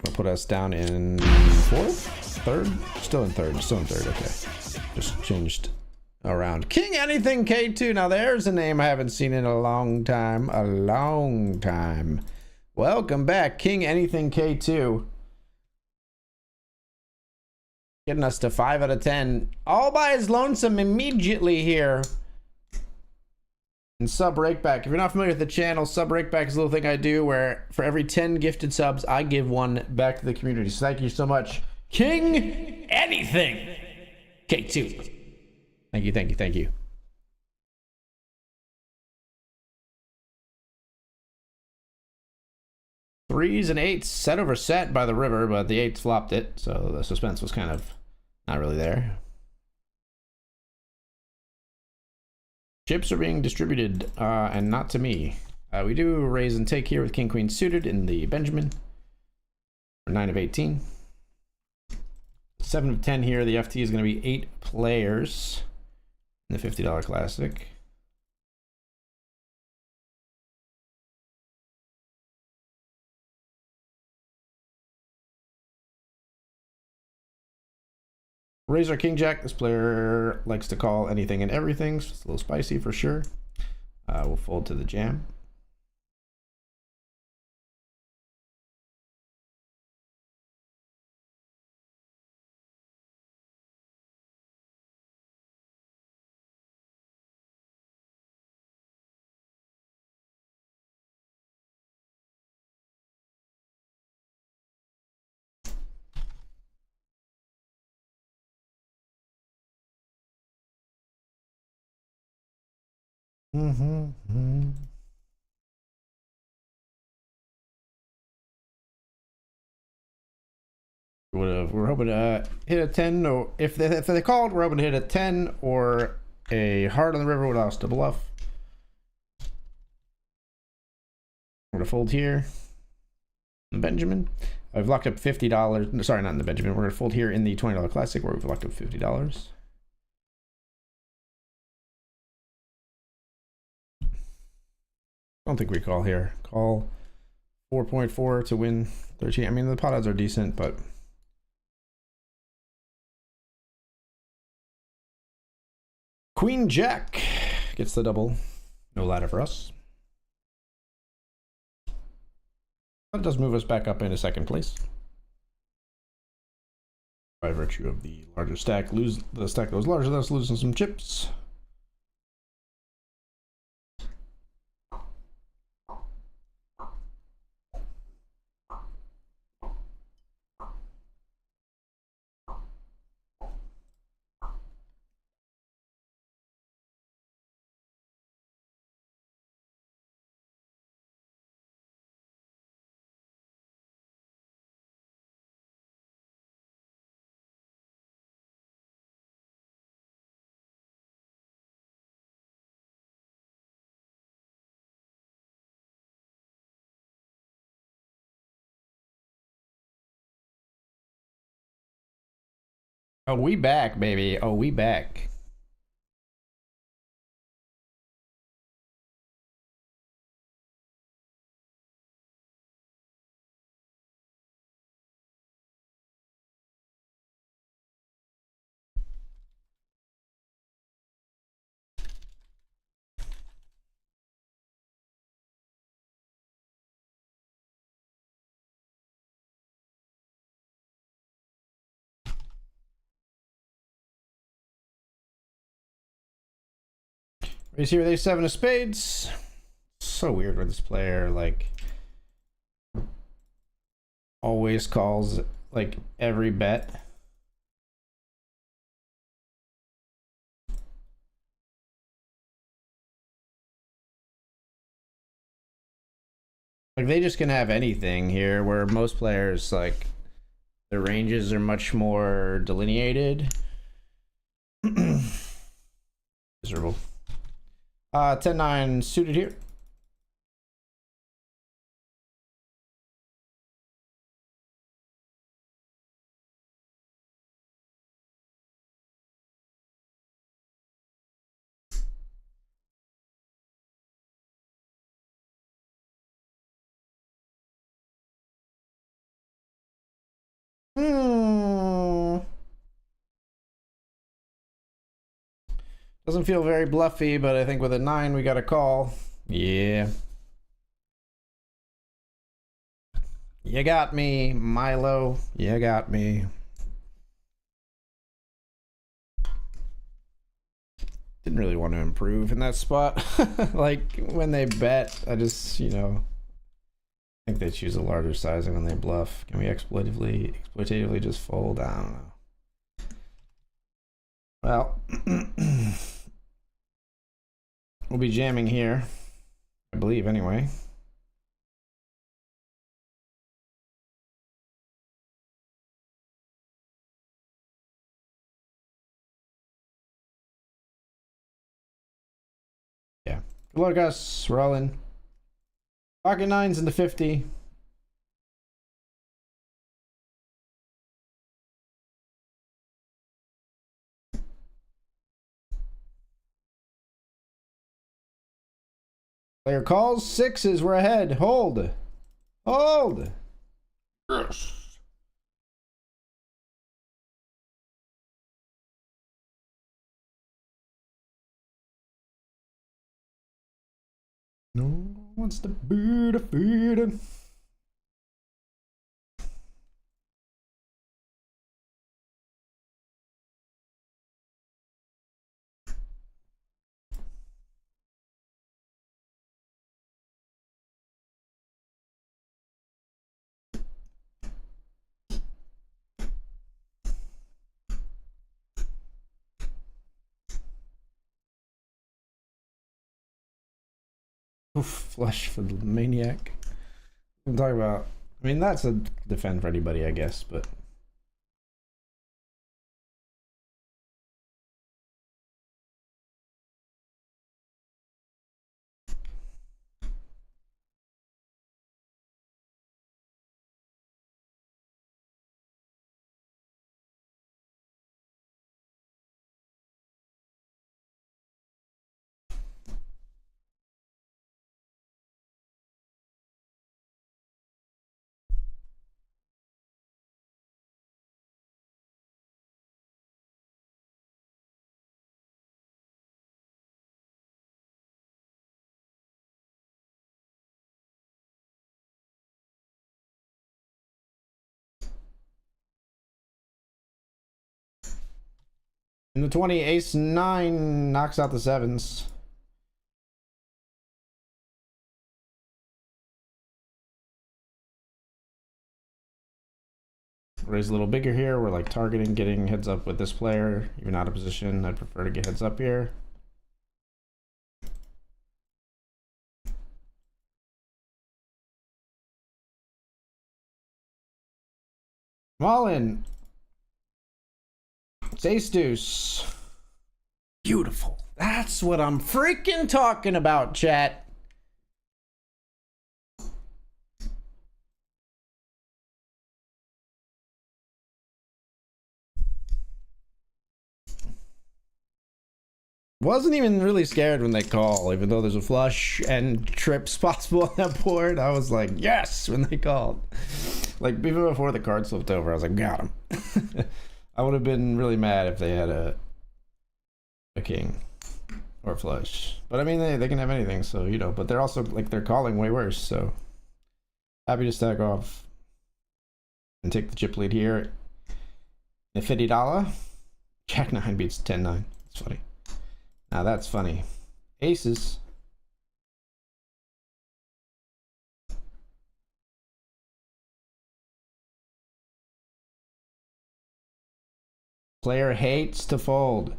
Gonna put us down in 4th? 3rd? Still in 3rd. Still in 3rd. Okay. Just changed around. King Anything K2. Now there's a name I haven't seen in a long time. A long time. Welcome back, King Anything K2. Getting us to 5 out of 10. All by his lonesome immediately here. And sub rakeback. If you're not familiar with the channel, sub rakeback is a little thing I do where for every 10 gifted subs, I give 1 back to the community. So thank you so much, King Anything K2. Thank you, thank you, thank you. Threes and 8s set over set by the river, but the 8s flopped it, so the suspense was kind of not really there. Chips are being distributed, and not to me. We do raise and take here with King Queen suited in the Benjamin. 9 of 18. 7 of 10 here. The FT is going to be 8 players in the $50 classic. Razor King Jack. This player likes to call anything and everything, so it's a little spicy for sure. We'll fold to the jam. We're hoping to hit a 10, or if they called, we're hoping to hit a 10 or a heart on the river. What else to bluff? We're gonna fold here. Benjamin. I've locked up $50. Sorry, not in the Benjamin. We're gonna fold here in the $20 classic where we've locked up $50. I don't think we call here. Call 4.4 to win 13. I mean, the pot odds are decent, but Queen Jack gets the double. No ladder for us. That does move us back up into 2nd place. By virtue of the larger stack, the stack that was larger than us losing some chips. Oh, we back, baby. Oh, we back. Raise here with a 7 of spades. So weird with this player, like always calls like every bet. Like they just can have anything here, where most players like their ranges are much more delineated. Miserable. 10-9 suited here. Doesn't feel very bluffy, but I think with a 9 we got a call. Yeah. You got me, Milo. You got me. Didn't really want to improve in that spot. Like when they bet, I just, you know, I think they choose a larger sizing when they bluff. Can we exploitatively just fold? I don't know. Well, we'll be jamming here, I believe, anyway. Yeah. Good luck, us. We're all in. Pocket 9s into 50. Player calls 6s. We're ahead. Hold. Hold. Yes. No one wants to be defeated. Oof, flush for the maniac. I'm talking about. I mean, that's a defend for anybody, I guess, but. In the 20, ace 9 knocks out the 7s. Raise a little bigger here. We're like targeting getting heads up with this player. Even out of position, I'd prefer to get heads up here. I'm all in. It's ace deuce. Beautiful. That's what I'm freaking talking about, chat. Wasn't even really scared when they call, even though there's a flush and trips possible on that board. I was like, yes, when they called. Like, even before the card flipped over, I was like, got him. I would have been really mad if they had a king or a flush. But I mean, they can have anything, so, you know. But they're also, like, they're calling way worse, so. Happy to stack off and take the chip lead here. The $50. Jack 9 beats 10-9. It's funny. Now that's funny. Aces. Player hates to fold.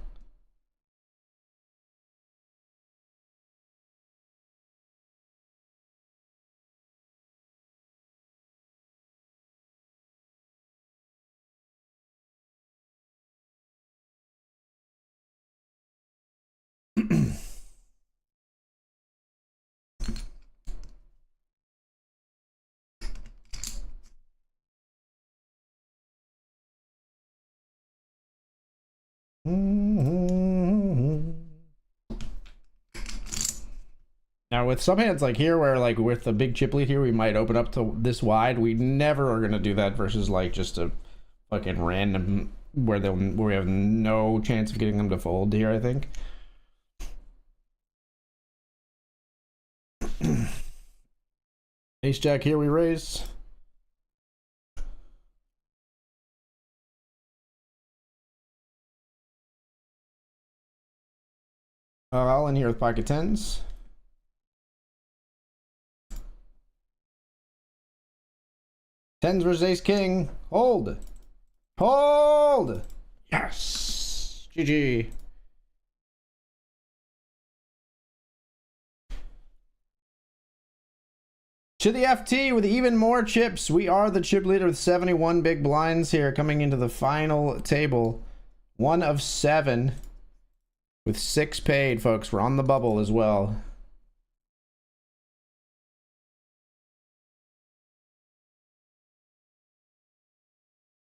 Now with some hands like here, where like with the big chip lead here, we might open up to this wide. We never are gonna do that versus like just a fucking random where we have no chance of getting them to fold here, I think. Ace Jack here, we raise. All in here with pocket tens. Tens versus ace king. Hold. Hold. Yes. GG. To the FT with even more chips. We are the chip leader with 71 big blinds here coming into the final table. 1 of 7 with 6 paid, folks. We're on the bubble as well.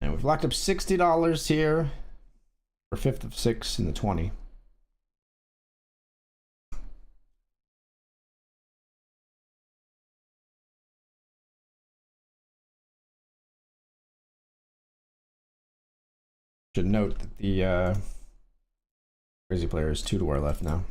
And we've locked up $60 here for 5th of 6 in the 20. Should note that the crazy player is 2 to our left now.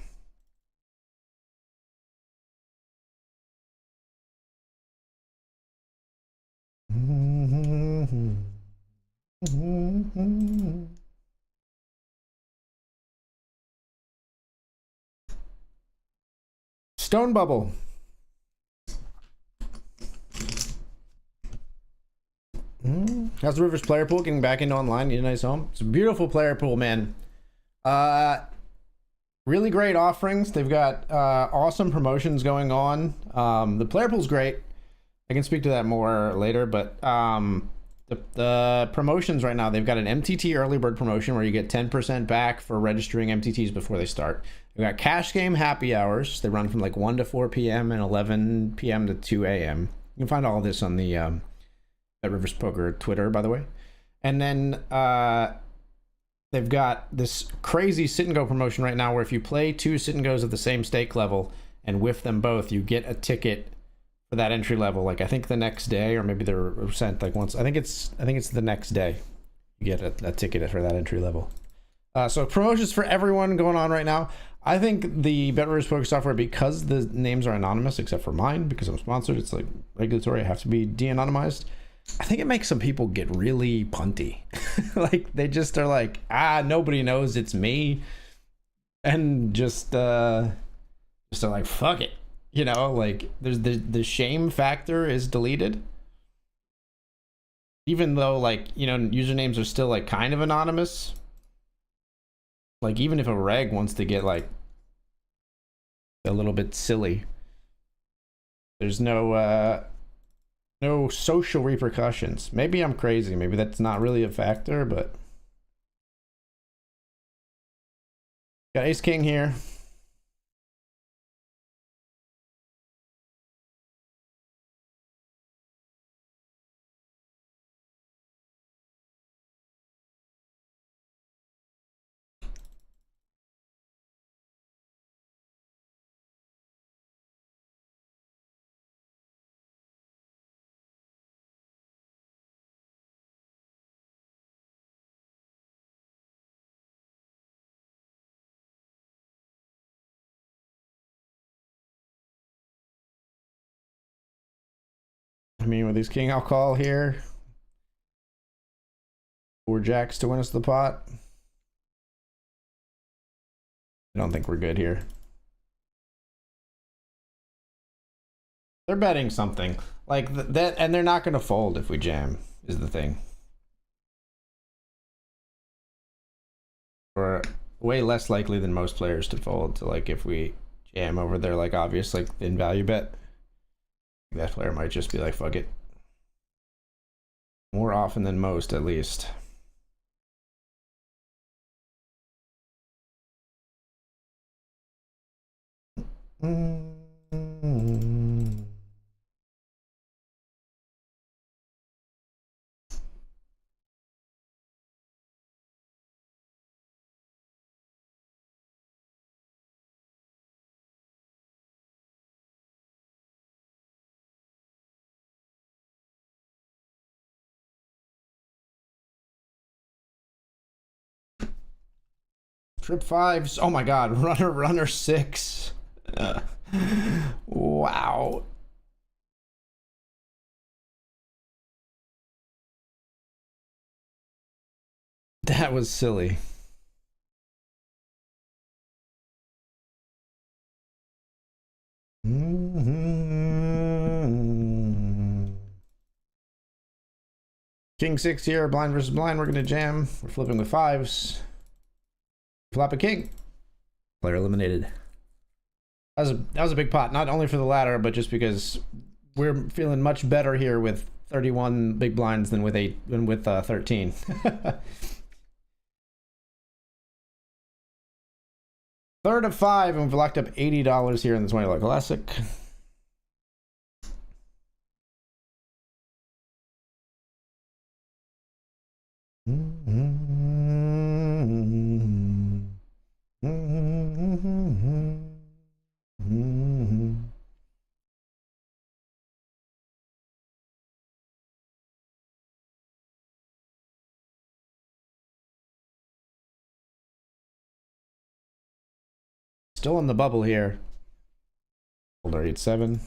Stone bubble. How's the Rivers player pool getting back into online? Need a nice home. It's a beautiful player pool, man. Really great offerings. They've got awesome promotions going on. The player pool's great. I can speak to that more later, but the promotions right now, they've got an MTT early bird promotion where you get 10% back for registering MTTs before they start. They've got cash game happy hours. They run from like 1 to 4 p.m. and 11 p.m. to 2 a.m. You can find all of this on the BetRivers Poker Twitter, by the way. And then they've got this crazy sit and go promotion right now where if you play 2 sit and goes at the same stake level and whiff them both, you get a ticket for that entry level. Like I think the next day, or maybe they're sent like once. I think it's the next day you get a ticket for that entry level. So promotions for everyone going on right now. I think the BetRivers Poker software, because the names are anonymous except for mine because I'm sponsored, it's like regulatory, I have to be de-anonymized. I think it makes some people get really punty. Like they just are like, nobody knows it's me, and just are like, fuck it, you know. Like there's the shame factor is deleted, even though like, you know, usernames are still like kind of anonymous. Like even if a reg wants to get like a little bit silly, there's no social repercussions. Maybe I'm crazy. Maybe that's not really a factor, but got ace king here. I mean, with these king, I'll call here. 4 jacks to win us the pot. I don't think we're good here. They're betting something like that, and they're not going to fold if we jam, is the thing. Or way less likely than most players to fold. So like if we jam over there, like obvious, like in value bet, that player might just be like, fuck it. More often than most, at least. Trip 5s. Oh my god, runner 6. Wow. That was silly. King 6 here, blind versus blind. We're gonna jam. We're flipping with 5s. Flop a king. Player eliminated. That was a big pot, not only for the ladder, but just because we're feeling much better here with 31 big blinds than with 13. Third of 5, and we've locked up $80 here in the $20 Classic. Still in the bubble here. Holder 8-7.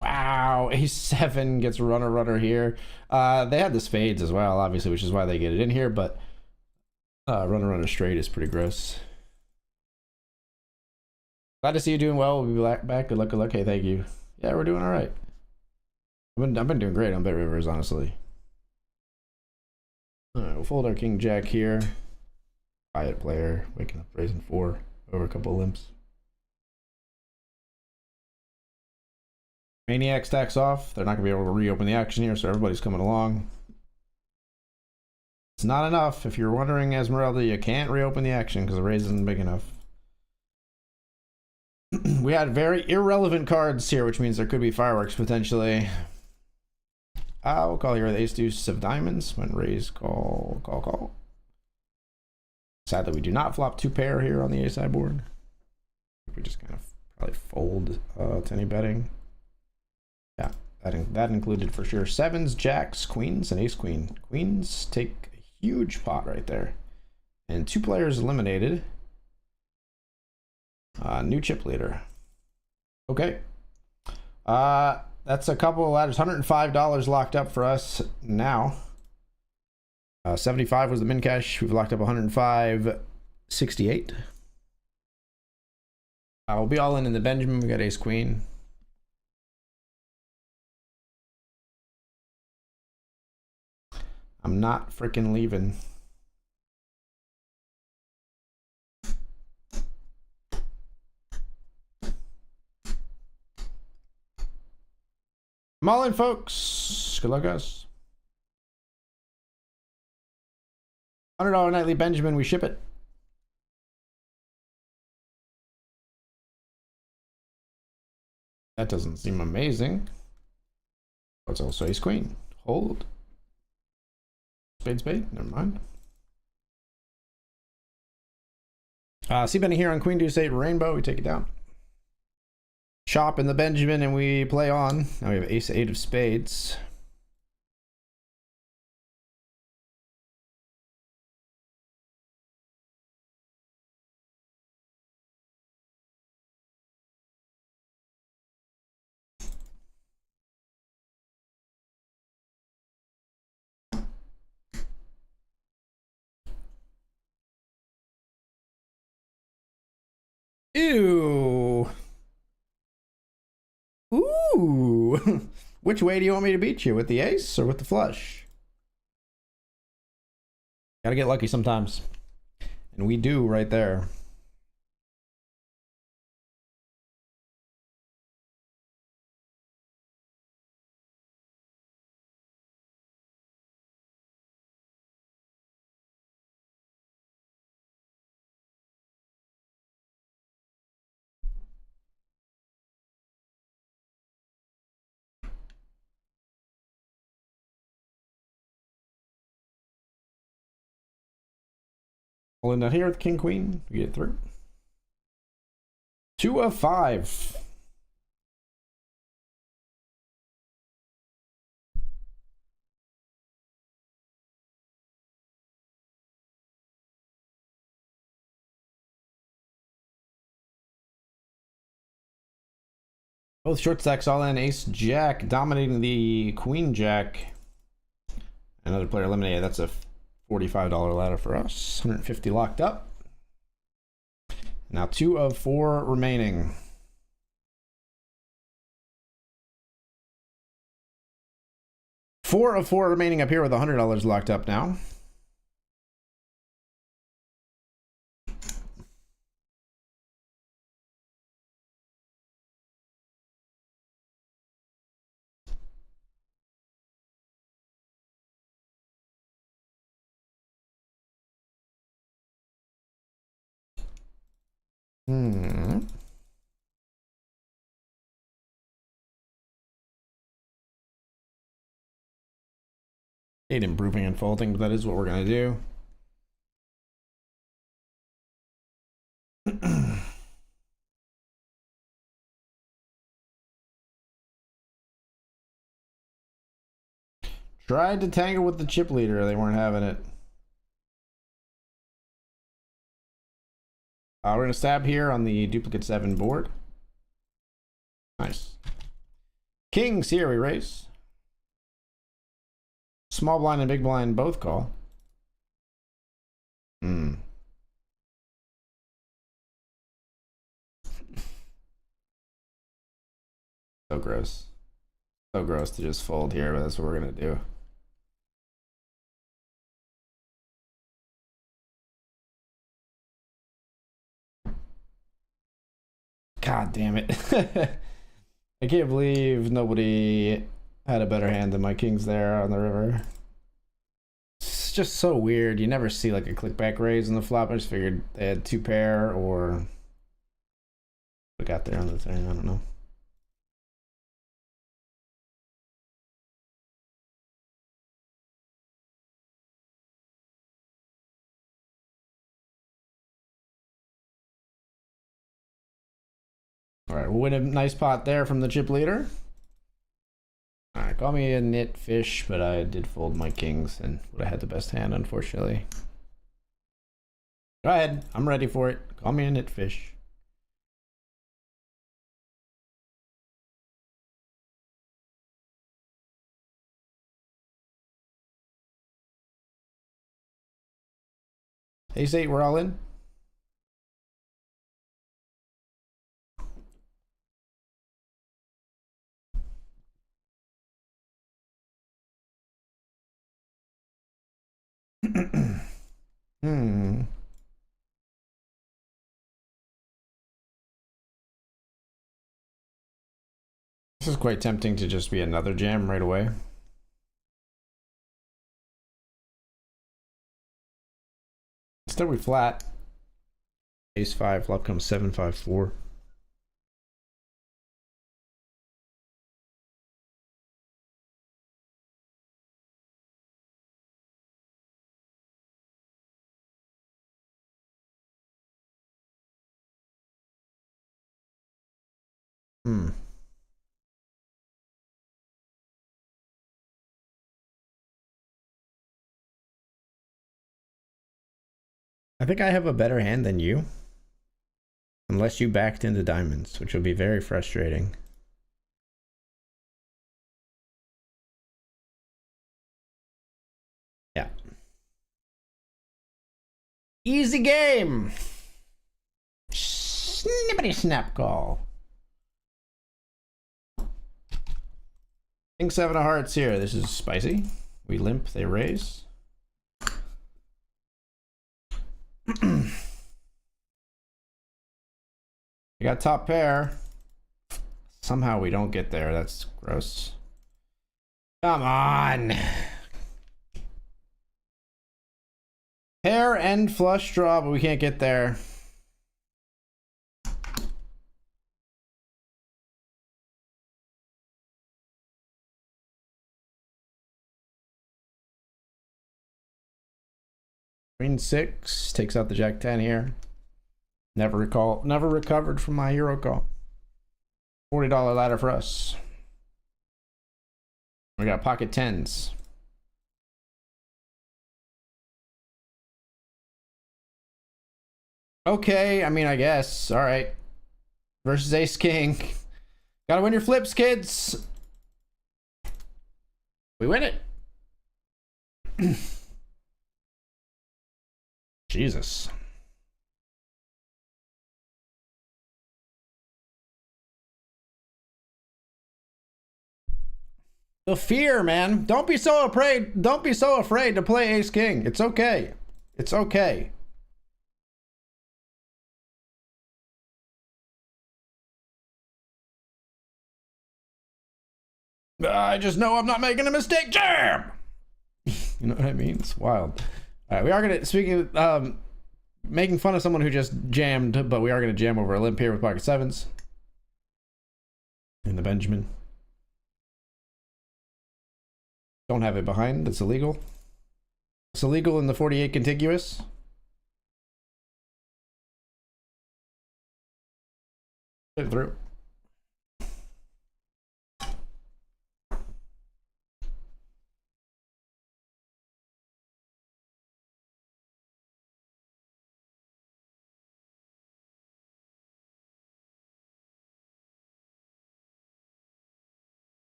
Wow, A7 gets runner here. They had the spades as well, obviously, which is why they get it in here, but runner straight is pretty gross. Glad to see you doing well. We'll be back. Good luck, good luck. Hey, thank you. Yeah, we're doing all right. I've been doing great on BetRivers, honestly. All right, we'll fold our king jack here. Quiet player, waking up raising 4 over a couple limps. Maniac stacks off. They're not gonna be able to reopen the action here, so everybody's coming along. It's not enough. If you're wondering, Esmeralda, you can't reopen the action because the raise isn't big enough. We had very irrelevant cards here, which means there could be fireworks potentially. We'll call here the ace deuce of diamonds. When raise, call. Sad that we do not flop 2 pair here on the ace side board. We just kind of probably fold to any betting. Yeah, that included for sure 7s, jacks, queens, and ace queen. Queens take a huge pot right there. And 2 players eliminated. New chip leader. Okay. That's a couple of ladders. $105 locked up for us now. 75 was the min cash. We've locked up 105.68. We'll be all in the Benjamin. We got ace queen. I'm not freaking leaving. I'm all in, folks. Good luck, guys. $100 nightly Benjamin. We ship it. That doesn't seem amazing. It's also ace queen. Hold. Spade. Never mind. See Benny here on Queen Deuce 8 Rainbow. We take it down. Chop in the Benjamin and we play on. Now we have Ace 8 of spades. Ew. Ooh. Which way do you want me to beat you? With the ace or with the flush? Gotta get lucky sometimes. And we do right there. Holding down here with King Queen. We get through. 2 of 5. Both short stacks all in. Ace Jack dominating the Queen Jack. Another player eliminated. That's a $45 ladder for us. 150 locked up. Now 2 of 4 remaining. Four of 4 remaining up here with $100 locked up now. Hate improving and folding, but that is what we're gonna do. Tried to tangle with the chip leader, they weren't having it. We're gonna stab here on the duplicate 7 board. Nice. Kings here, we raise. Small blind and big blind both call. So gross. So gross to just fold here, but that's what we're gonna do. God damn it. I can't believe nobody had a better hand than my kings there on the river. It's just so weird. You never see like a click back raise in the flop. I just figured they had 2 pair or we got there on the turn. I don't know. All right, we'll win a nice pot there from the chip leader. All right, call me a nit fish, but I did fold my kings and would have had the best hand, unfortunately. Go ahead, I'm ready for it. Call me a nit fish. Ace 8, we're all in. This is quite tempting to just be another jam right away. Instead we flat. Ace 5, flop comes 7, 5, 4. Hmm. I think I have a better hand than you. Unless you backed into diamonds, which will be very frustrating. Yeah. Easy game. Snippity snap call. King 7 of hearts here. This is spicy. We limp, they raise. You got top pair. Somehow we don't get there. That's gross. Come on. Pair and flush draw, but we can't get there. Queen 6 takes out the Jack 10 here. Never recovered from my hero call. $40 ladder for us. We got pocket 10s. Okay, I mean, I guess. All right. Versus Ace King. Gotta win your flips, kids. We win it. Jesus. The fear, man. Don't be so afraid. Don't be so afraid to play Ace King. It's okay. It's okay. I just know I'm not making a mistake. Jam! You know what I mean? It's wild. All right, we are gonna, speaking of making fun of someone who just jammed, but we are gonna jam over a limp here with pocket 7s. In the Benjamin. Don't have it behind. It's illegal. It's illegal in the 48 contiguous. Get it through.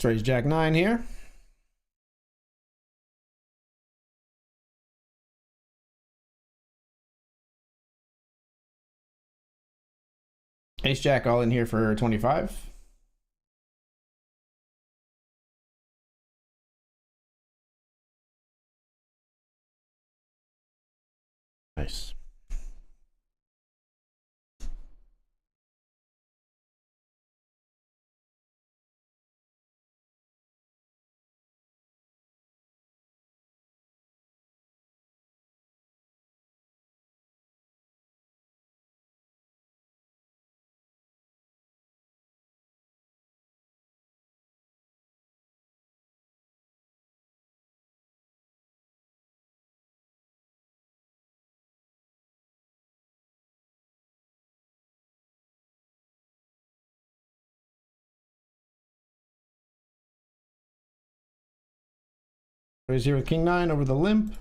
Let's raise Jack 9 here. Ace Jack all in here for 25. Nice. Raise here with King 9 over the limp.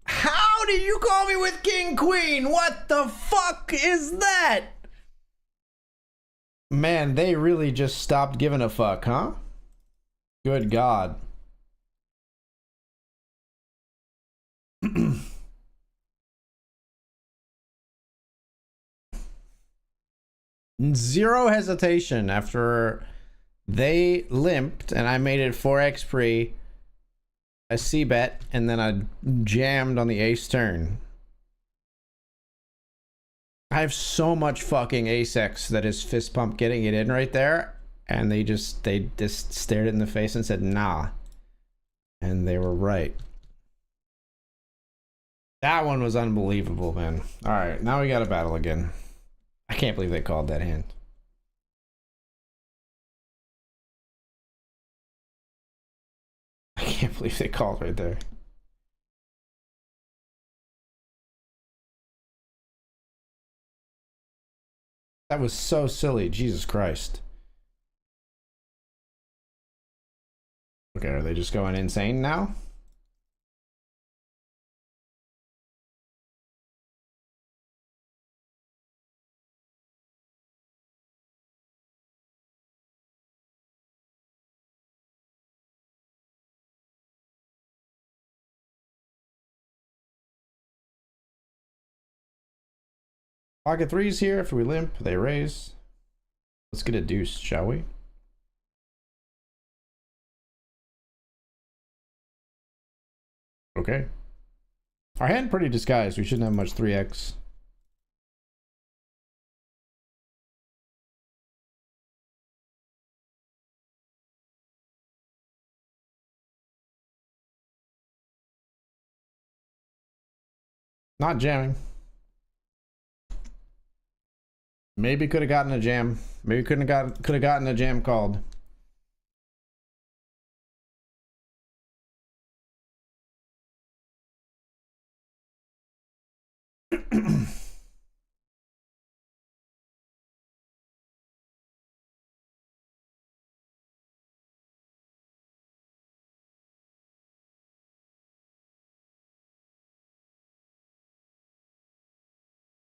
How did you call me with King Queen? What the fuck is that? Man, they really just stopped giving a fuck, huh? Good God. Zero hesitation after They limped, and I made it 4x pre, a C bet, and then I jammed on the ace turn. I have so much fucking ace X that is fist pump getting it in right there, and they just stared it in the face and said nah, and they were right. That one was unbelievable, man. All right, now we got a battle again. I can't believe they called that hand. I can't believe they called right there. That was so silly. Jesus Christ. Okay, are they just going insane now? Pocket threes here. If we limp, they raise. Let's get a deuce, shall we? Okay. Our hand pretty disguised. We shouldn't have much 3x. Not jamming. Maybe could have gotten a jam. Maybe could have gotten a jam called.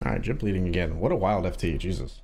All right, Jip leading again. What a wild FT, Jesus.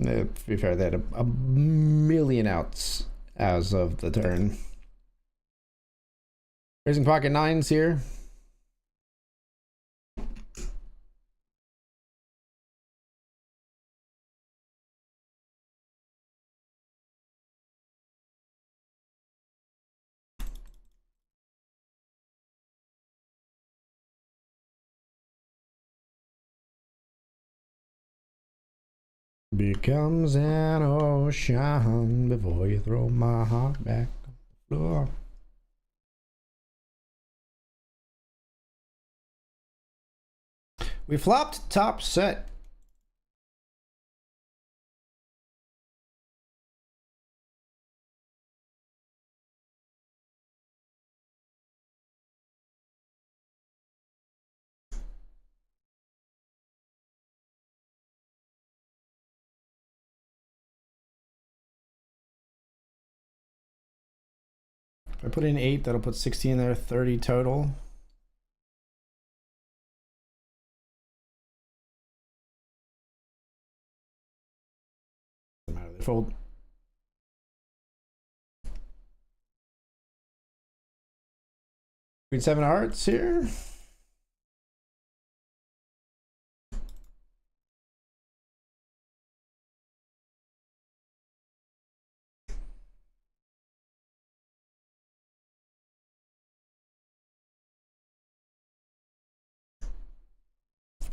To be fair, they had a million outs as of the turn. Raising pocket nines here. Becomes an ocean before you throw my heart back on the floor. We flopped top set. If I put in 8, that'll put 16 there, 30 total. Doesn't matter, they fold. Queen 7 hearts here.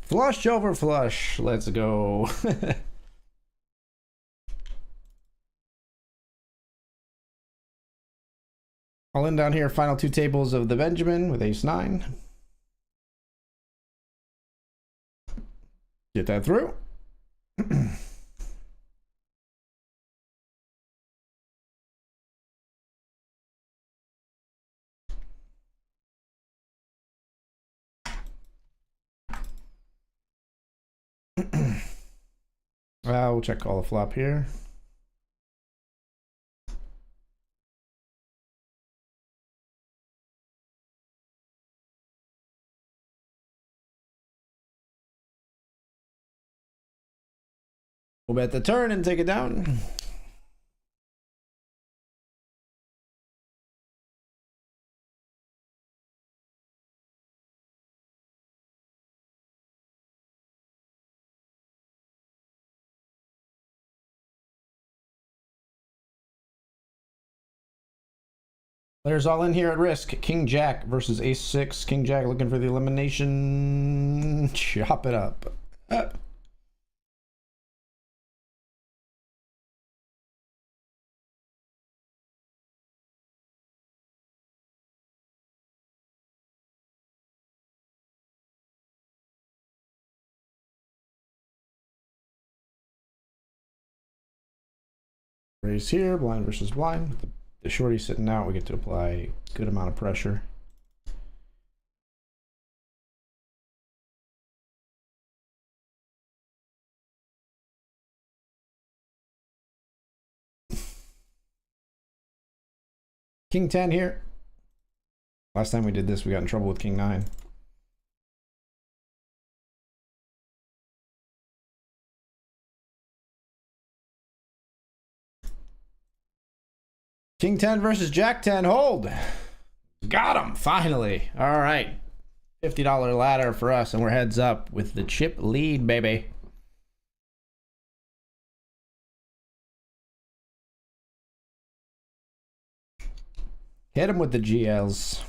Flush over flush. Let's go. All in down here. Final two tables of the Benjamin with ace 9. Get that through. We'll check all the flop here. We'll bet the turn and take it down. Players all in here at risk. King Jack versus Ace 6. King Jack looking for the elimination. Chop it up. Raise here, blind versus blind. The shorty sitting out, we get to apply a good amount of pressure. King 10 here. Last time we did this, we got in trouble with King 9. King 10 versus Jack 10. Hold. Got him, finally. All right. $50 ladder for us, and we're heads up with the chip lead, baby. Hit him with the GLs.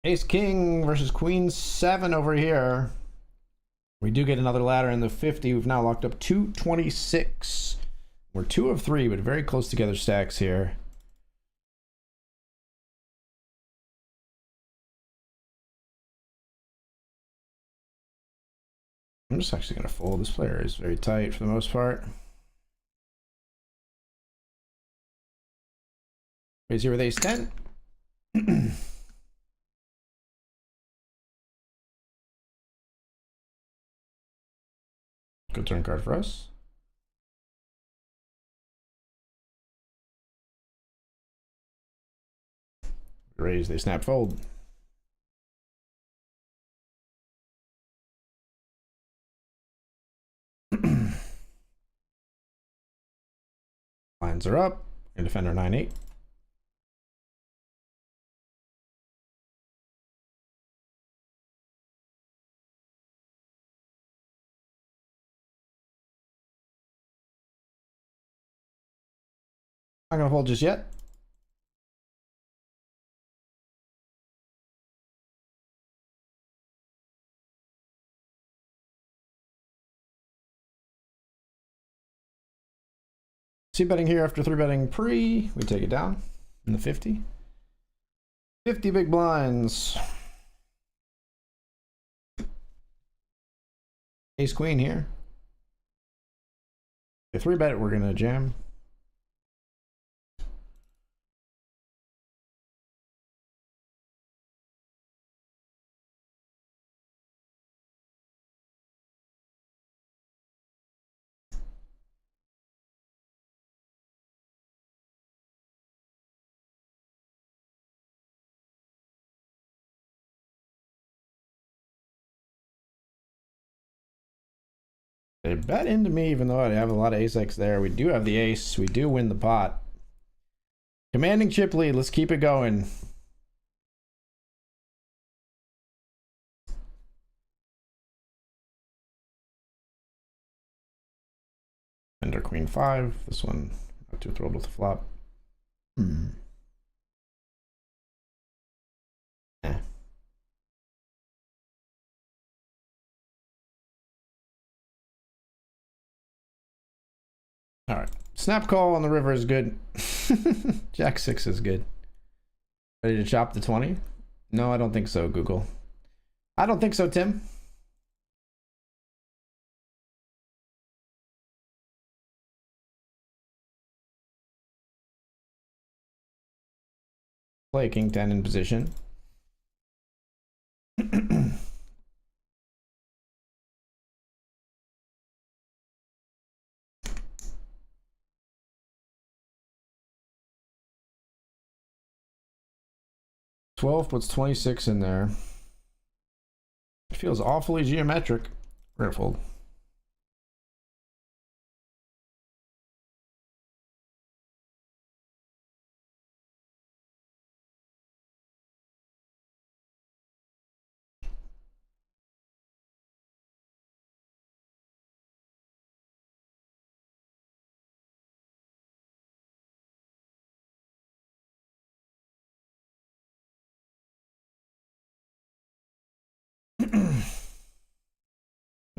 Ace King versus Queen 7 over here. We do get another ladder in the 50. We've now locked up 226. We're 2 of 3, but very close together stacks here. I'm just actually going to fold. This player is very tight for the most part. Raise here with Ace 10. Good turn card for us. Raise, they snap fold. Lines are up. And defender 9-8. Not gonna fold just yet. C betting here after 3 betting pre. We take it down in the 50. 50 big blinds. Ace Queen here. If 3 bet, we're gonna jam. They bet into me even though I have a lot of ace-x there. We do have the ace. We do win the pot. Commanding chip lead. Let's keep it going. Defender Queen 5. This one, not too thrilled with the flop. All right. Snap call on the river is good. Jack 6 is good. Ready to chop the 20? No, I don't think so, Google. I don't think so, Tim. Play King 10 in position. 12 puts 26 in there. It feels awfully geometric. We're gonna fold.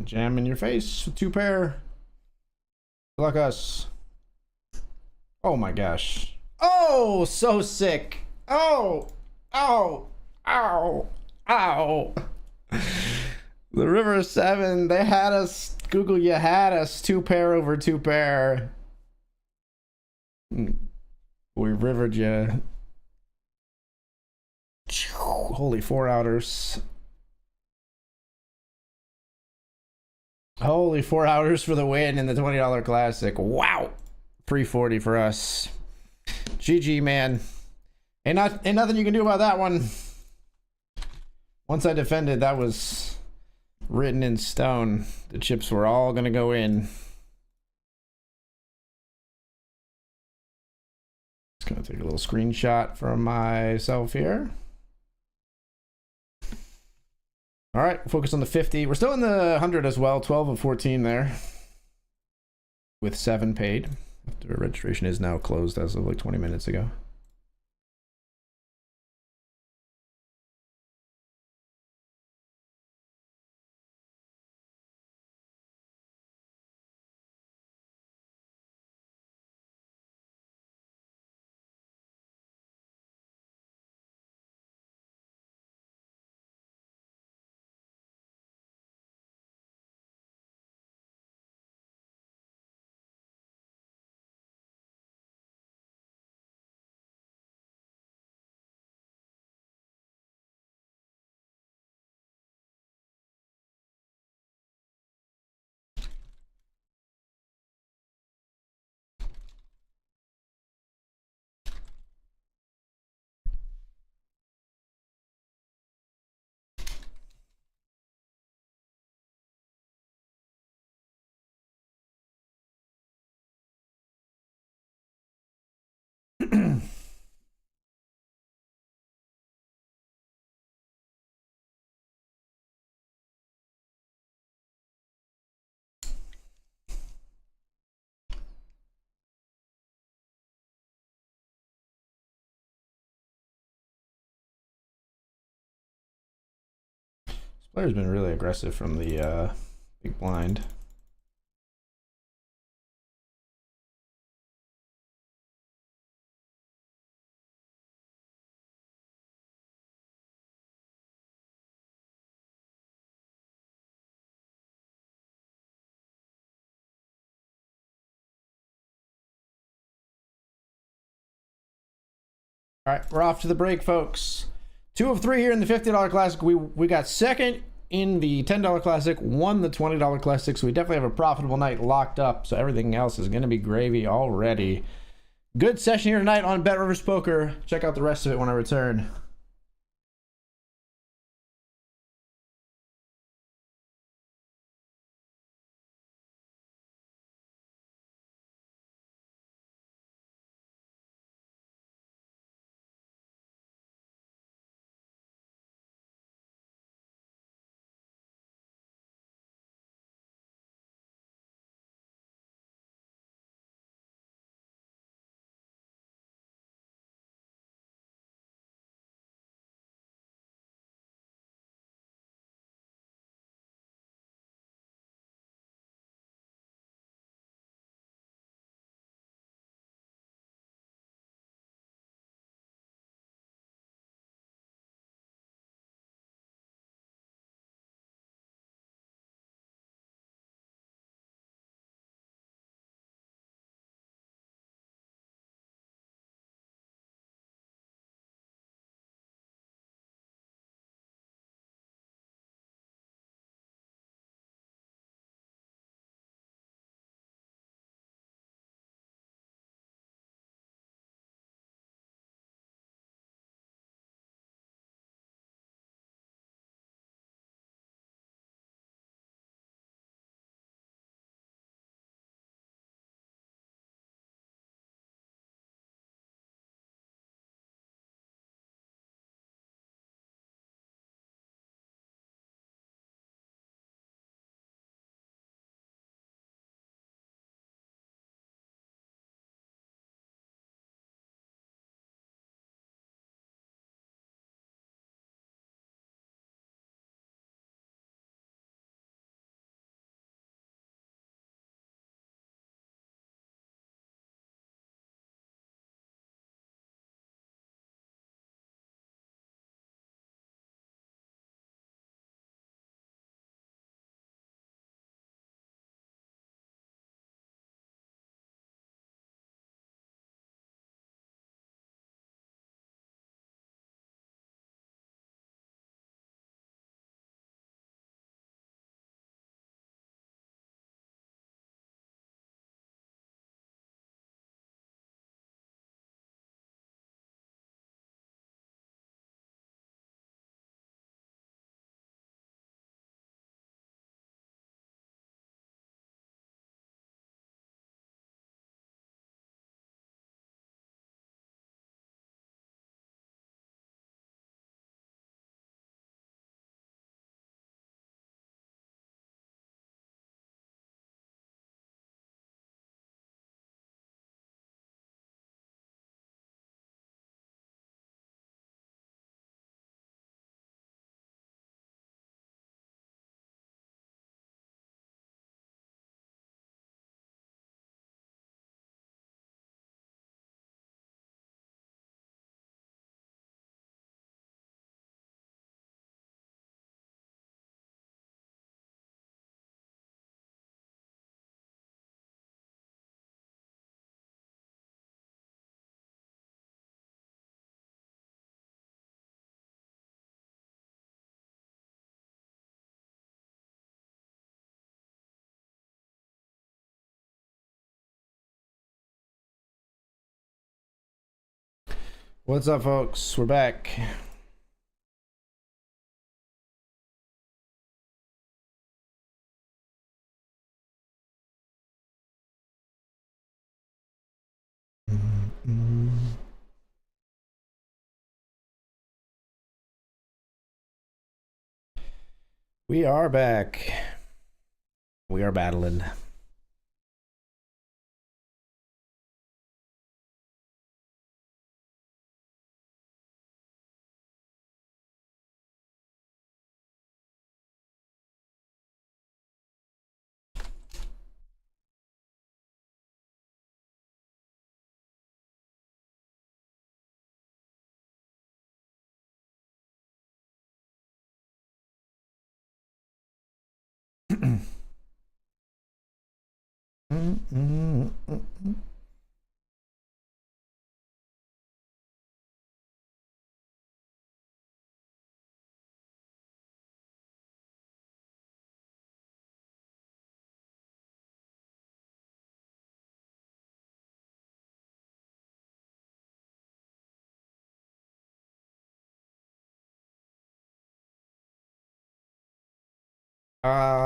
Jam in your face with 2 pair. Good luck us. Oh my gosh. Oh, so sick. Oh, ow, ow, ow. The river 7, they had us. Google, you had us. 2 pair over 2 pair. We rivered you. Holy 4 outers. Holy 4 hours for the win in the $20 classic. Wow. Free 40 for us. GG, man. Ain't nothing you can do about that one. Once I defended, that was written in stone. The chips were all going to go in. Just going to take a little screenshot from myself here. All right, focus on the 50. We're still in the 100 as well. 12 of 14 there. With 7 paid. The registration is now closed as of like 20 minutes ago. Player's been really aggressive from the big blind. All right, we're off to the break, folks. 2 of 3 here in the $50 classic. We got second in the $10 classic, won the $20 classic, so we definitely have a profitable night locked up. So everything else is going to be gravy already. Good session here tonight on BetRivers Poker. Check out the rest of it when I return. What's up, folks? We're back. We are back. We are battling.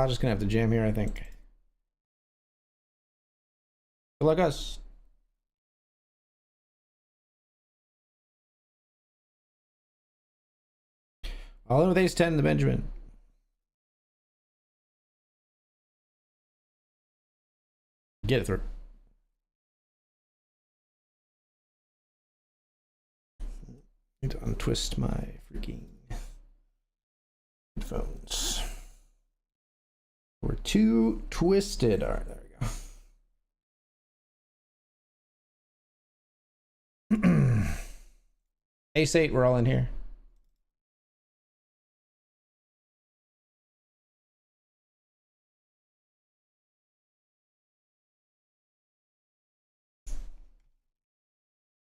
Just gonna have to jam here, I think. Good luck, us. All in with ace 10, the Benjamin. Get it through. Need to untwist my freaking headphones. We're too twisted. All right, there we go. Ace 8, we're all in here.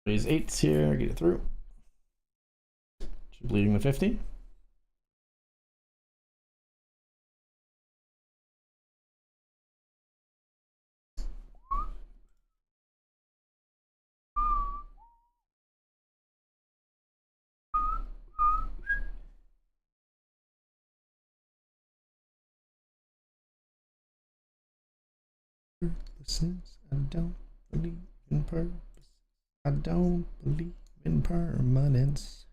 These 8s here, get it through. Bleeding the 50. Since I don't believe in purpose, I don't believe in permanence.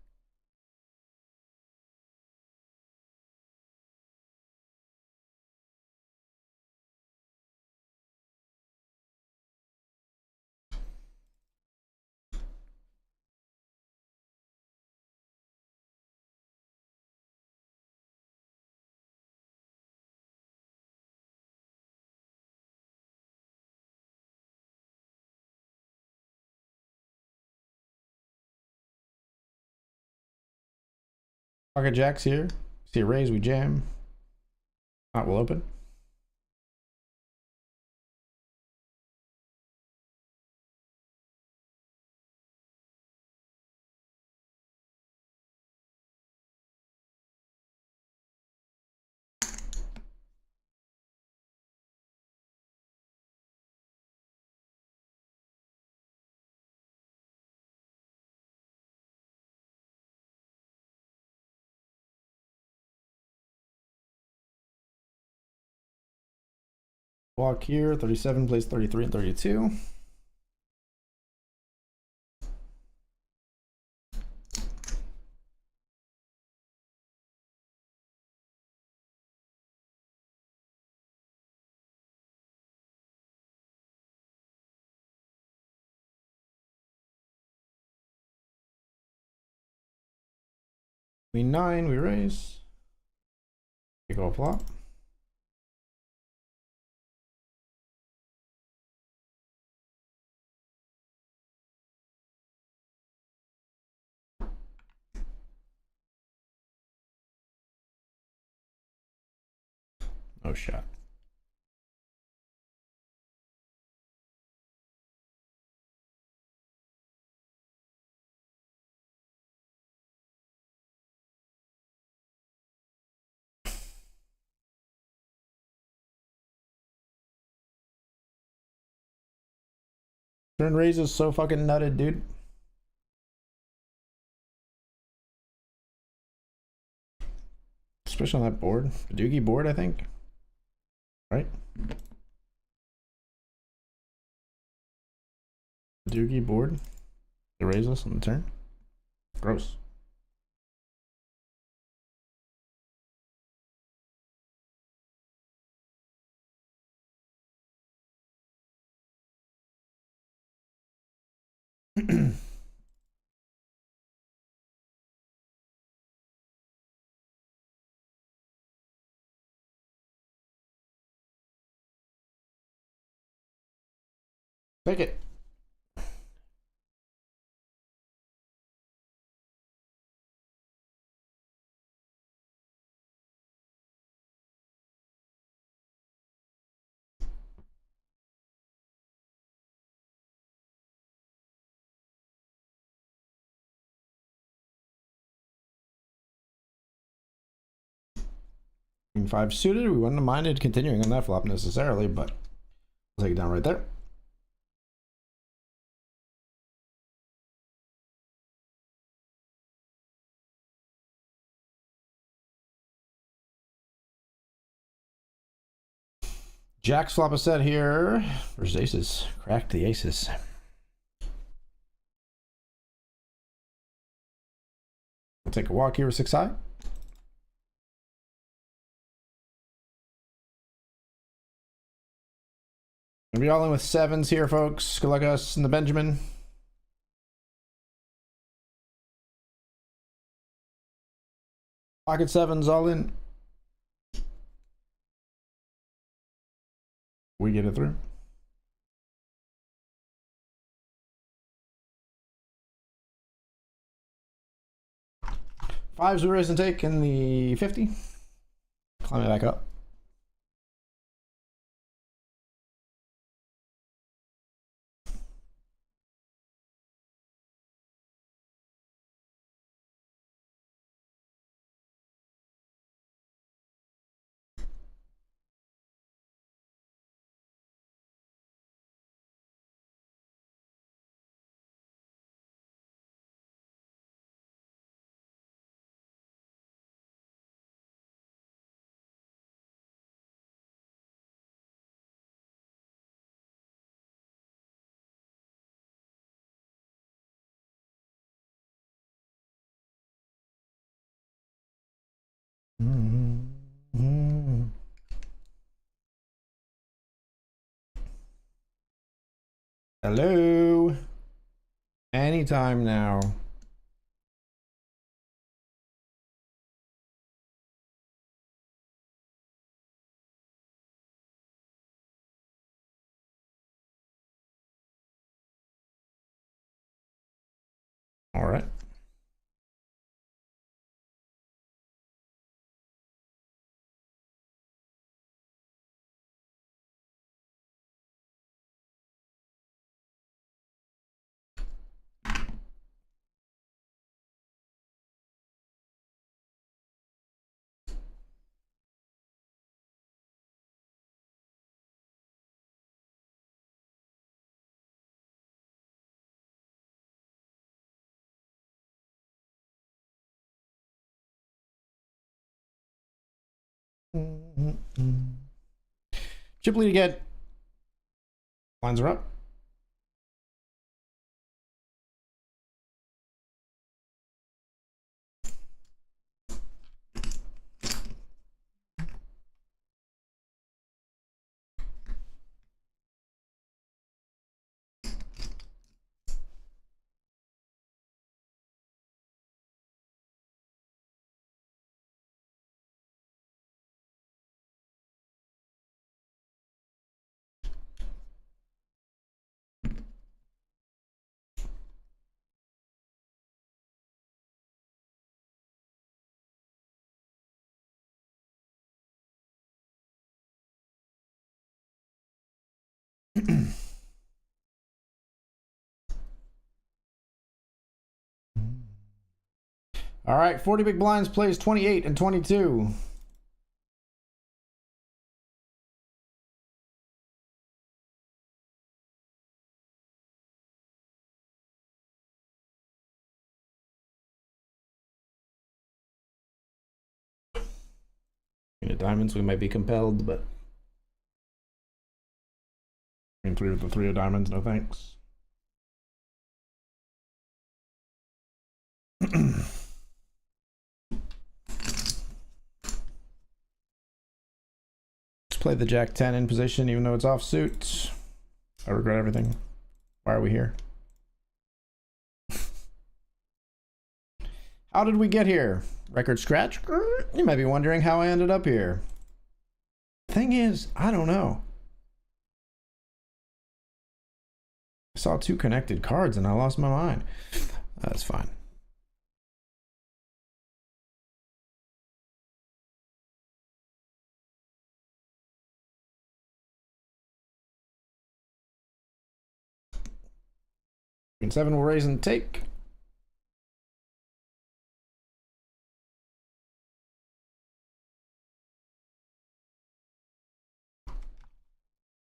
Pocket jacks here. See a raise, we jam. Pot will open. Walk here, 37 plays 33 and 32. Queen 9, we raise. We go flop. No shot. Turn raise is so fucking nutted, dude. especially on that board. A Doogie board, I think. Right? Doogie board. They raise us on the turn. Gross. Take it. King 5 suited. We wouldn't have minded continuing on that flop necessarily, but I'll take it down right there. Jacks flop a set here versus aces. Cracked the aces. We'll take a walk here with 6 high. Gonna be all in with 7s here, folks. Good luck us in the Benjamin. Pocket 7s all in. We get it through. Fives we raise and take in the 50. Climb it back up. Hello. Anytime now. All right. Chip lead again. Lines are up. All right, 40 big blinds plays 28 and 22. Queen of diamonds, we might be compelled, but Queen 3 with the 3 of diamonds, no thanks. Just play the Jack 10 in position, even though it's offsuit. I regret everything. Why are we here? How did we get here? Record scratch? You might be wondering how I ended up here. Thing is, I don't know. I saw 2 connected cards and I lost my mind. That's fine. Queen 7 will raise and take.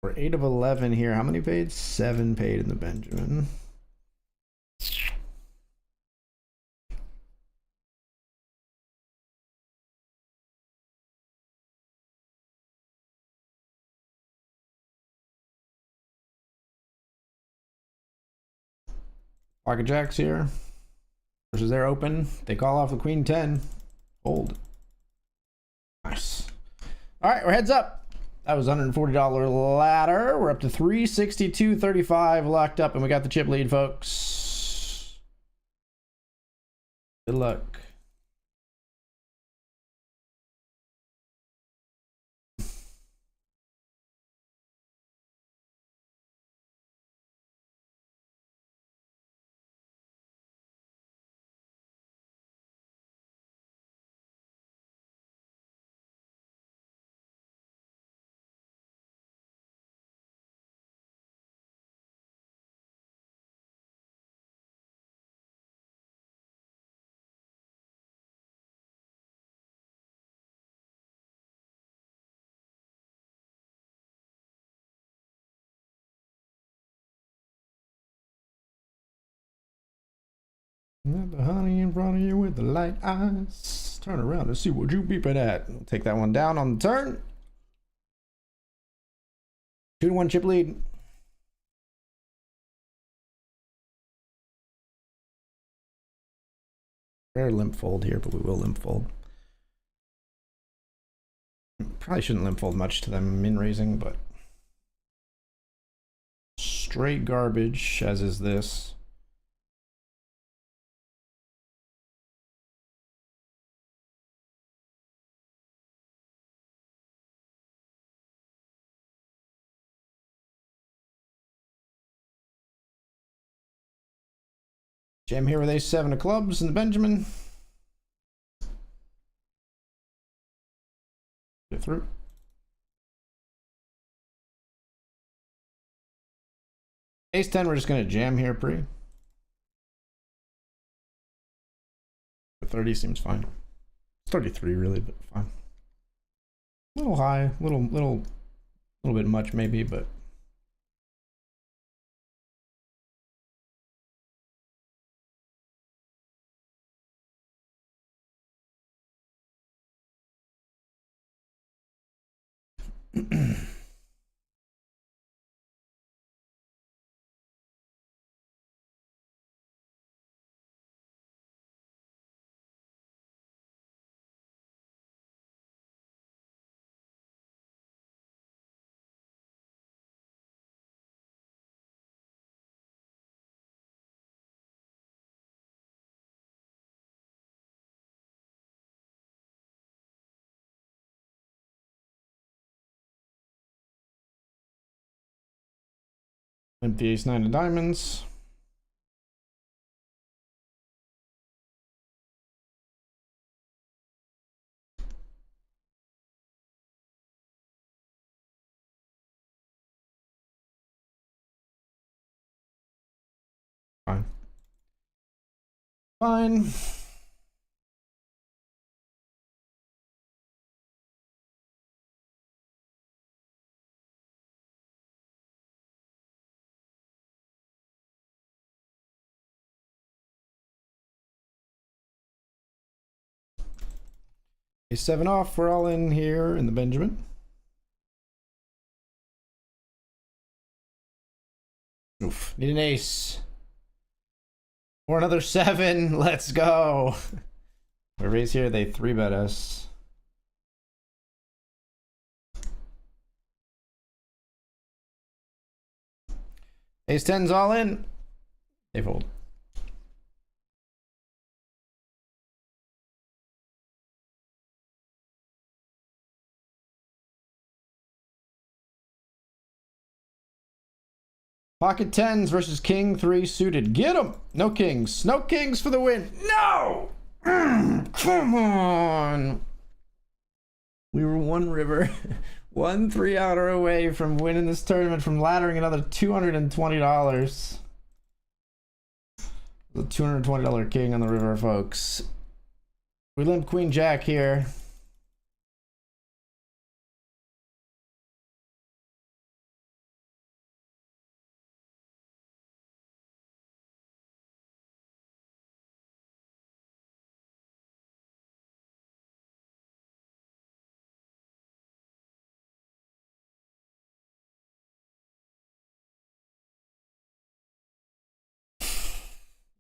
We're 8 of 11 here. How many paid? 7 paid in the Benjamin. Pocket jacks here. Versus they're open. They call off the Queen 10. Hold. Nice. All right, we're heads up. That was $140 ladder. We're up to 362.35 locked up, and we got the chip lead, folks. Good luck. Got the honey in front of you with the light eyes. Turn around and see what you beeping at. We'll take that one down on the turn. 2-1 chip lead. Rare limp fold here, but we will limp fold. Probably shouldn't limp fold much to them min raising, but straight garbage, as is this. Jam here with ace-7 of clubs in the Benjamin. Get through. Ace-10, we're just going to jam here pre. The 30 seems fine. 33 really, but fine. A little high, little bit much maybe, but empty ace-9 of diamonds. Fine. Fine. A 7 off. We're all in here in the Benjamin. Oof. Need an ace. Or another 7. Let's go. We raise here. They 3-bet us. Ace 10's all in. They fold. Pocket 10s versus King 3 suited. Get him! No kings. No kings for the win. No! Come on! We were one river, 1 3-outer away from winning this tournament, from laddering another $220. The $220 king on the river, folks. We limp Queen Jack here.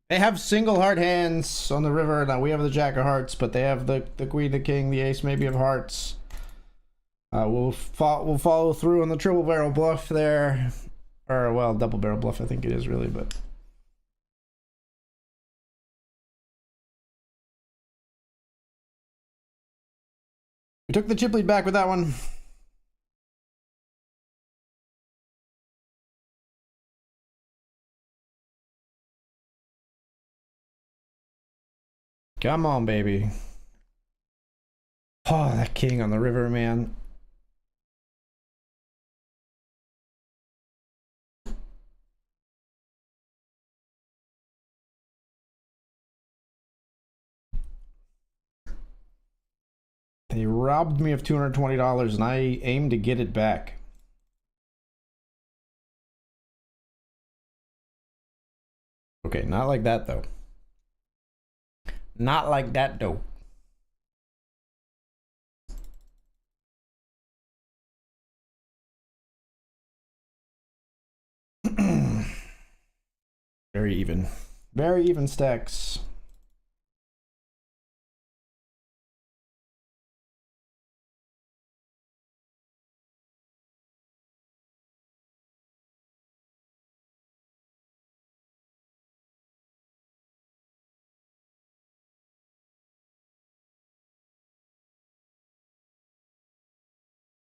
They have single heart hands on the river. Now we have the Jack of Hearts, but they have the Queen, the King, the Ace, maybe of Hearts. We'll follow through on the triple barrel bluff there, or well, double barrel bluff. I think it is really, but we took the chip lead back with that one. Come on, baby. Oh, that king on the river, man. They robbed me of $220, and I aim to get it back. Okay, not like that, though. Not like that, though. Very even. Very even stacks.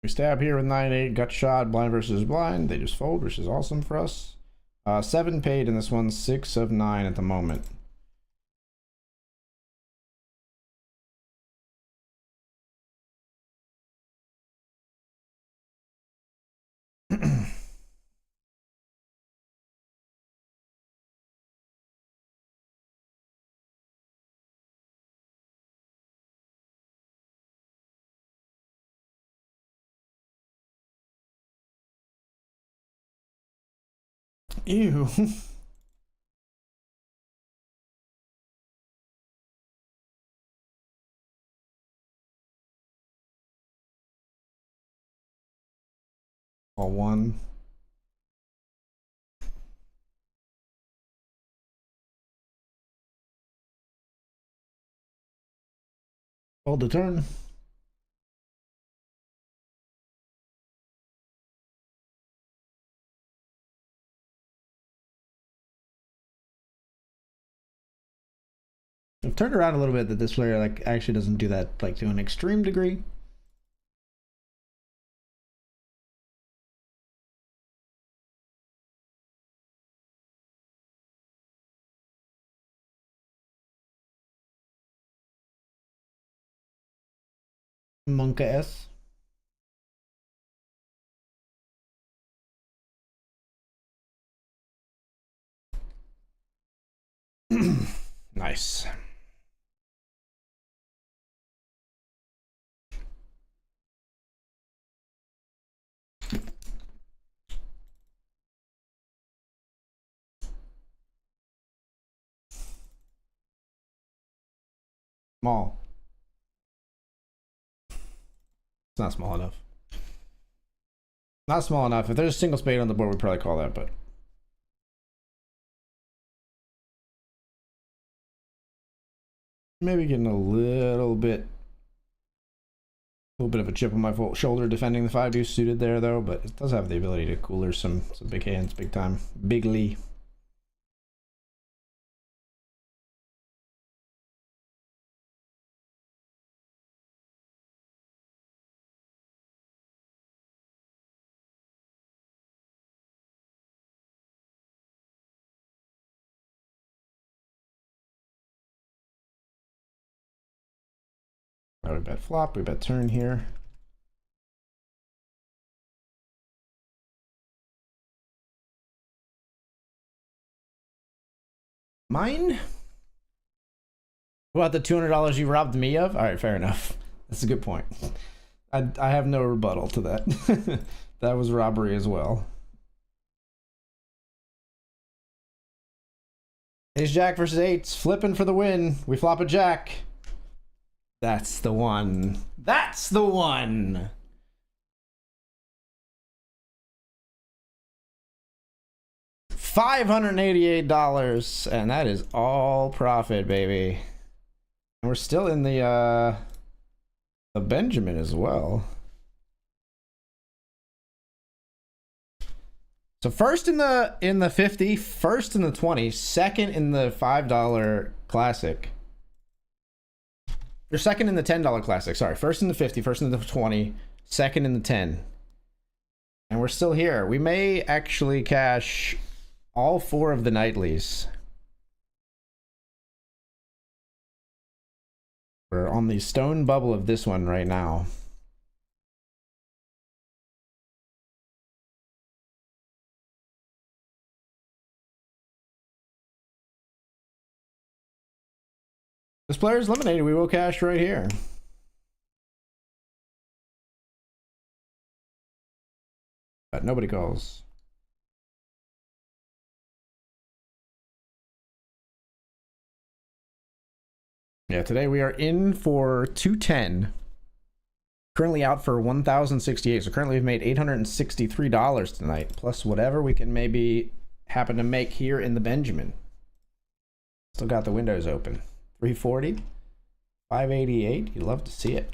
We stab here with 9-8, gut shot, blind versus blind. They just fold, which is awesome for us. 7 paid in this one, 6 of 9 at the moment. Ew. All one. Hold the turn. I've turned around a little bit that this player like actually doesn't do that like to an extreme degree. Monka S. Nice. Small. It's not small enough. Not small enough. If there's a single spade on the board, we'd probably call that, but maybe getting a little bit of a chip on my shoulder defending the 5 deuce suited there, though, but it does have the ability to cooler some big hands, big time. Bigly. We bet flop, we bet turn here. Mine? What about the $200 you robbed me of? All right, fair enough. That's a good point. I have no rebuttal to that. That was robbery as well. Ace Jack versus eights, flipping for the win. We flop a jack. That's the one. That's the one. $588, and that is all profit, baby. And we're still in the Benjamin as well. So first in the 50, first in the 20, second in the $5 classic. Or second in the $10 classic. Sorry, first in the 50, first in the 20, second in the 10. And we're still here. We may actually cash all 4 of the nightlies. We're on the stone bubble of this one right now. This player is eliminated. We will cash right here. But nobody calls. Yeah, today we are in for 210. Currently out for 1,068. So currently we've made $863 tonight, plus whatever we can maybe happen to make here in the Benjamin. Still got the windows open. 340, 588. You'd love to see it.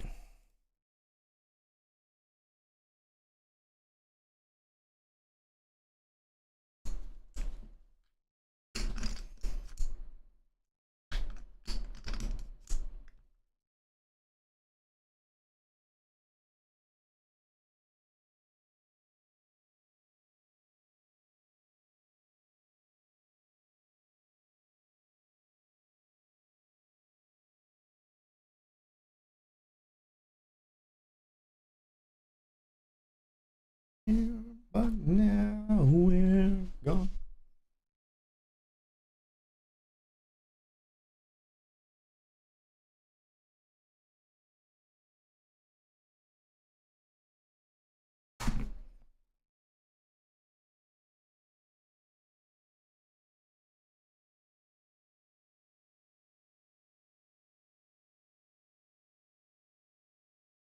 But now we're gone.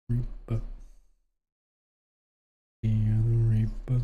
Reaper. Yeah, the Reaper.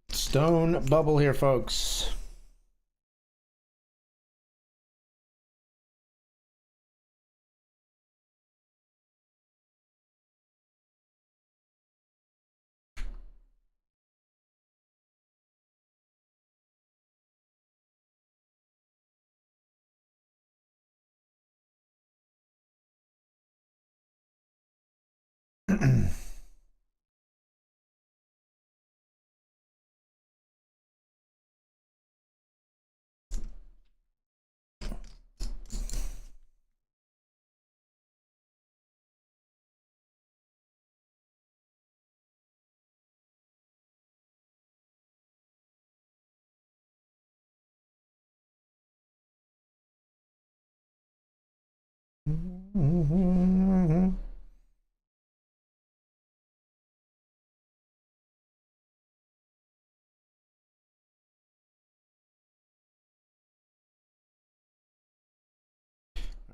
Stone bubble here, folks.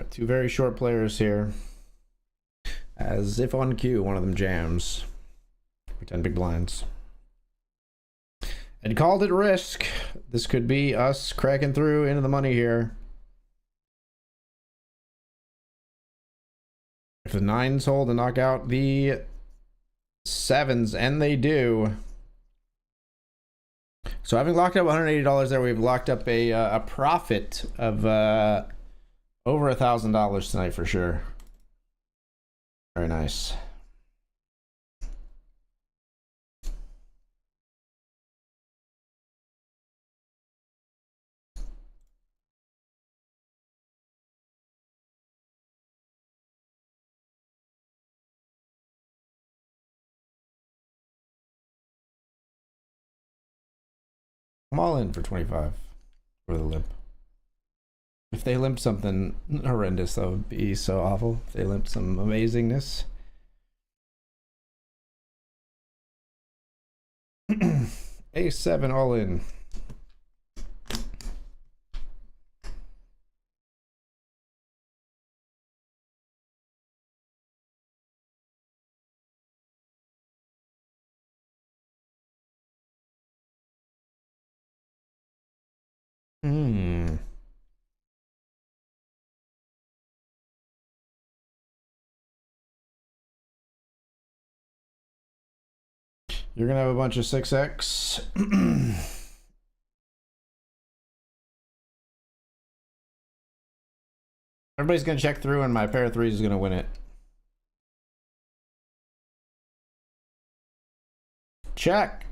Two very short players here. As if on cue, one of them jams. For 10 big blinds. And called it risk. This could be us cracking through into the money here. If the 9s hold to knock out the 7s, and they do. So having locked up $180 there, we've locked up a profit of over $1,000 tonight for sure. Very nice. I'm all in for 25 for the limp. If they limp something horrendous, that would be so awful. If they limp some amazingness. A7 all in. You're gonna have a bunch of 6x. Everybody's gonna check through, and my pair of 3s is gonna win it. Check.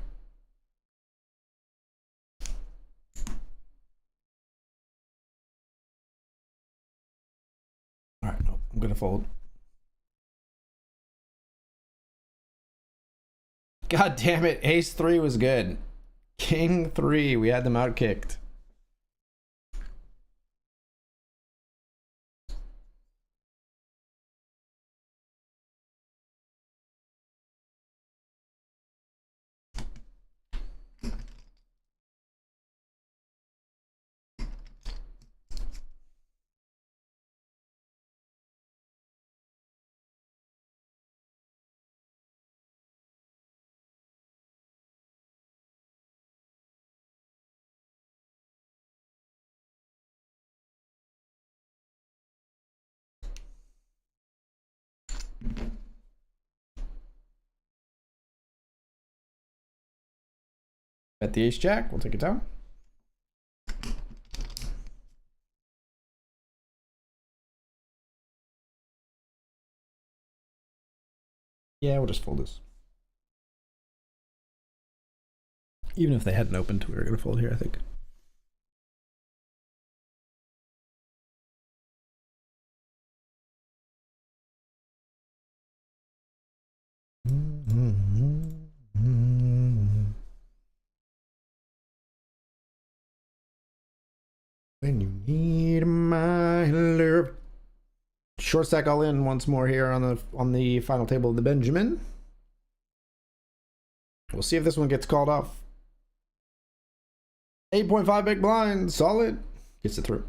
All right, no, I'm gonna fold. God damn it, ace 3 was good. King 3, we had them out kicked. Bet the ace jack, we'll take it down. Yeah, we'll just fold this. Even if they hadn't opened, we were gonna fold here, I think. When you need my love. Short stack all in once more here on the final table of the Benjamin. We'll see if this one gets called off. 8.5 big blind, solid. Gets it through.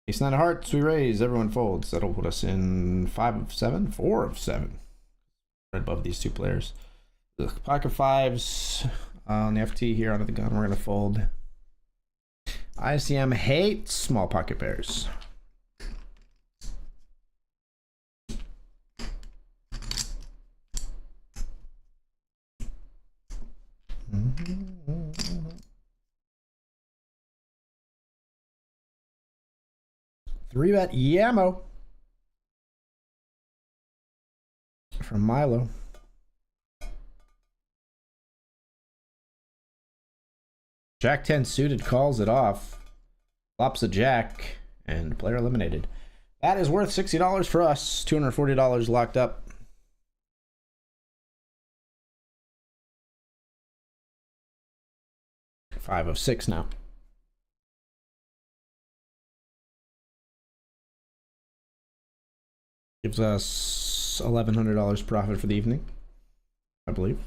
Ace 9 of hearts, we raise, everyone folds. That'll put us in 5 of 7, 4 of 7. Right above these two players. Ugh, pocket 5s on the FT here under the gun. We're going to fold. ICM hates small pocket pairs. Three bet Yamo from Milo. Jack 10 suited calls it off. Flops a jack and player eliminated. That is worth $60 for us. $240 locked up. Five of six now. Gives us $1,100 profit for the evening, I believe.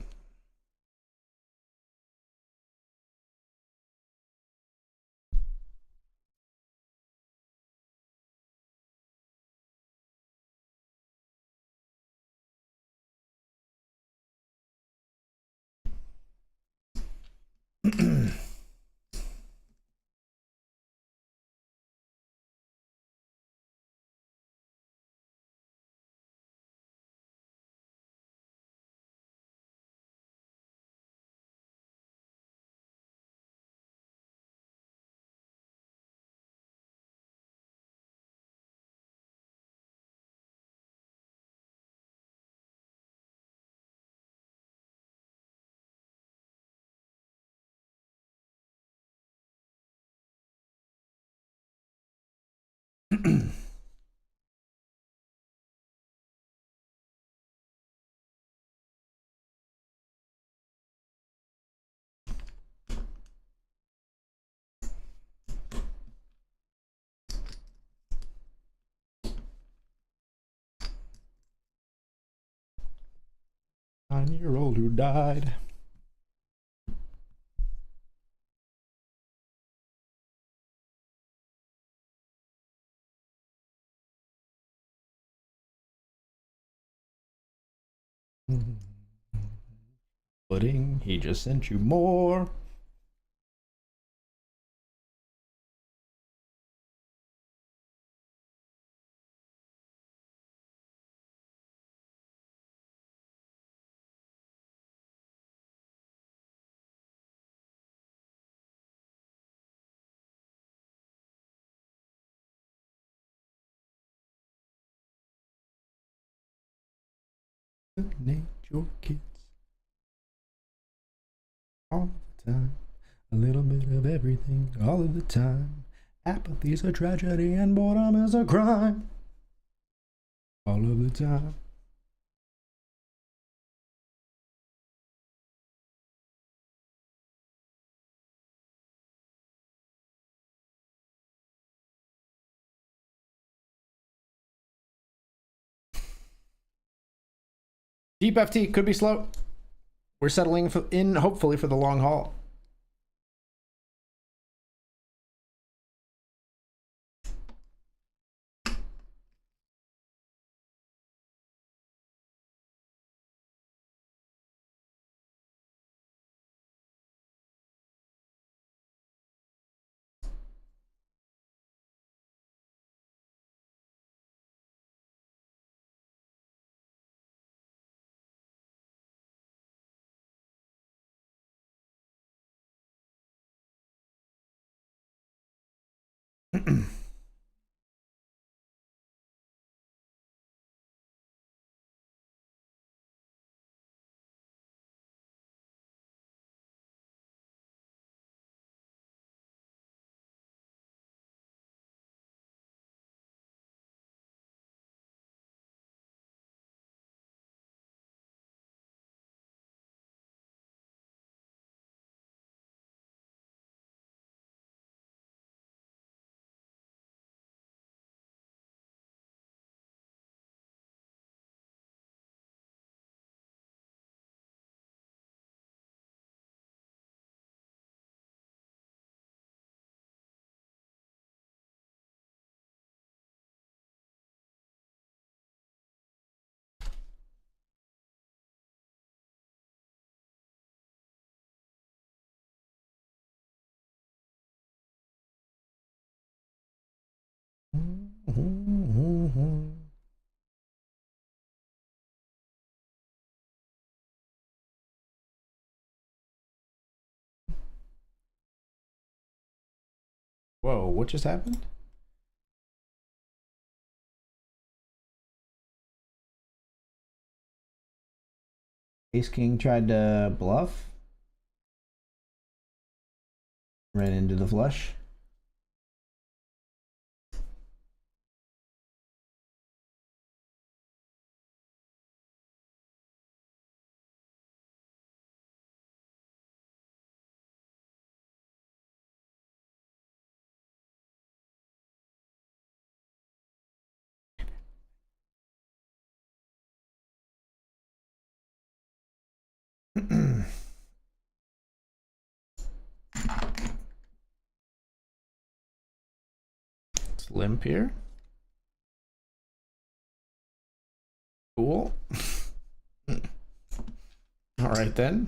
Nine-year-old who died. Pudding, he just sent you more. Name your kids all the time. A little bit of everything all of the time. Apathy's a tragedy and boredom is a crime. All of the time. Deep FT could be slow. We're settling in hopefully for the long haul. Whoa, what just happened? Ace King tried to bluff. Ran into the flush. It's limp here. Cool. All right then.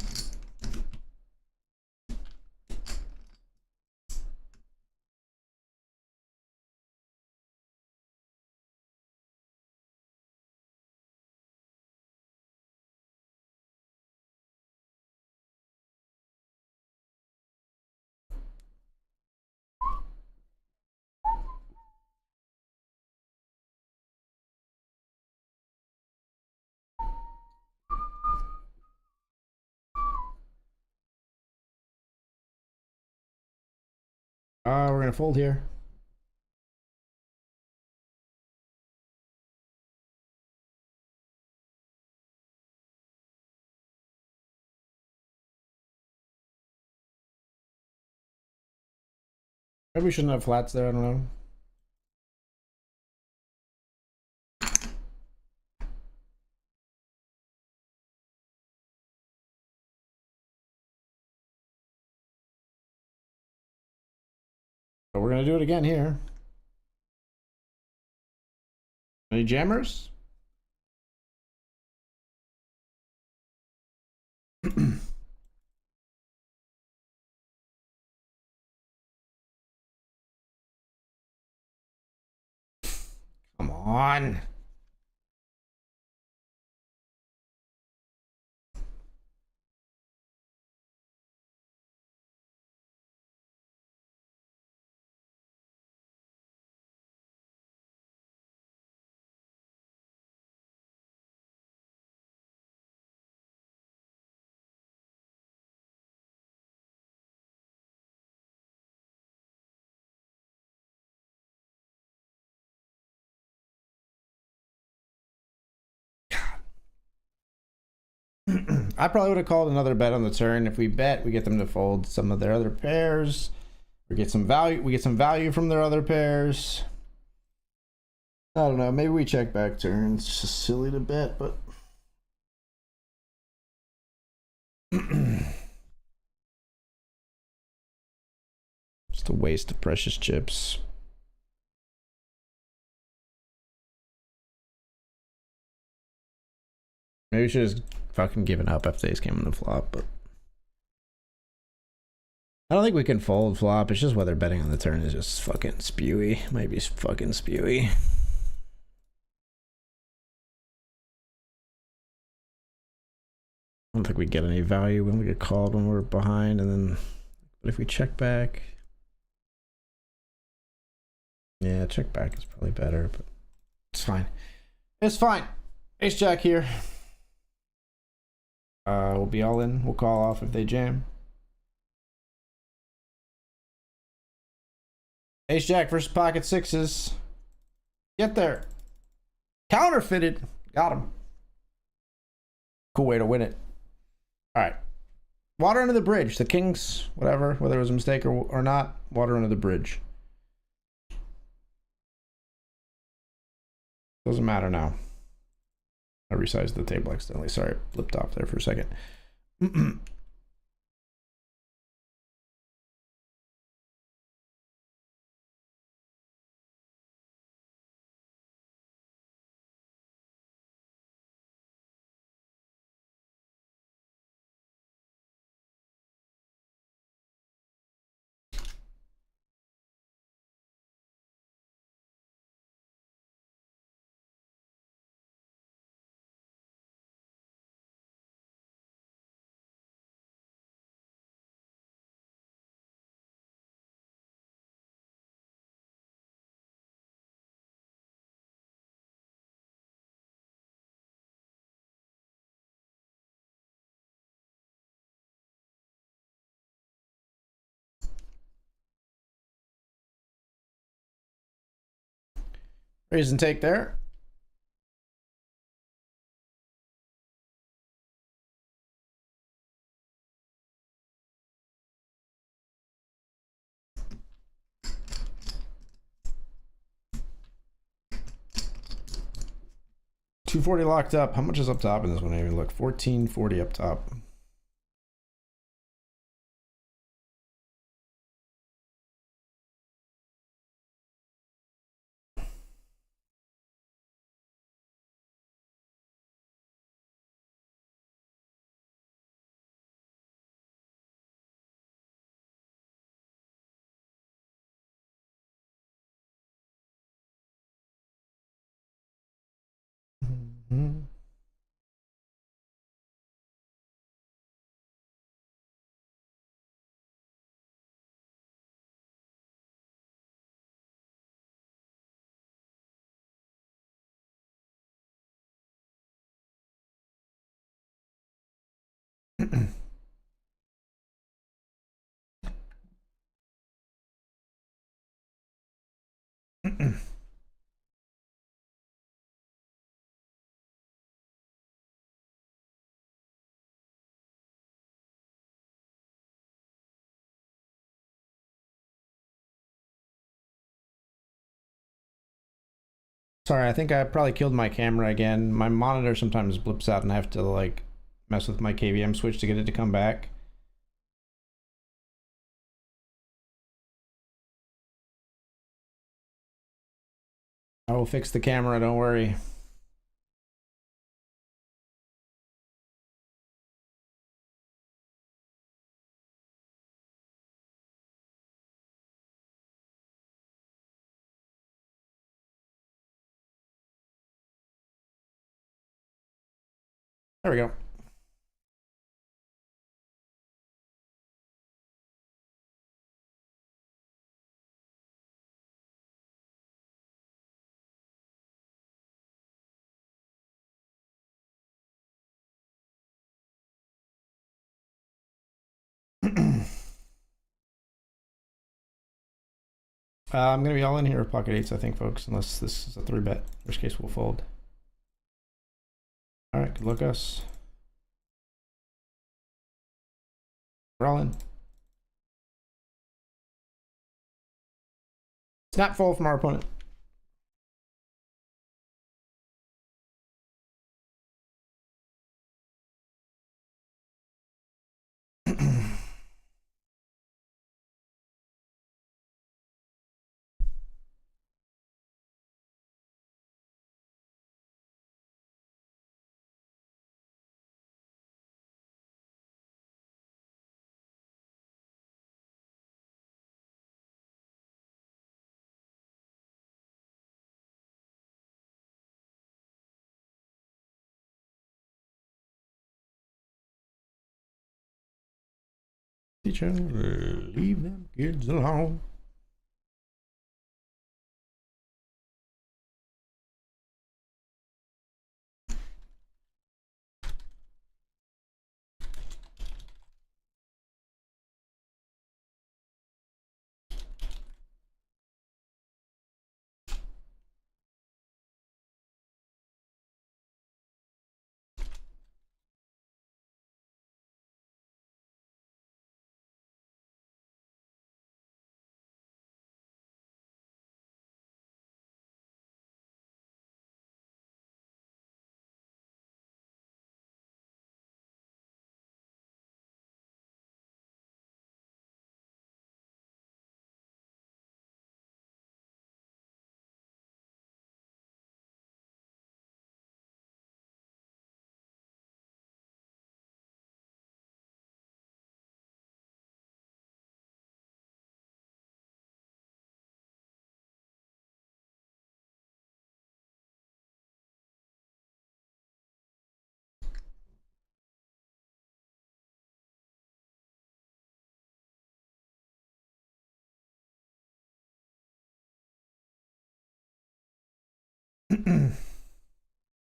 We're gonna fold here. Maybe we shouldn't have flats there. I don't know. But we're gonna do it again here. Any jammers? Come on. I probably would have called another bet on the turn. If we bet, we get them to fold some of their other pairs. We get some value. We get some value from their other pairs. I don't know. Maybe we check back turn. It's just silly to bet, but just a waste of precious chips. Maybe we should have fucking given up if Ace came on the flop, but I don't think we can fold flop. It's just whether betting on the turn is just fucking spewy. Might be fucking spewy. I don't think we get any value when we get called when we're behind, and then but if we check back, yeah, check back is probably better, but it's fine. It's fine. Ace Jack here. We'll be all in. We'll call off if they jam. Ace Jack versus pocket sixes. Get there. Counterfeited. Got him. Cool way to win it. All right. Water under the bridge. The kings, whatever, whether it was a mistake or not, water under the bridge. Doesn't matter now. I resized the table accidentally. Sorry, flipped off there for a second. Raise and take there. $240 locked up. How much is up top in this one? I even look. $14.40 up top. Mm-hmm. Sorry, I think I probably killed my camera again. My monitor sometimes blips out and I have to like mess with my KVM switch to get it to come back. I will fix the camera, don't worry. There we go. I'm going to be all in here with pocket eights, I think, folks, unless this is a 3-bet. In which case, we'll fold. All right, good luck, us. We're all in. Snap fold from our opponent. Teacher, leave them kids alone.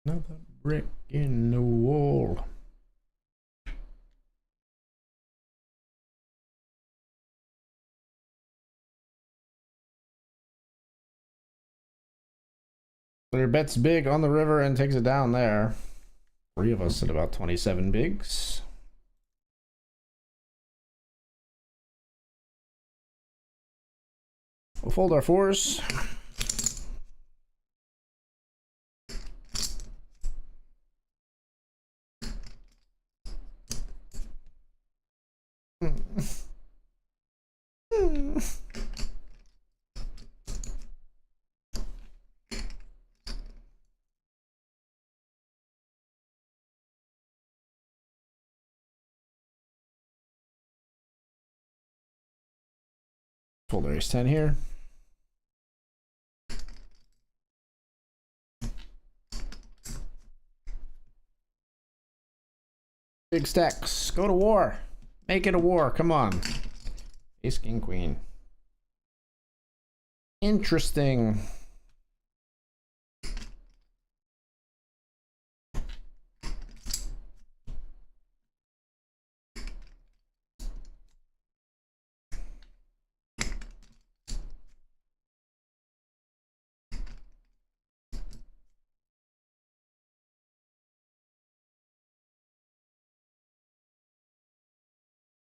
Another brick in the wall. Their bets big on the river and takes it down there. 3 of us at about 27 bigs. We'll fold our 4s. Fold our ace 10 here. Big stacks. Go to war. Make it a war. Come on. Ace, king, queen. Interesting.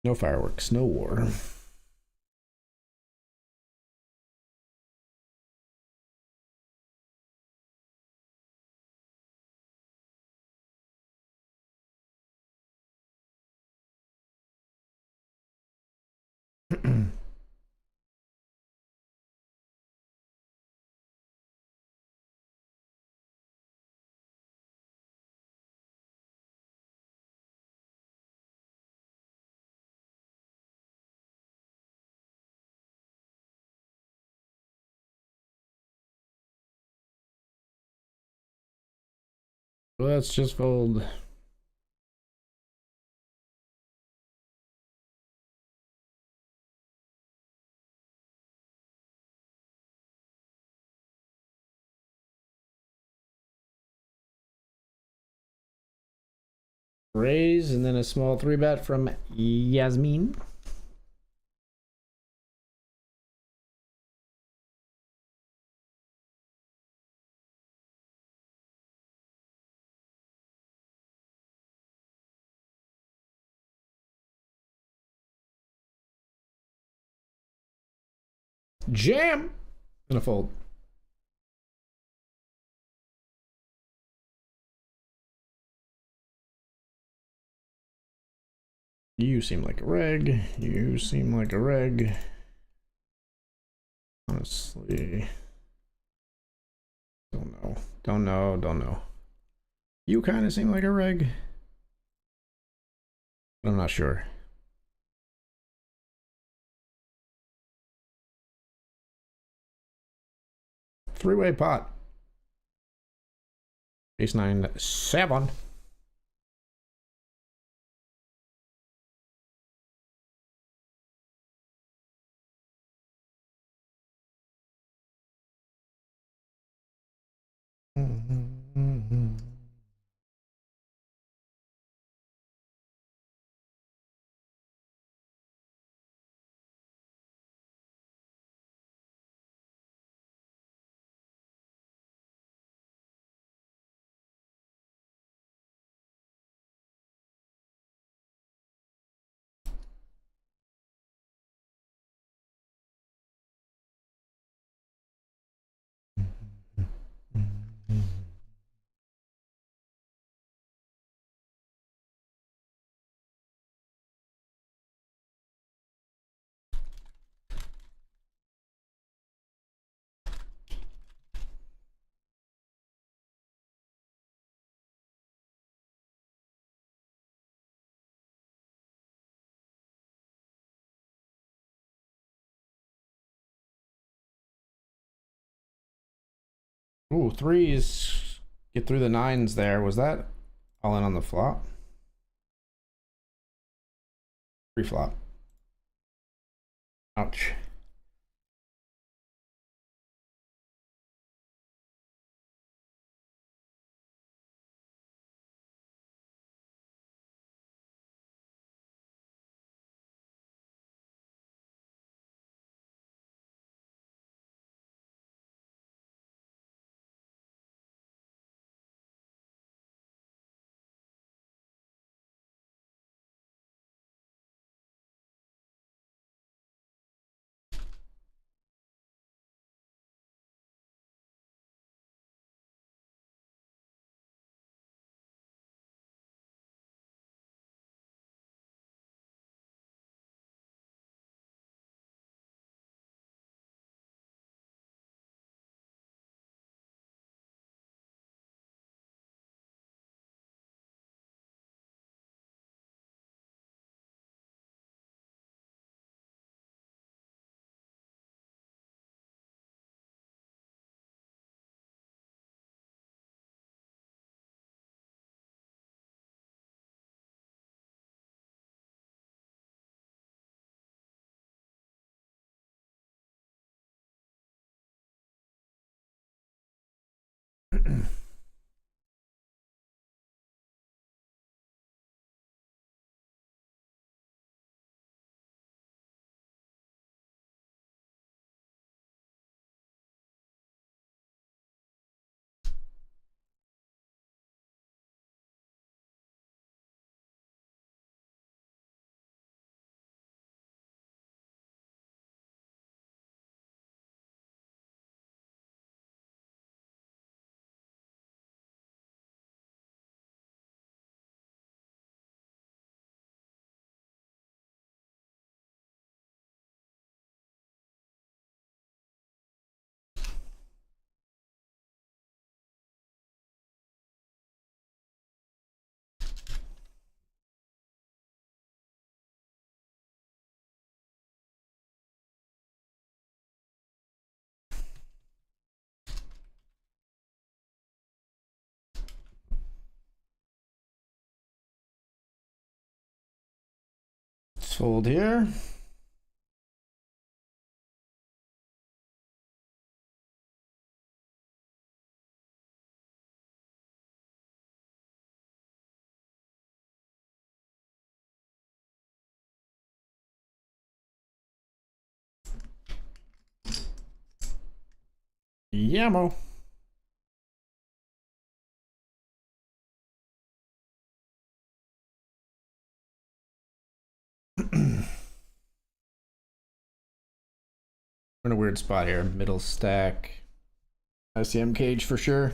No fireworks, no war. Let's just fold. Raise and then a small 3-bet from Yasmin. Jam. Gonna fold. You seem like a reg. You seem like a reg. Honestly. Don't know. Don't know. Don't know. You kind of seem like a reg. But I'm not sure. Three-way pot. Ace 9, 7. Ooh, 3s. Get through the 9s there. Was that all in on the flop? Pre-flop. Ouch. fold here. Yamo. We're in a weird spot here. Middle stack. ICM cage for sure.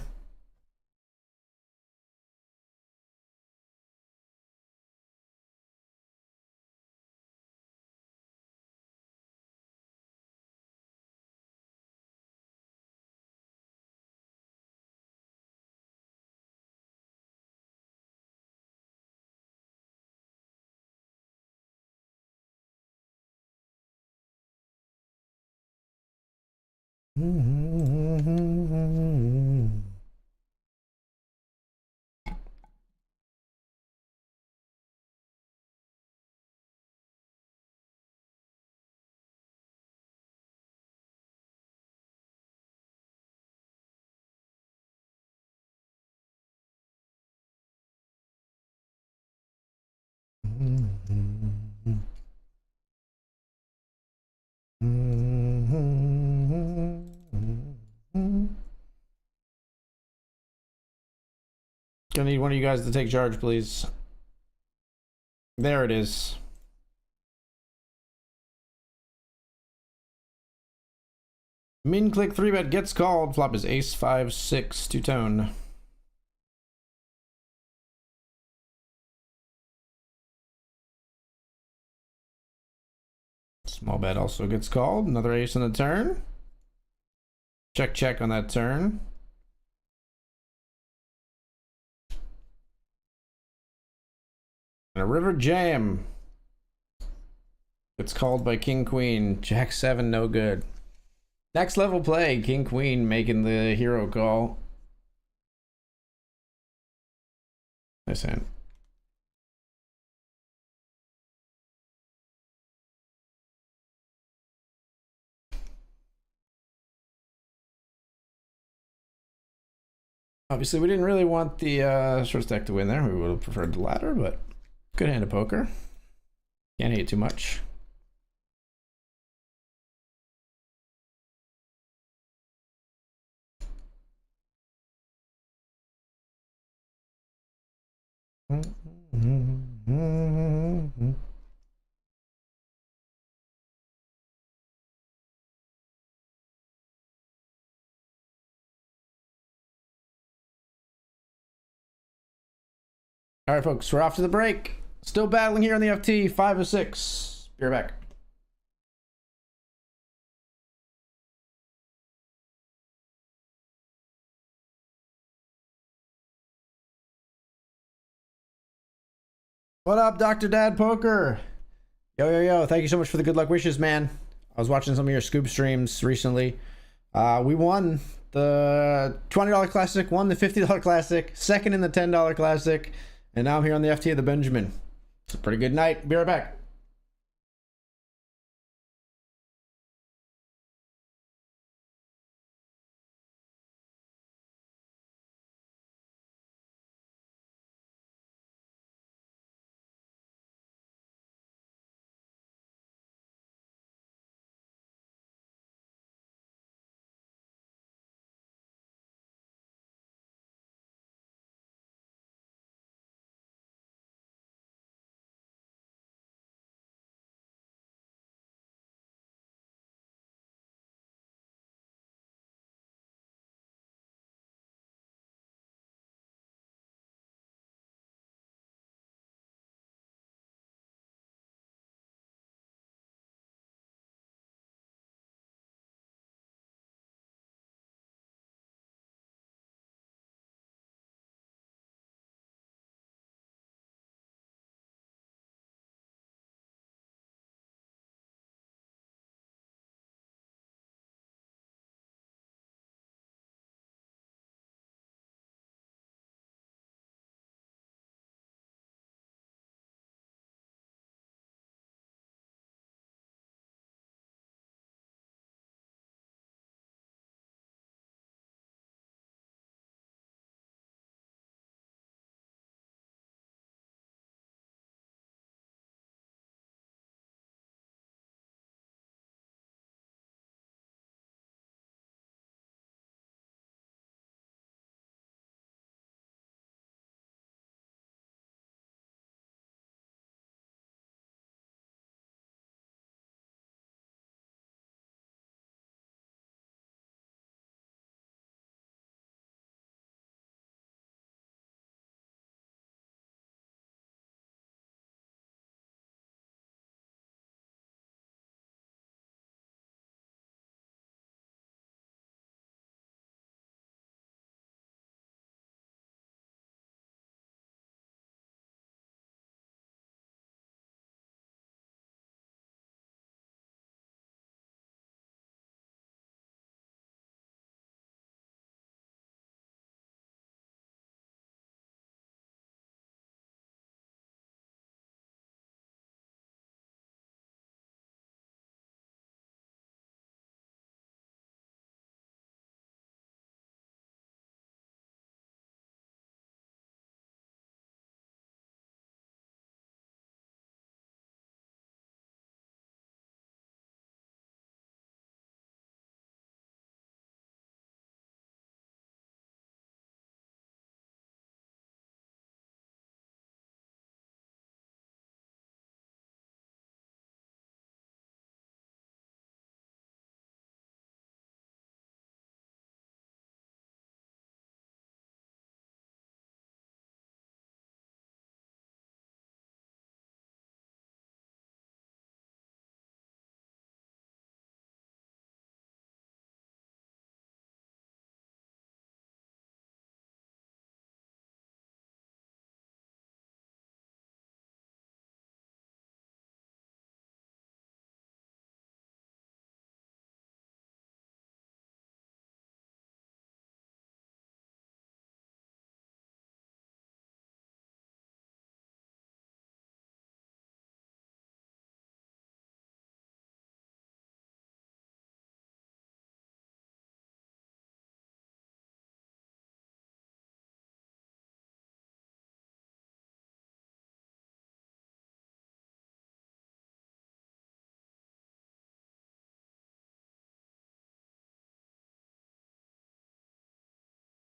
Gonna need one of you guys to take charge, please. There it is. Min click 3-bet gets called. Flop is ace 5-6 two-tone. Small bet also gets called. Another ace on the turn. Check, check on that turn. And a river jam. It's called by King Queen. Jack 7, no good. Next level play. King Queen making the hero call. Nice hand. Obviously, we didn't really want the short stack to win there. We would have preferred the latter, but good hand of poker. Can't hate too much. All right, folks, we're off to the break. Still battling here on the FT, 5 of 6. Be right back. What up, Dr. Dad Poker? Yo, yo, yo. Thank you so much for the good luck wishes, man. I was watching some of your scoop streams recently. We won the $20 Classic, won the $50 Classic, second in the $10 Classic, and now I'm here on the FT of the Benjamin. It's a pretty good night. Be right back.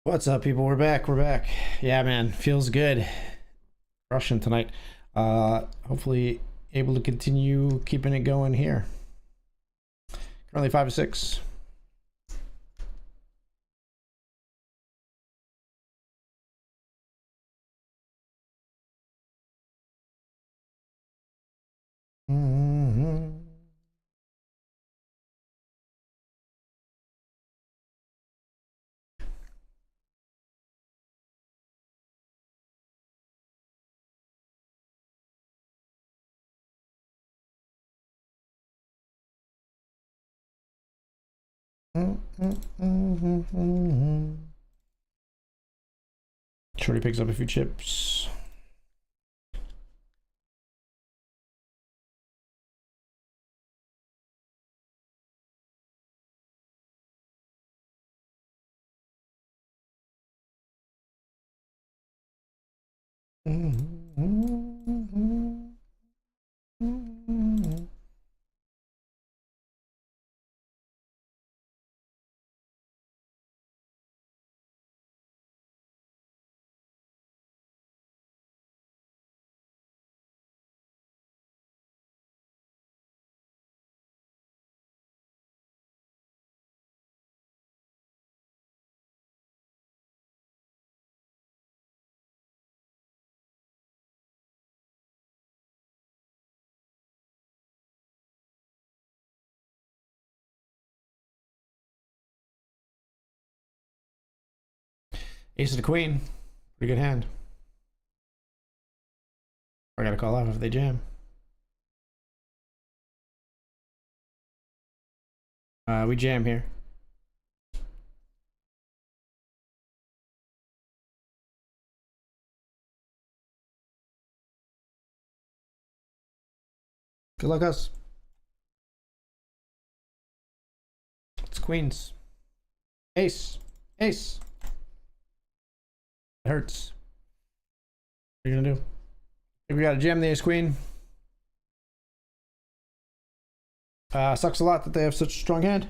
What's up, people? We're back. We're back. Yeah, man, feels good. Rushing tonight. Hopefully able to continue keeping it going here. Currently 5-6. Shorty picks up a few chips. Ace of the queen. Pretty good hand. I gotta call out if they jam. We jam here. Good luck, us. It's queens. Ace. Ace. It hurts. What are you gonna do? Think we gotta jam the ace queen. Sucks a lot that they have such a strong hand.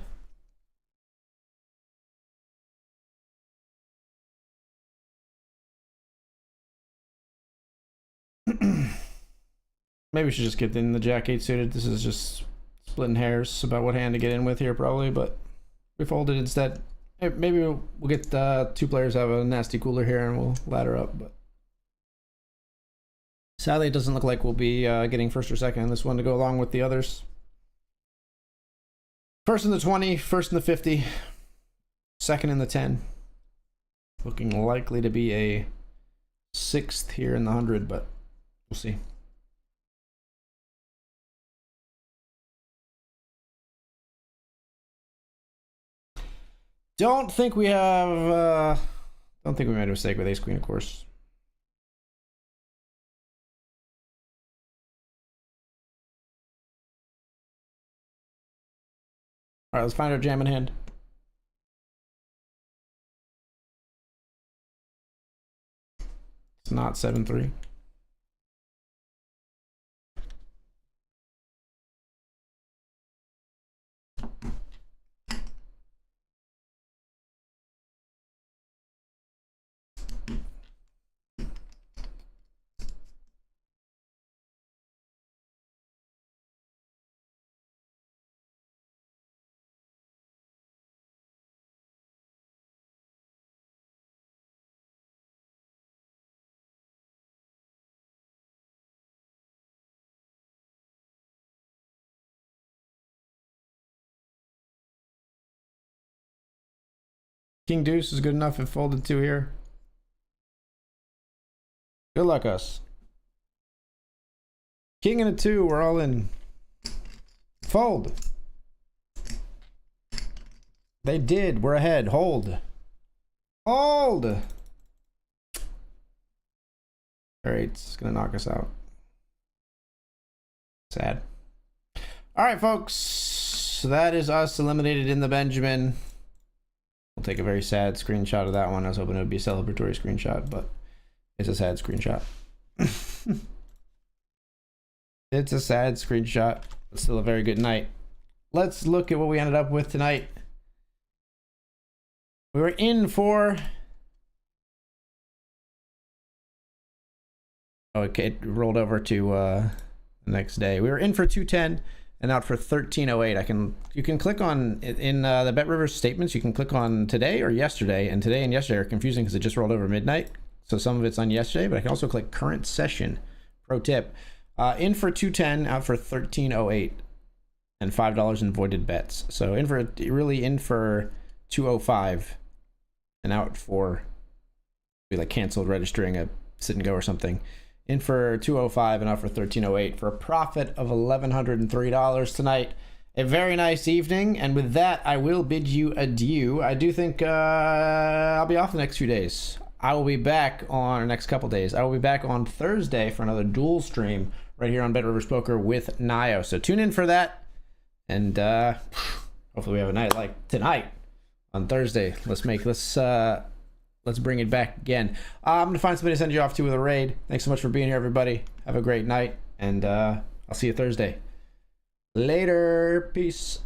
Maybe we should just get in the jack 8 suited. This is just splitting hairs about what hand to get in with here, probably, but we folded instead. Maybe we'll get 2 players have a nasty cooler here and we'll ladder up, but sadly it doesn't look like we'll be getting first or second in this one to go along with the others. First in the 20, first in the 50, second in the 10. Looking likely to be a 6th here in the 100, but we'll see. Don't think we made a mistake with ace queen, of course. All right, let's find our jamming hand. It's not 7-3. King deuce is good enough if folded 2 here. Good luck, us. King and a 2, we're all in. Fold. They did. We're ahead. Hold. Hold. All right, it's gonna knock us out. Sad. All right, folks. So that is us eliminated in the Benjamin. We'll take a very sad screenshot of that one. I was hoping it would be a celebratory screenshot, but it's a sad screenshot. It's a sad screenshot, but still a very good night. Let's look at what we ended up with tonight. We were in for Oh, it rolled over to the next day. We were in for 210 and out for 1308. You can click on in the BetRivers statements. You can click on today or yesterday, and today and yesterday are confusing because it just rolled over midnight. So some of it's on yesterday, but I can also click current session. Pro tip: in for 210, out for 1308, and $5 in voided bets. So in for 205, and out for canceled registering a sit and go or something. In for 205 and out for 1308 for a profit of $1,103 tonight. A very nice evening, and with that, I will bid you adieu. I do think I'll be off the next few days. I will be back on the next couple days. I will be back on Thursday for another dual stream right here on BetRivers Poker with Nio. So tune in for that, and hopefully we have a night like tonight on Thursday. Let's bring it back again. I'm gonna find somebody to send you off to with a raid. Thanks so much for being here, everybody. Have a great night, and I'll see you Thursday. Later. Peace.